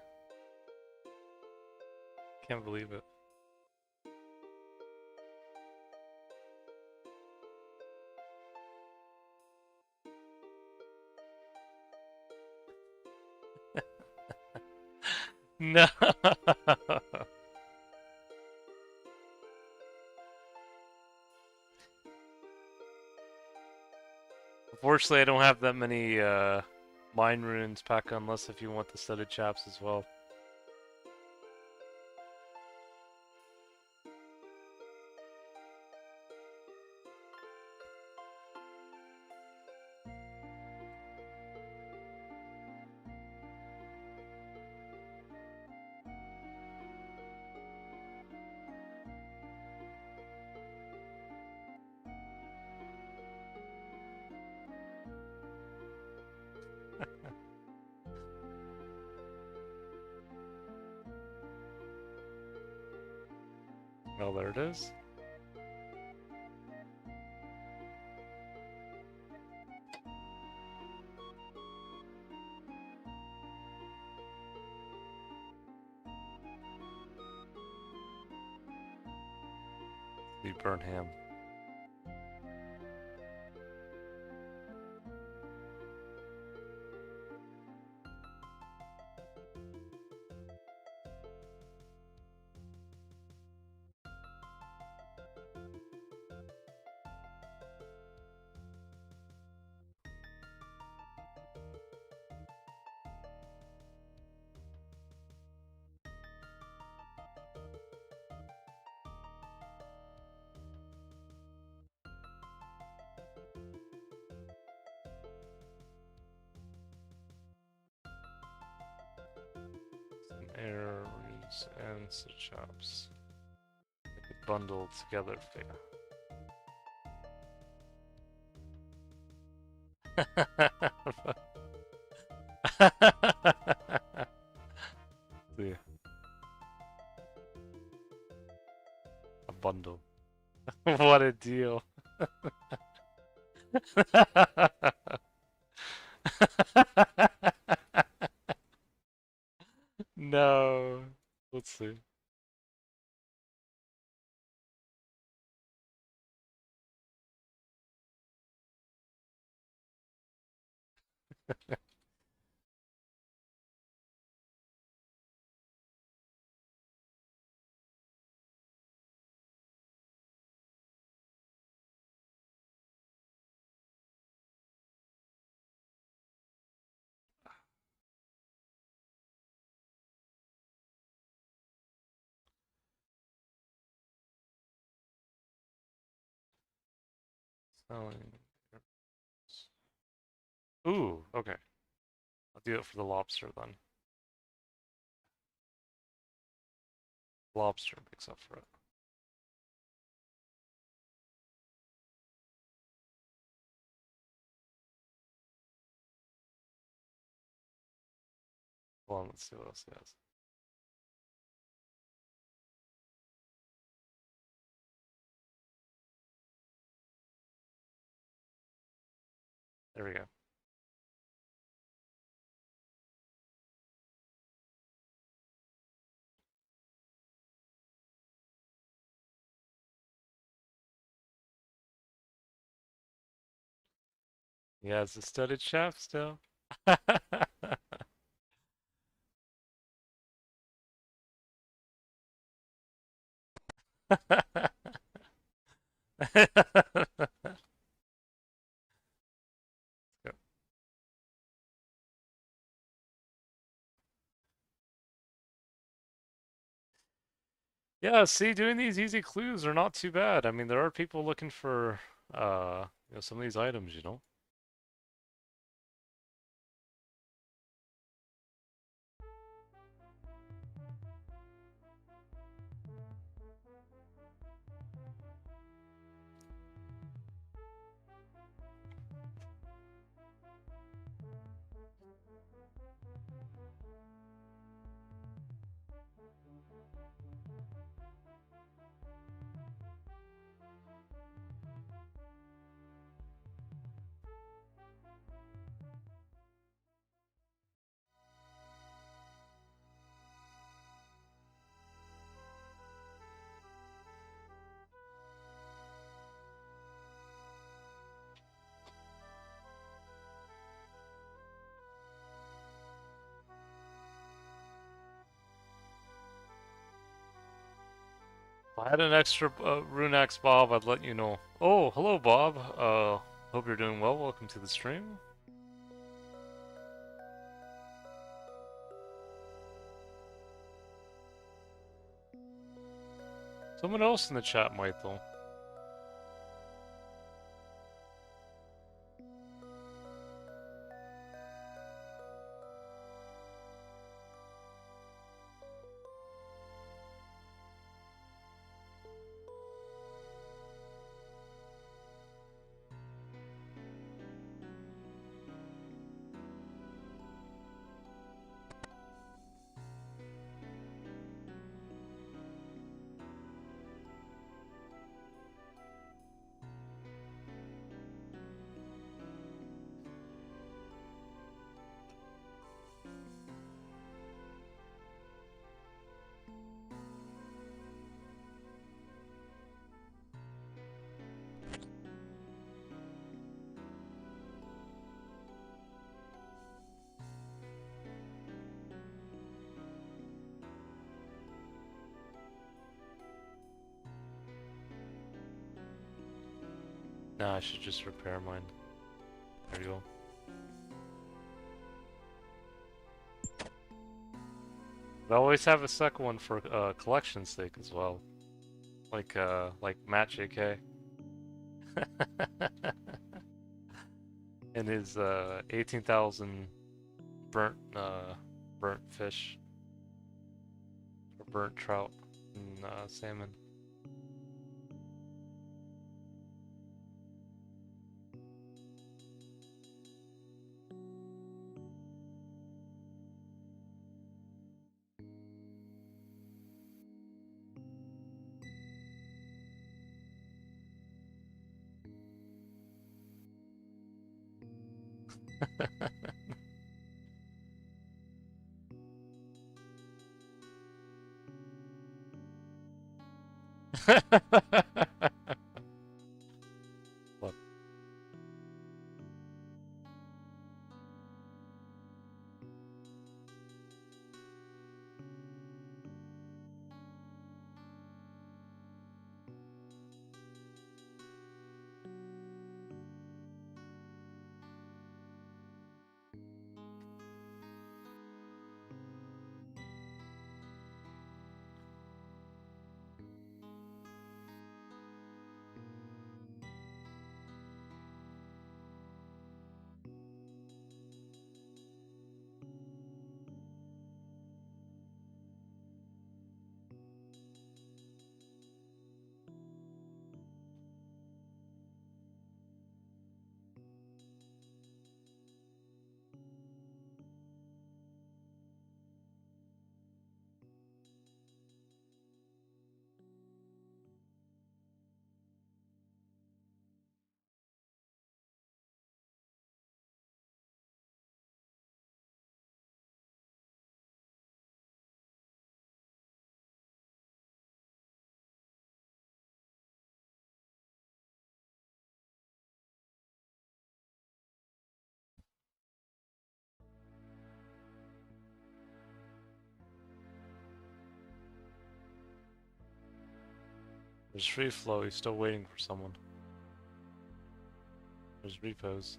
Can't believe it. No. Unfortunately, I don't have that many mine runes pack unless if you want the studded chaps as well. Well, there it is. The Burnham. Some arrows and some chops. Make it bundled together for you. See, a bundle. What a deal. No. Let's see. Selling. Ooh, okay. I'll do it for the lobster then. Lobster makes up for it. Well, let's see what else he has. There we go. Yeah, it's a studded shaft still. Yeah, see, doing these easy clues are not too bad. I mean, there are people looking for some of these items, you know? If I had an extra Runex Bob, I'd let you know. Oh, hello, Bob. Hope you're doing well. Welcome to the stream. Someone else in the chat might, though. Nah, I should just repair mine. There you go. But I always have a second one for collection's sake as well. Like Matt JK. And his 18,000 burnt burnt fish or burnt trout and salmon. Look. There's free flow, he's still waiting for someone. There's repos.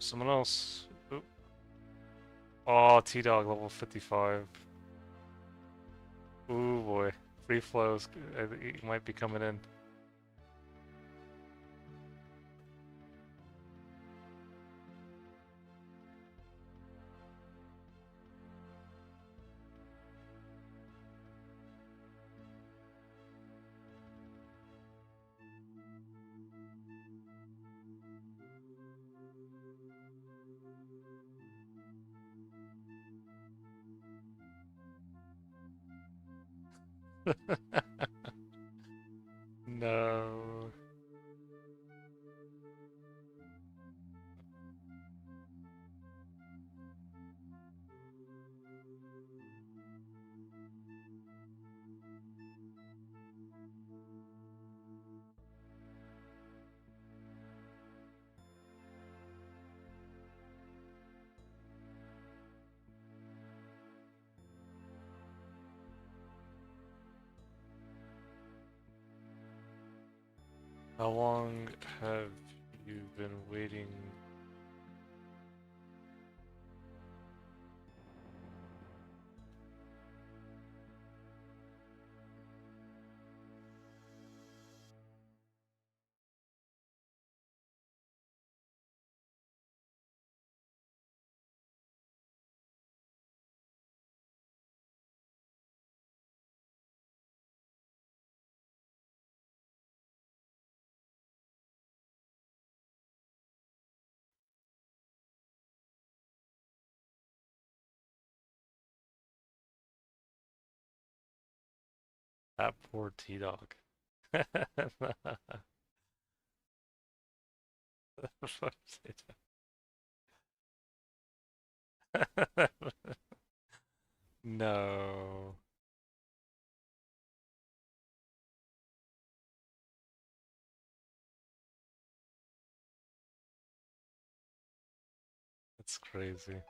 Someone else. Oop. Oh, T-Dog level 55. Ooh boy. Free flows. He might be coming in. No. How long have you been waiting? That poor T-Dog. No. That's crazy.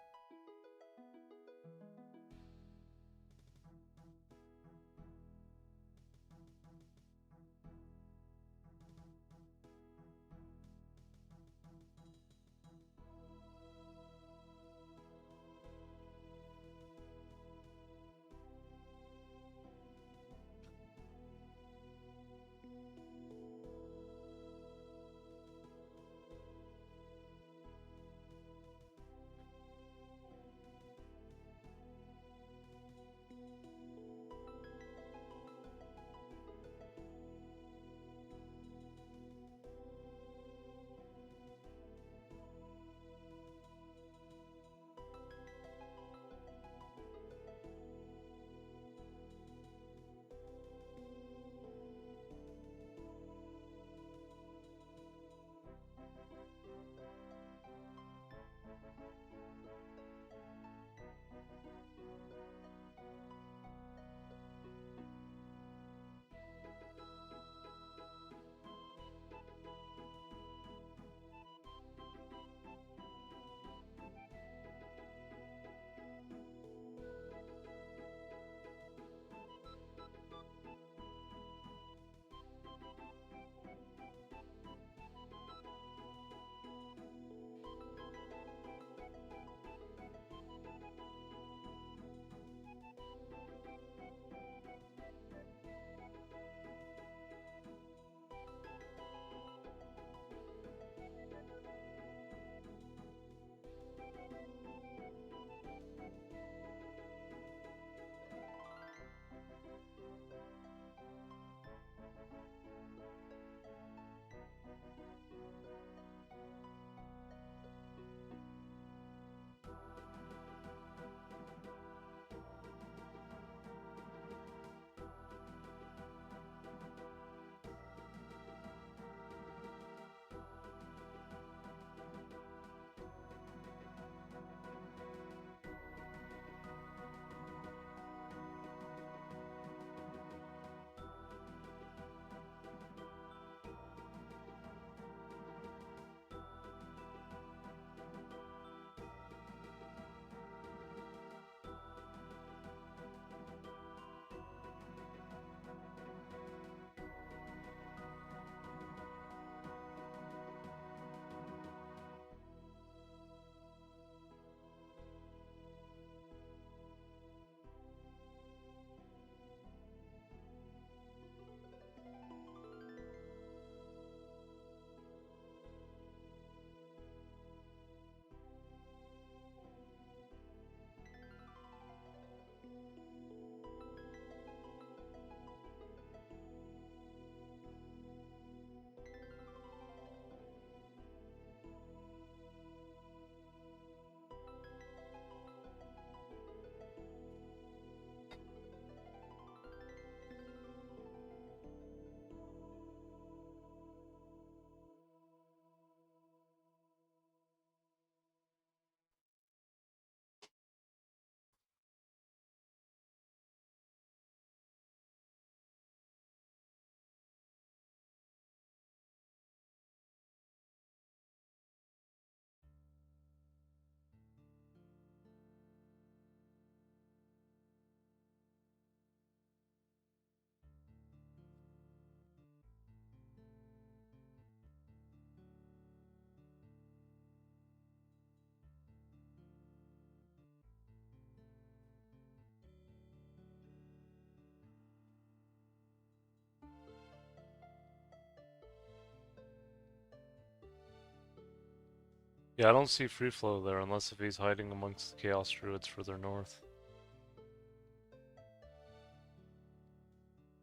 Yeah, I don't see free flow there unless if he's hiding amongst the Chaos Druids further north.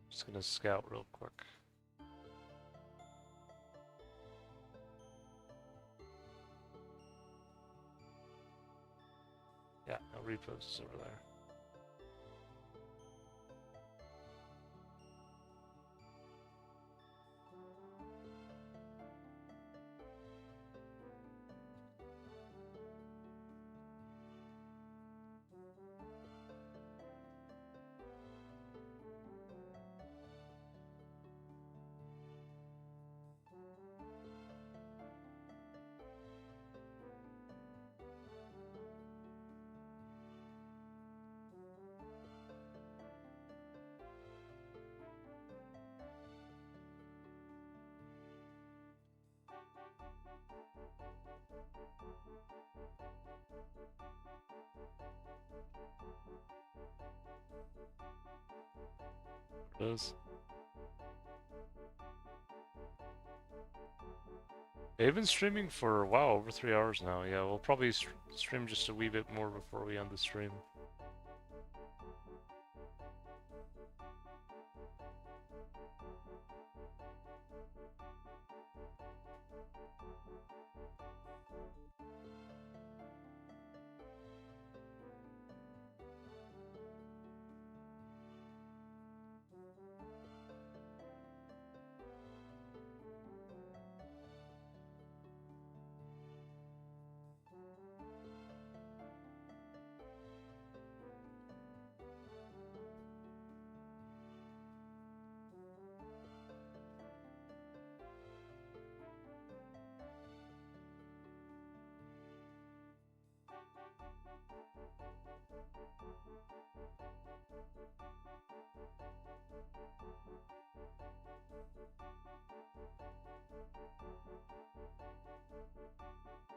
Just gonna scout real quick. Yeah, no reposts over there. It is. They've been streaming for, wow, over 3 hours now. Yeah, we'll probably stream just a wee bit more before we end the stream.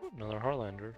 Ooh, another Harlander.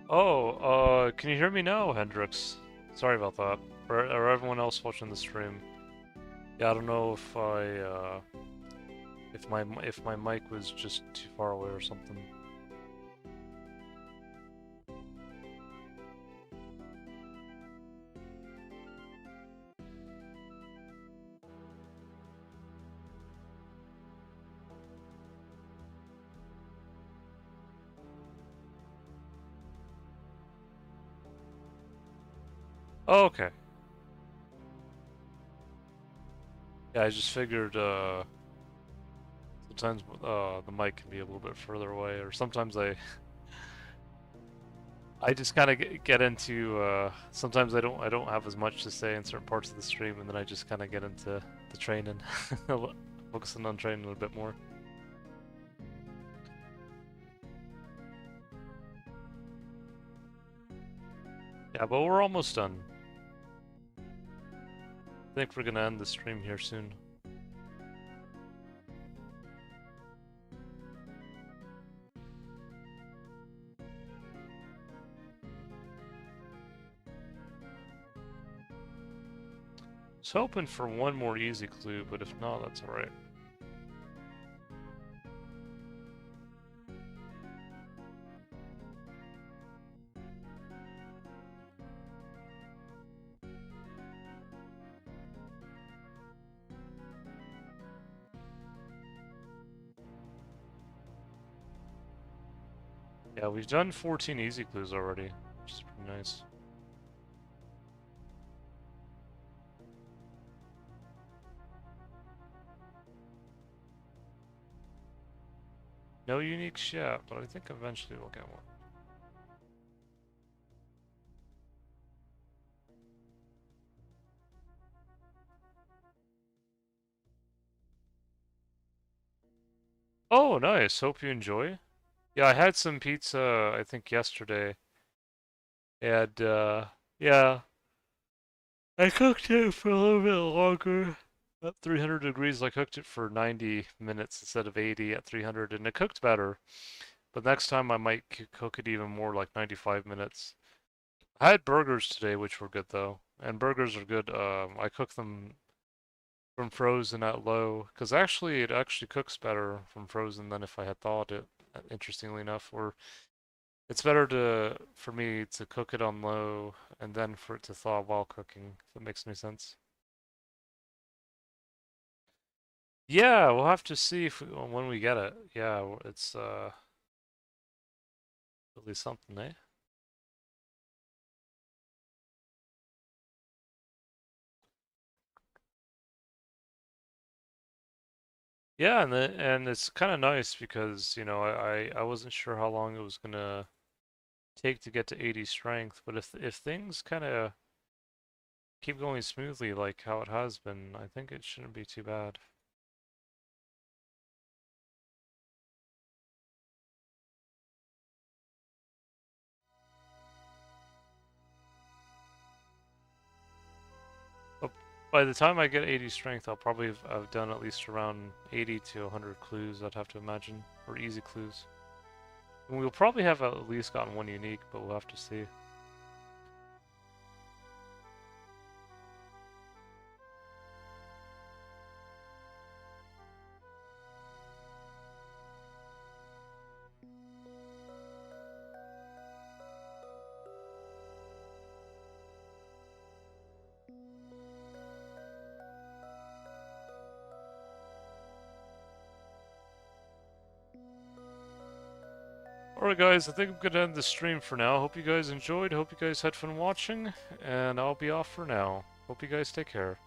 Oh, can you hear me now, Hendrix? Sorry about that. Or everyone else watching the stream. Yeah, I don't know if my mic was just too far away or something. Oh, okay. Yeah, I just figured sometimes the mic can be a little bit further away, or sometimes I just kind of get into sometimes I don't have as much to say in certain parts of the stream, and then I just kind of get into the training, focusing on training a little bit more. Yeah, but we're almost done. I think we're gonna end the stream here soon. I was hoping for one more easy clue, but if not, that's alright. Yeah, we've done 14 easy clues already, which is pretty nice. No uniques yet, but I think eventually we'll get one. Oh, nice. Hope you enjoy. Yeah, I had some pizza, I think yesterday. And, yeah, I cooked it for a little bit longer. At 300 degrees, I cooked it for 90 minutes instead of 80 at 300, and it cooked better. But next time I might cook it even more, like 95 minutes. I had burgers today, which were good though. And burgers are good. I cook them from frozen at low, because actually it actually cooks better from frozen than if I had thawed it, interestingly enough. Or it's better for me to cook it on low and then for it to thaw while cooking, if that makes any sense. Yeah, we'll have to see if when we get it. Yeah, it's really something, eh? Yeah, and it's kind of nice because, you know, I wasn't sure how long it was gonna take to get to 80 strength, but if things kind of keep going smoothly like how it has been, I think it shouldn't be too bad. But by the time I get 80 strength, I'll probably have done at least around 80 to 100 clues, I'd have to imagine, or easy clues. And we'll probably have at least gotten one unique, but we'll have to see. Alright guys, I think I'm gonna end the stream for now. Hope you guys enjoyed, hope you guys had fun watching, and I'll be off for now. Hope you guys take care.